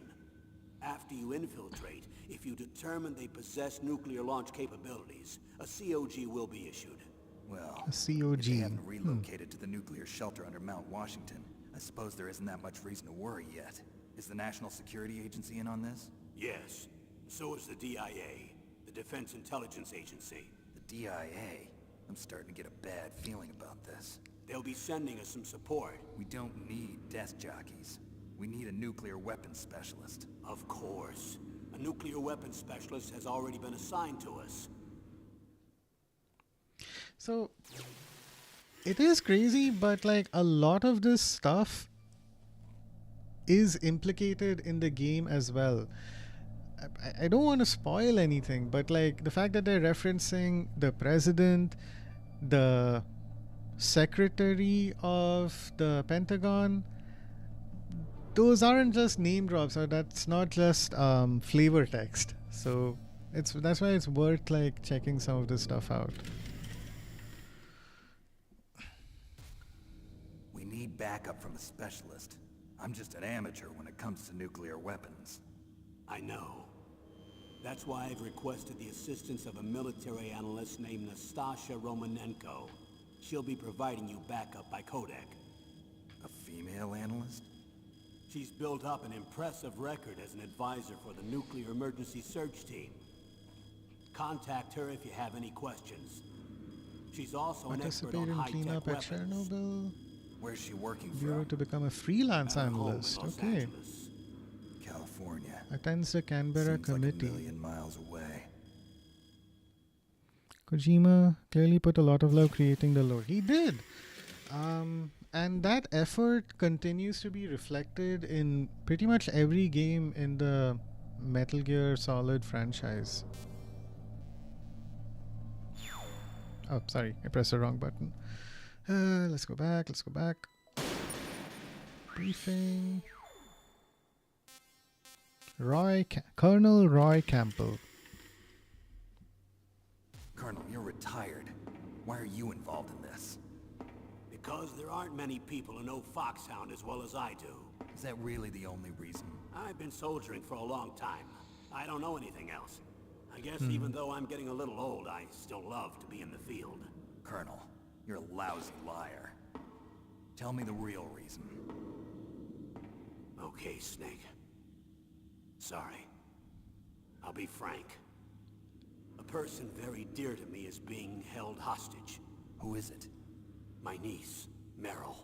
Speaker 9: After you infiltrate, if you determine they possess nuclear launch capabilities, a COG will be issued.
Speaker 3: Well,
Speaker 1: A COG.
Speaker 3: if they haven't relocated to the nuclear shelter under Mount Washington, I suppose there isn't that much reason to worry yet. Is the National Security Agency in on this?
Speaker 9: Yes. So is the DIA, the Defense Intelligence Agency.
Speaker 3: The DIA? I'm starting to get a bad feeling about this.
Speaker 9: They'll be sending us some support.
Speaker 3: We don't need desk jockeys. We need a nuclear weapons specialist.
Speaker 9: Of course. A nuclear weapons specialist has already been assigned to us.
Speaker 1: So it is crazy, but like a lot of this stuff is implicated in the game as well. I don't want to spoil anything, but like the fact that they're referencing the president, the secretary of the Pentagon, those aren't just name drops, or that's not just flavor text. So that's why it's worth like checking some of this stuff out.
Speaker 3: We need backup from a specialist. I'm just an amateur when it comes to nuclear weapons.
Speaker 9: I know. That's why I've requested the assistance of a military analyst named Nastasha Romanenko. She'll be providing you backup by Kodak.
Speaker 3: A female analyst?
Speaker 9: She's built up an impressive record as an advisor for the Nuclear Emergency Search Team. Contact her if you have any questions. She's also an expert
Speaker 1: Participate
Speaker 9: on
Speaker 1: in
Speaker 9: high-tech
Speaker 1: cleanup at
Speaker 9: weapons.
Speaker 1: Chernobyl.
Speaker 3: Where's she working
Speaker 1: Bureau
Speaker 3: from?
Speaker 1: to become a freelance
Speaker 9: At her home in
Speaker 1: analyst.
Speaker 9: Los
Speaker 1: Okay.
Speaker 9: Angeles.
Speaker 3: California.
Speaker 1: Attends the Canberra
Speaker 3: Seems like a
Speaker 1: committee.
Speaker 3: million miles away.
Speaker 1: Kojima clearly put a lot of love creating the lore. He did. And that effort continues to be reflected in pretty much every game in the Metal Gear Solid franchise. Oh, sorry, I pressed the wrong button. Let's go back. Briefing. Colonel Roy Campbell.
Speaker 3: Colonel, you're retired. Why are you involved in this?
Speaker 9: Because there aren't many people who know Foxhound as well as I do.
Speaker 3: Is that really the only reason?
Speaker 9: I've been soldiering for a long time. I don't know anything else. I guess even though I'm getting a little old, I still love to be in the field.
Speaker 3: Colonel, you're a lousy liar. Tell me the real reason.
Speaker 9: Okay, Snake. Sorry. I'll be frank. A person very dear to me is being held hostage.
Speaker 3: Who is it?
Speaker 9: My niece, Meryl.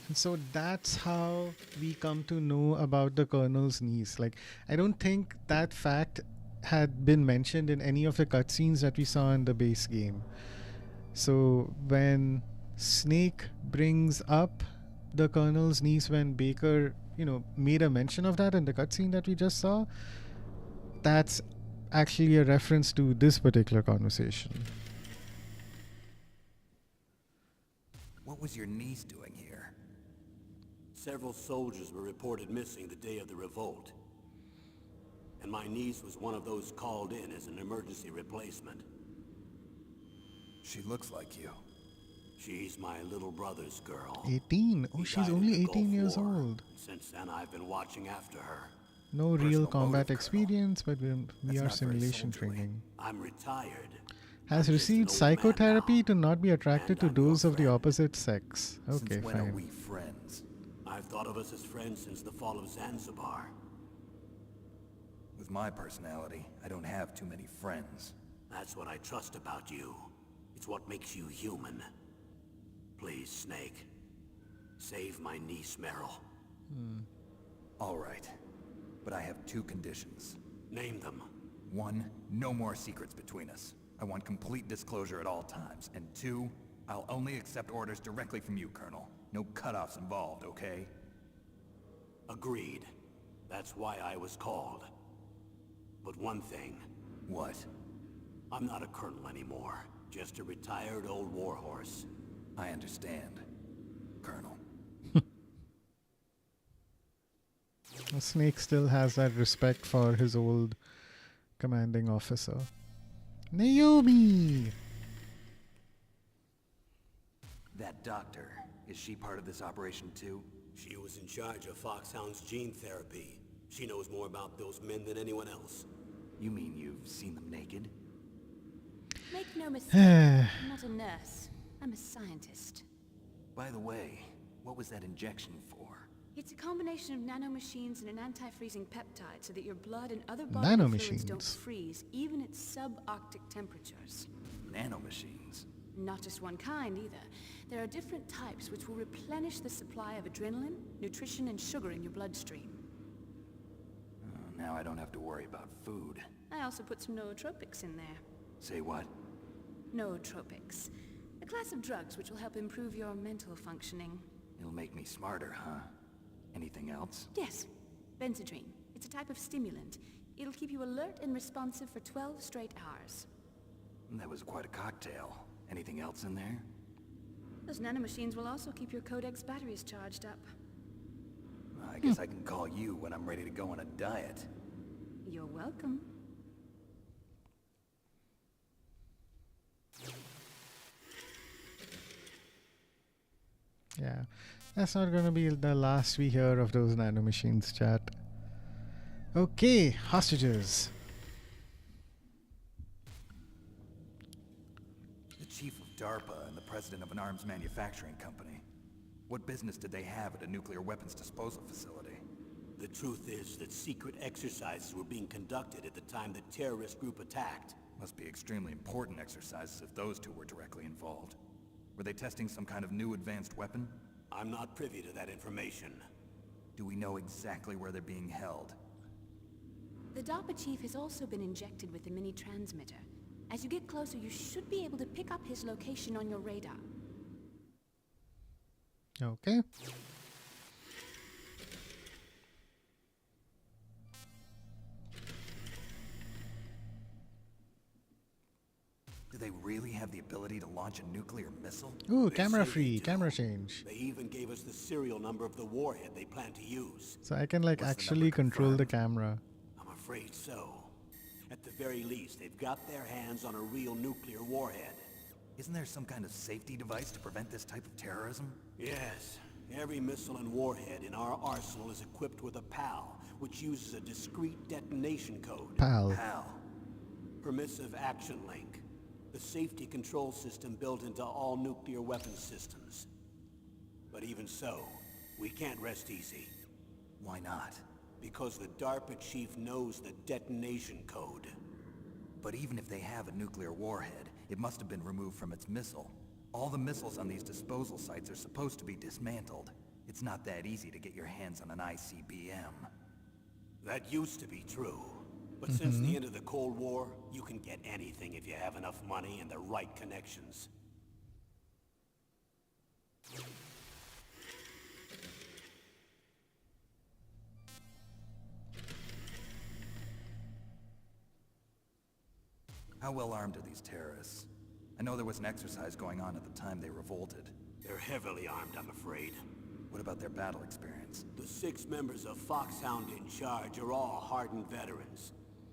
Speaker 1: And so that's how we come to know about the Colonel's niece. Like, I don't think that fact had been mentioned in any of the cutscenes that we saw in the base game. So when Snake brings up the Colonel's niece when Baker, made a mention of that in the cutscene that we just saw, that's actually a reference to this particular conversation.
Speaker 3: What was your niece doing here?
Speaker 9: Several soldiers were reported missing the day of the revolt. And my niece was one of those called in as an emergency replacement.
Speaker 3: She looks like you.
Speaker 9: She's my little brother's girl.
Speaker 1: 18. Oh,
Speaker 9: He
Speaker 1: she's
Speaker 9: died in
Speaker 1: only
Speaker 9: the
Speaker 1: 18
Speaker 9: Gulf
Speaker 1: years
Speaker 9: War.
Speaker 1: old.
Speaker 9: Since then, I've been watching after her.
Speaker 1: No real
Speaker 3: Personal
Speaker 1: combat
Speaker 3: motive,
Speaker 1: experience, but we
Speaker 3: That's
Speaker 1: are
Speaker 3: not very
Speaker 1: simulation
Speaker 3: soldierly.
Speaker 1: training.
Speaker 9: I'm retired.
Speaker 1: Has
Speaker 9: I'm just
Speaker 1: received
Speaker 9: an old man
Speaker 1: psychotherapy
Speaker 9: now.
Speaker 1: to not be attracted
Speaker 9: And
Speaker 1: to
Speaker 9: I'm your
Speaker 1: those of the
Speaker 9: friend.
Speaker 1: opposite sex. Okay,
Speaker 3: Since when are
Speaker 1: fine.
Speaker 3: we friends?
Speaker 9: I've thought of us as friends since the fall of Zanzibar.
Speaker 3: With my personality, I don't have too many friends.
Speaker 9: That's what I trust about you. It's what makes you human. Please, Snake. Save my niece, Meryl.
Speaker 3: All right. But I have two conditions.
Speaker 9: Name them.
Speaker 3: 1, no more secrets between us. I want complete disclosure at all times. And 2, I'll only accept orders directly from you, Colonel. No cutoffs involved, okay?
Speaker 9: Agreed. That's why I was called. But one thing,
Speaker 3: What?
Speaker 9: I'm not a colonel anymore. Just a retired old warhorse.
Speaker 3: I understand, Colonel.
Speaker 1: The Snake still has that respect for his old commanding officer. Naomi!
Speaker 3: That doctor, is she part of this operation too?
Speaker 9: She was in charge of Foxhound's gene therapy. She knows more about those men than anyone else.
Speaker 3: You mean you've seen them naked?
Speaker 8: Make no mistake, I'm not a nurse. I'm a scientist.
Speaker 3: By the way, what was that injection for?
Speaker 8: It's a combination of nanomachines and an anti-freezing peptide so that your blood and other bodily fluids don't
Speaker 1: Nanomachines.
Speaker 8: freeze, even at subarctic temperatures.
Speaker 3: Nanomachines.
Speaker 8: Not just one kind, either. There are different types which will replenish the supply of adrenaline, nutrition, and sugar in your bloodstream.
Speaker 3: Now I don't have to worry about food.
Speaker 8: I also put some nootropics in there.
Speaker 3: Say what?
Speaker 8: Nootropics. A class of drugs which will help improve your mental functioning.
Speaker 3: It'll make me smarter, huh? Anything else?
Speaker 8: Yes. Benzedrine. It's a type of stimulant. It'll keep you alert and responsive for 12 straight hours.
Speaker 3: That was quite a cocktail. Anything else in there?
Speaker 8: Those nanomachines will also keep your Codex batteries charged up.
Speaker 3: I guess I can call you when I'm ready to go on a diet.
Speaker 8: You're welcome.
Speaker 1: Yeah, that's not gonna be the last we hear of those nanomachines, chat. Okay, hostages.
Speaker 3: The chief of DARPA and the president of an arms manufacturing company. What business did they have at a nuclear weapons disposal facility?
Speaker 9: The truth is that secret exercises were being conducted at the time the terrorist group attacked.
Speaker 3: Must be extremely important exercises if those two were directly involved. Were they testing some kind of new advanced weapon?
Speaker 9: I'm not privy to that information.
Speaker 3: Do we know exactly where they're being held?
Speaker 8: The DARPA chief has also been injected with a mini transmitter. As you get closer, you should be able to pick up his location on your radar.
Speaker 1: Okay.
Speaker 3: Do they really have the ability to launch a nuclear missile?
Speaker 1: Ooh,
Speaker 9: They
Speaker 1: camera
Speaker 9: say
Speaker 1: free,
Speaker 9: they do.
Speaker 1: camera change.
Speaker 9: They even gave us the serial number of the warhead they plan to use.
Speaker 1: So I can like
Speaker 3: What's the
Speaker 1: actually
Speaker 3: number
Speaker 1: control the
Speaker 3: confirmed?
Speaker 1: camera.
Speaker 9: I'm afraid so. At the very least, they've got their hands on a real nuclear warhead.
Speaker 3: Isn't there some kind of safety device to prevent this type of terrorism?
Speaker 9: Yes. Every missile and warhead in our arsenal is equipped with a PAL, which uses a discrete detonation code.
Speaker 1: Pal.
Speaker 3: How?
Speaker 9: Permissive Action Link. The safety control system built into all nuclear weapon systems. But even so, we can't rest easy.
Speaker 3: Why not?
Speaker 9: Because the DARPA chief knows the detonation code.
Speaker 3: But even if they have a nuclear warhead, it must have been removed from its missile. All the missiles on these disposal sites are supposed to be dismantled. It's not that easy to get your hands on an ICBM.
Speaker 9: That used to be true. But since the end of the Cold War, you can get anything if you have enough money and the right connections.
Speaker 3: How well armed are these terrorists? I know there was an exercise going on at the time they revolted.
Speaker 9: They're heavily armed, I'm afraid.
Speaker 3: What about their battle experience?
Speaker 9: The 6 members of Foxhound in charge are all hardened veterans.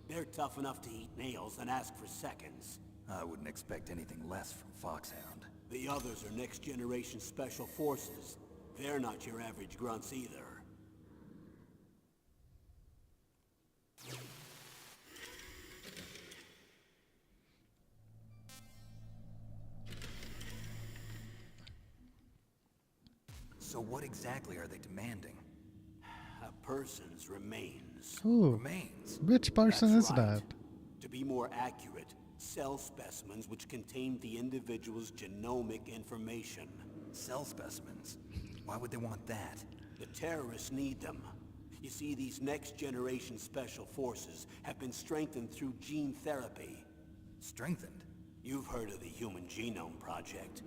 Speaker 9: They're tough enough to eat nails and ask for seconds.
Speaker 3: I wouldn't expect anything less from Foxhound.
Speaker 9: The others are next-generation special forces. They're not your average grunts either.
Speaker 3: So what exactly are they demanding?
Speaker 9: A person's remains.
Speaker 1: Ooh,
Speaker 3: Remains?
Speaker 1: which person
Speaker 9: That's
Speaker 1: is
Speaker 9: right.
Speaker 1: that?
Speaker 9: To be more accurate, cell specimens which contain the individual's genomic information.
Speaker 3: Cell specimens? Why would they want that?
Speaker 9: The terrorists need them. You see, these next-generation special forces have been strengthened through gene therapy.
Speaker 3: Strengthened?
Speaker 9: You've heard of the Human Genome Project.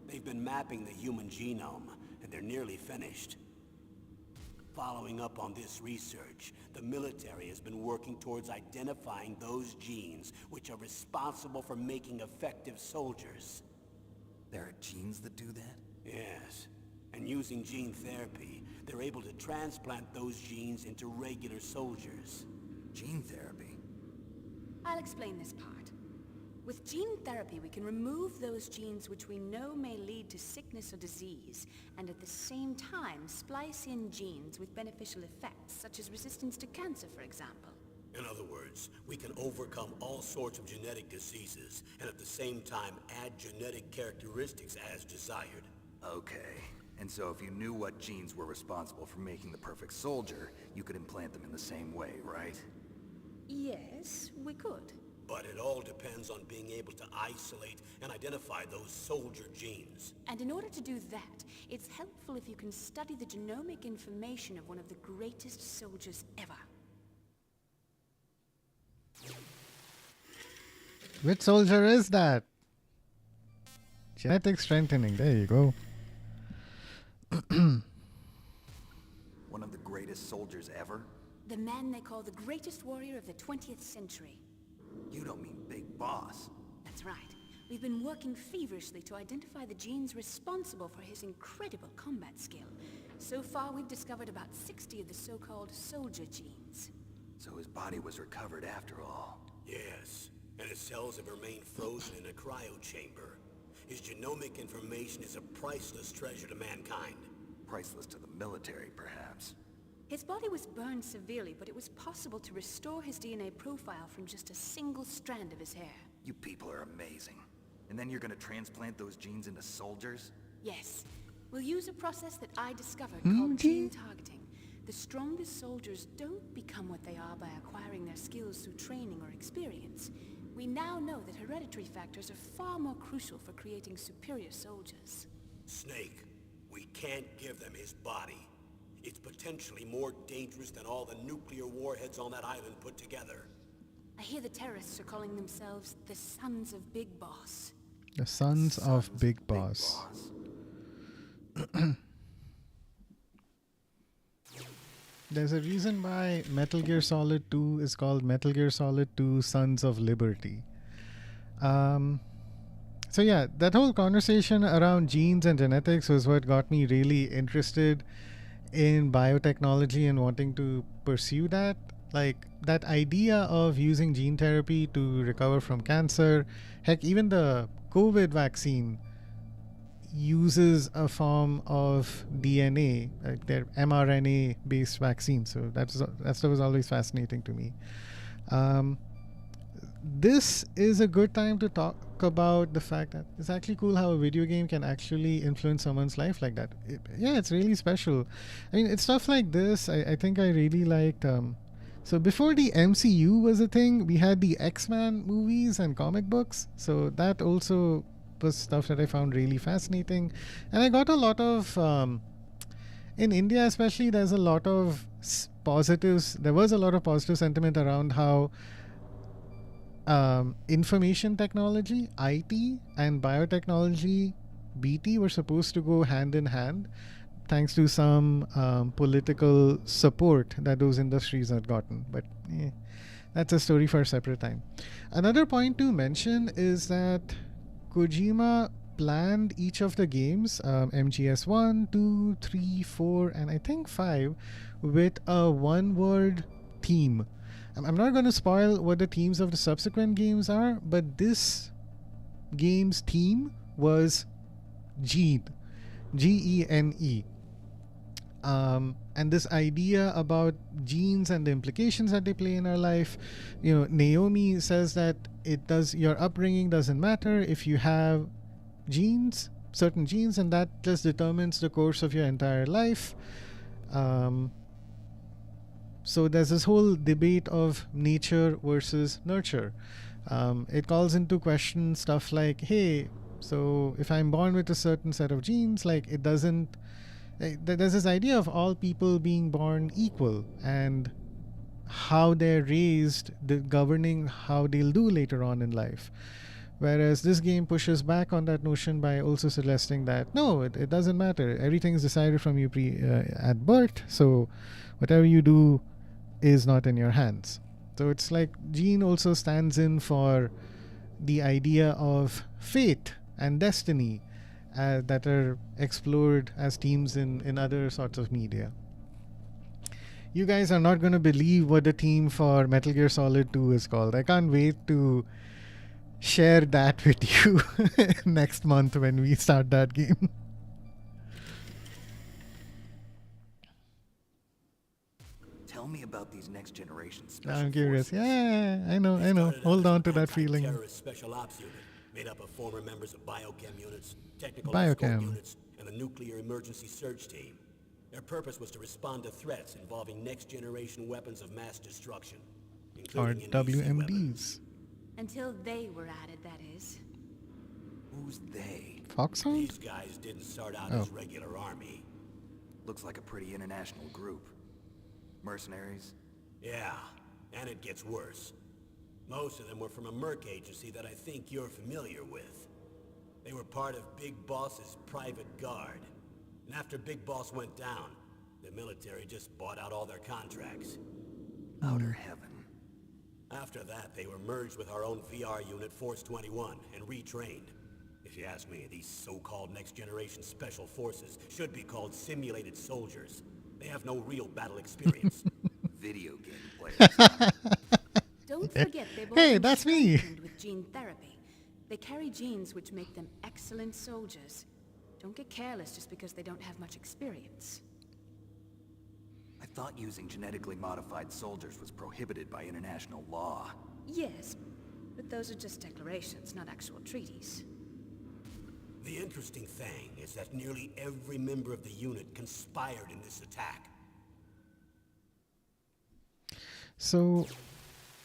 Speaker 9: They've been mapping the human genome, and they're nearly finished. Following up on this research, the military has been working towards identifying those genes which are responsible for making effective soldiers.
Speaker 3: There are genes that do that?
Speaker 9: Yes, and using gene therapy, they're able to transplant those genes into regular soldiers.
Speaker 3: Gene therapy?
Speaker 8: I'll explain this part. With gene therapy, we can remove those genes which we know may lead to sickness or disease, and at the same time splice in genes with beneficial effects, such as resistance to cancer, for example.
Speaker 9: In other words, we can overcome all sorts of genetic diseases, and at the same time add genetic characteristics as desired.
Speaker 3: Okay. And so if you knew what genes were responsible for making the perfect soldier, you could implant them in the same way, right?
Speaker 8: Yes, we could.
Speaker 9: But it all depends on being able to isolate and identify those soldier genes.
Speaker 8: And in order to do that, it's helpful if you can study the genomic information of one of the greatest soldiers ever.
Speaker 1: Which soldier is that? Genetic strengthening. There you go.
Speaker 3: One of the greatest soldiers ever?
Speaker 8: The man they call the greatest warrior of the 20th century.
Speaker 3: You don't mean Big Boss.
Speaker 8: That's right. We've been working feverishly to identify the genes responsible for his incredible combat skill. So far, we've discovered about 60 of the so-called soldier genes.
Speaker 3: So his body was recovered after all.
Speaker 9: Yes, and his cells have remained frozen in a cryo chamber. His genomic information is a priceless treasure to mankind.
Speaker 3: Priceless to the military, perhaps.
Speaker 8: His body was burned severely, but it was possible to restore his DNA profile from just a single strand of his hair.
Speaker 3: You people are amazing. And then you're gonna transplant those genes into soldiers?
Speaker 8: Yes. We'll use a process that I discovered called gene targeting. The strongest soldiers don't become what they are by acquiring their skills through training or experience. We now know that hereditary factors are far more crucial for creating superior soldiers.
Speaker 9: Snake, we can't give them his body. It's potentially more dangerous than all the nuclear warheads on that island put together.
Speaker 8: I hear the terrorists are calling themselves the Sons of Big Boss.
Speaker 1: The Sons of Big Boss. There's a reason why Metal Gear Solid 2 is called Metal Gear Solid 2 Sons of Liberty. So yeah, that whole conversation around genes and genetics was what got me really interested in biotechnology and wanting to pursue that. Like that idea of using gene therapy to recover from cancer. Heck, even the COVID vaccine uses a form of DNA, like they're mRNA based vaccines. So that stuff was always fascinating to me. This is a good time to talk about the fact that it's actually cool how a video game can actually influence someone's life like that. It's really special. I mean, it's stuff like this I think I really liked. So before the MCU was a thing, we had the X-Men movies and comic books. So that also was stuff that I found really fascinating. And I got a lot of, in India especially, there's a lot of positives. There was a lot of positive sentiment around how information technology, IT, and biotechnology, BT, were supposed to go hand in hand, thanks to some political support that those industries had gotten. But That's a story for a separate time. Another point to mention is that Kojima planned each of the games, MGS 1, 2, 3, 4, and I think 5, with a one-word theme. I'm not going to spoil what the themes of the subsequent games are, but this game's theme was Gene, Gene. And this idea about genes and the implications that they play in our life, Naomi says that your upbringing doesn't matter if you have genes, certain genes, and that just determines the course of your entire life. So there's this whole debate of nature versus nurture. It calls into question stuff like, hey, so if I'm born with a certain set of genes, like there's this idea of all people being born equal, and how they're raised governing how they'll do later on in life. Whereas this game pushes back on that notion by also suggesting that no, it doesn't matter. Everything's decided from you at birth, so whatever you do is not in your hands. So it's like Gene also stands in for the idea of fate and destiny that are explored as themes in other sorts of media. You guys are not going to believe what the theme for Metal Gear Solid 2 is called. I can't wait to share that with you next month when we start that game.
Speaker 3: Tell me about these next generation special
Speaker 1: I'm curious.
Speaker 3: forces.
Speaker 1: Yeah, I know. Hold on to that feeling.
Speaker 9: Terrorist special ops unit made up of former members of biochem units, technical
Speaker 1: Biochem.
Speaker 9: escort units, and the nuclear emergency search team. Their purpose was to respond to threats involving next-generation weapons of mass destruction,
Speaker 1: Or
Speaker 9: including NBC weapons.
Speaker 1: WMDs.
Speaker 8: Until they were added, that is.
Speaker 3: Who's they?
Speaker 1: Foxhound?
Speaker 9: These guys didn't start out
Speaker 1: Oh.
Speaker 9: as regular army.
Speaker 3: Looks like a pretty international group. Mercenaries?
Speaker 9: Yeah, and it gets worse. Most of them were from a merc agency that I think you're familiar with. They were part of Big Boss's private guard. And after Big Boss went down, the military just bought out all their contracts.
Speaker 3: Outer heaven.
Speaker 9: After that, they were merged with our own VR unit, Force 21, and retrained. If you ask me, these so-called next-generation special forces should be called simulated soldiers. They have no real battle experience.
Speaker 3: Video game players.
Speaker 8: Don't forget they've all
Speaker 1: Hey,
Speaker 8: been
Speaker 1: that's me.
Speaker 8: strengthened with gene therapy. They carry genes which make them excellent soldiers. Don't get careless just because they don't have much experience.
Speaker 3: I thought using genetically modified soldiers was prohibited by international law.
Speaker 8: Yes, but those are just declarations, not actual treaties.
Speaker 9: The interesting thing is that nearly every member of the unit conspired in this attack.
Speaker 1: So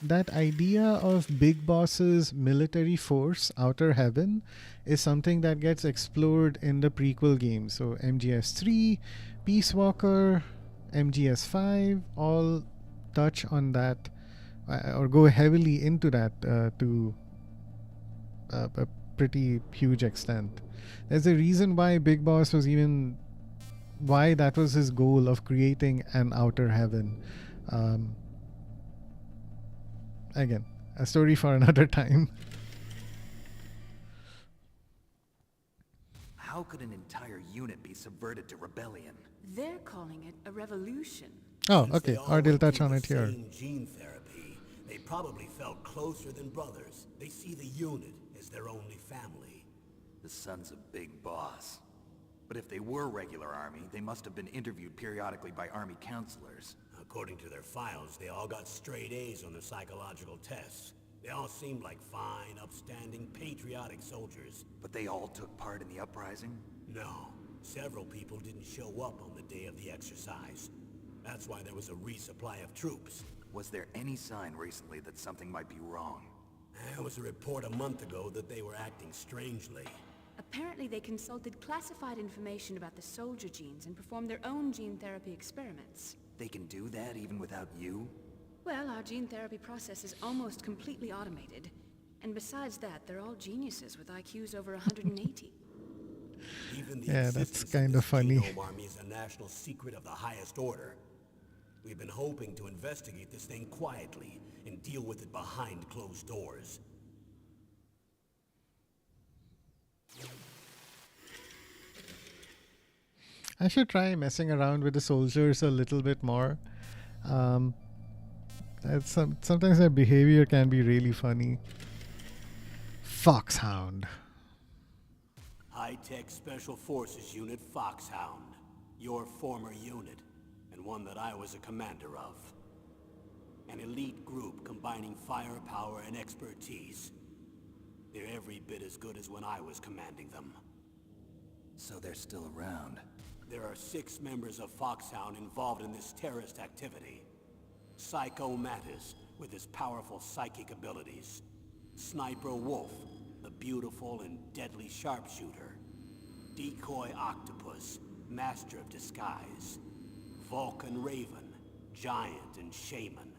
Speaker 1: that idea of Big Boss's military force, Outer Heaven, is something that gets explored in the prequel games. So MGS 3, Peace Walker, MGS 5 all touch on that or go heavily into that to a pretty huge extent. There's a reason why Big Boss was why that was his goal of creating an Outer Heaven. Again, a story for another time.
Speaker 3: How could an entire unit be subverted to rebellion?
Speaker 8: They're calling it a revolution.
Speaker 1: Oh,
Speaker 9: Since
Speaker 1: okay.
Speaker 9: they all
Speaker 1: Or they'll
Speaker 9: went
Speaker 1: touch
Speaker 9: through
Speaker 1: on
Speaker 9: the
Speaker 1: it here.
Speaker 9: same gene therapy, they probably felt closer than brothers. They see the unit as their only family.
Speaker 3: The sons of Big Boss. But if they were regular army, they must have been interviewed periodically by army counselors.
Speaker 9: According to their files, they all got straight A's on their psychological tests. They all seemed like fine, upstanding, patriotic soldiers.
Speaker 3: But they all took part in the uprising?
Speaker 9: No, several people didn't show up on the day of the exercise. That's why there was a resupply of troops.
Speaker 3: Was there any sign recently that something might be wrong?
Speaker 9: There was a report a month ago that they were acting strangely.
Speaker 8: Apparently they consulted classified information about the soldier genes and performed their own gene therapy experiments.
Speaker 3: They can do that even without you?
Speaker 8: Well, our gene therapy process is almost completely automated. And besides that, they're all geniuses with IQs over 180.
Speaker 9: Even the
Speaker 1: Yeah, that's
Speaker 9: existence
Speaker 1: kind
Speaker 9: this
Speaker 1: of funny.
Speaker 9: genome army is a national secret of the highest order. We've been hoping to investigate this thing quietly and deal with it behind closed doors.
Speaker 1: I should try messing around with the soldiers a little bit more. Sometimes their behavior can be really funny. Foxhound.
Speaker 9: High-tech Special Forces Unit Foxhound. Your former unit, and one that I was a commander of. An elite group combining firepower and expertise. They're every bit as good as when I was commanding them.
Speaker 3: So they're still around.
Speaker 9: There are 6 members of Foxhound involved in this terrorist activity. Psycho Mattis, with his powerful psychic abilities. Sniper Wolf, the beautiful and deadly sharpshooter. Decoy Octopus, master of disguise. Vulcan Raven, giant and shaman.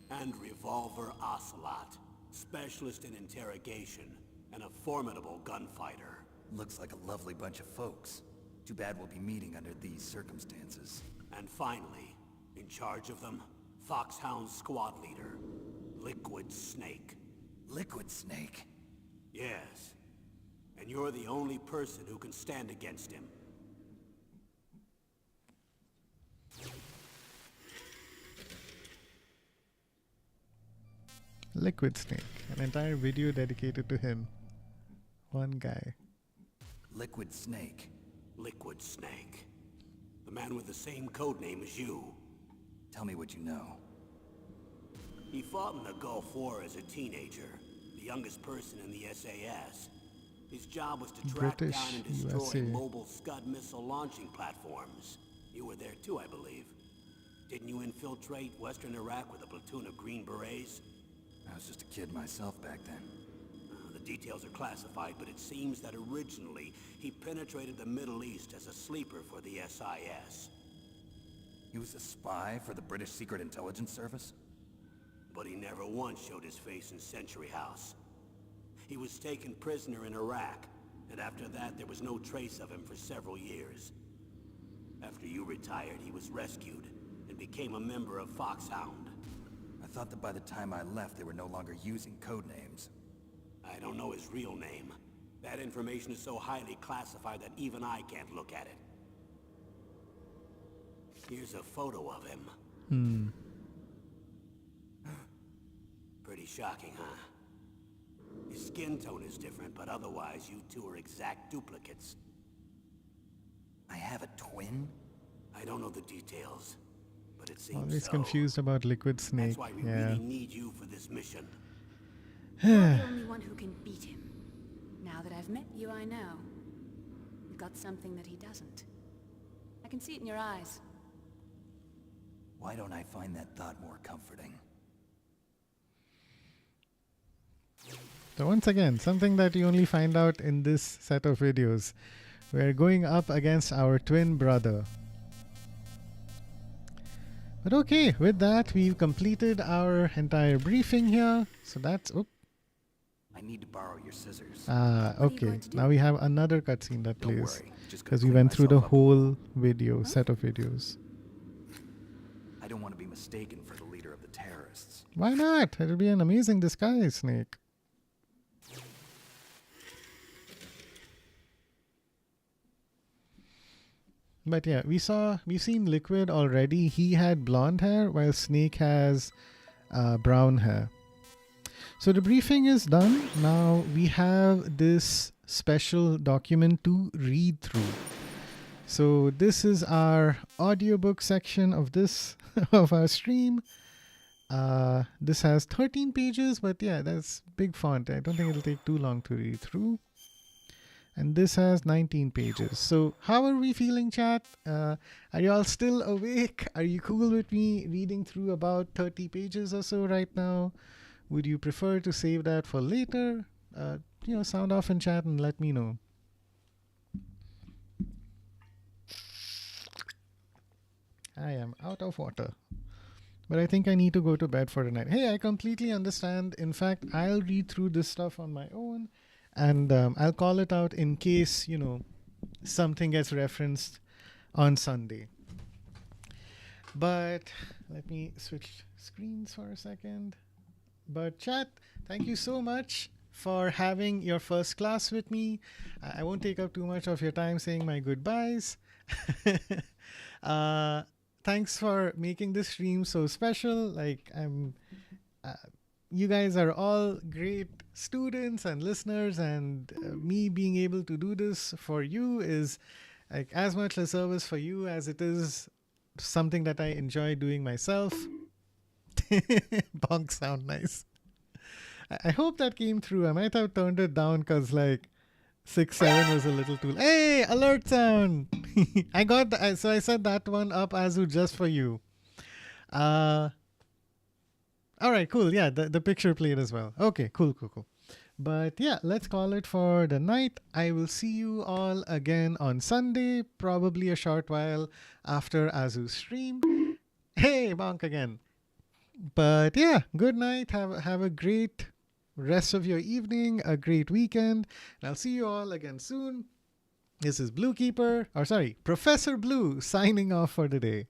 Speaker 9: And Revolver Ocelot, specialist in interrogation and a formidable gunfighter.
Speaker 3: Looks like a lovely bunch of folks. Too bad we'll be meeting under these circumstances.
Speaker 9: And finally, in charge of them, Foxhound's squad leader, Liquid Snake.
Speaker 3: Liquid Snake?
Speaker 9: Yes. And you're the only person who can stand against him.
Speaker 1: Liquid Snake. An entire video dedicated to him. One guy.
Speaker 3: Liquid Snake.
Speaker 9: Liquid Snake. The man with the same code name as you.
Speaker 3: Tell me what you know.
Speaker 9: He fought in the Gulf War as a teenager, the youngest person in the SAS. His job was to track
Speaker 1: British
Speaker 9: down and destroy
Speaker 1: USA.
Speaker 9: mobile Scud missile launching platforms. You were there too, I believe. Didn't you infiltrate Western Iraq with a platoon of Green Berets?
Speaker 3: I was just a kid myself back then.
Speaker 9: The details are classified, but it seems that originally he penetrated the Middle East as a sleeper for the SIS.
Speaker 3: He was a spy for the British Secret Intelligence Service?
Speaker 9: But he never once showed his face in Century House. He was taken prisoner in Iraq, and after that there was no trace of him for several years. After you retired, he was rescued and became a member of Foxhound.
Speaker 3: I thought that by the time I left, they were no longer using code names.
Speaker 9: I don't know his real name. That information is so highly classified that even I can't look at it. Here's a photo of him. Pretty shocking, huh? His skin tone is different, but otherwise you two are exact duplicates.
Speaker 3: I have a twin?
Speaker 9: I don't know the details, but it seems
Speaker 1: Always
Speaker 9: so.
Speaker 1: confused about Liquid Snake.
Speaker 9: That's why we
Speaker 1: Yeah.
Speaker 9: really need you for this mission.
Speaker 8: You're the only one who can beat him. Now that I've met you, I know. You've got something that he doesn't. I can see it in your eyes.
Speaker 3: Why don't I find that thought more comforting?
Speaker 1: So once again, something that you only find out in this set of videos. We're going up against our twin brother. But okay, with that, we've completed our entire briefing here. So that's... Oh,
Speaker 3: I need to borrow your scissors.
Speaker 8: What are you
Speaker 1: okay.
Speaker 8: going to do?
Speaker 1: Now we have another cutscene that
Speaker 3: Don't
Speaker 1: plays.
Speaker 3: worry, just gonna
Speaker 1: Because we
Speaker 3: clean
Speaker 1: went through the
Speaker 3: myself up.
Speaker 1: whole video, set of videos.
Speaker 3: I don't want to be mistaken for the leader of the terrorists.
Speaker 1: Why not? It'll be an amazing disguise, Snake. But yeah, we've seen Liquid already. He had blonde hair while Snake has brown hair. So the briefing is done. Now we have this special document to read through. So this is our audiobook section of this of our stream. This has 13 pages, but yeah, that's big font. I don't think it'll take too long to read through. And this has 19 pages. So how are we feeling, chat? Are you all still awake? Are you cool with me reading through about 30 pages or so right now? Would you prefer to save that for later? Sound off in chat and let me know. I am out of water. But I think I need to go to bed for the night. Hey, I completely understand. In fact, I'll read through this stuff on my own. And I'll call it out in case, something gets referenced on Sunday. But let me switch screens for a second. But chat, thank you so much for having your first class with me. I won't take up too much of your time saying my goodbyes. Thanks for making this stream so special. Like you guys are all great students and listeners, and me being able to do this for you is like as much a service for you as it is something that I enjoy doing myself. Bonk sound nice. I hope that came through. I might have turned it down because like 6-7 was a little too. Hey, alert sound! I got so I set that one up, Azu, just for you. All right, cool. Yeah, the picture played as well. Okay, cool. But yeah, let's call it for the night. I will see you all again on Sunday, probably a short while after Azu's stream. Hey, bonk again. But yeah, good night. Have a great rest of your evening, a great weekend, and I'll see you all again soon. This is Professor Blue signing off for the day.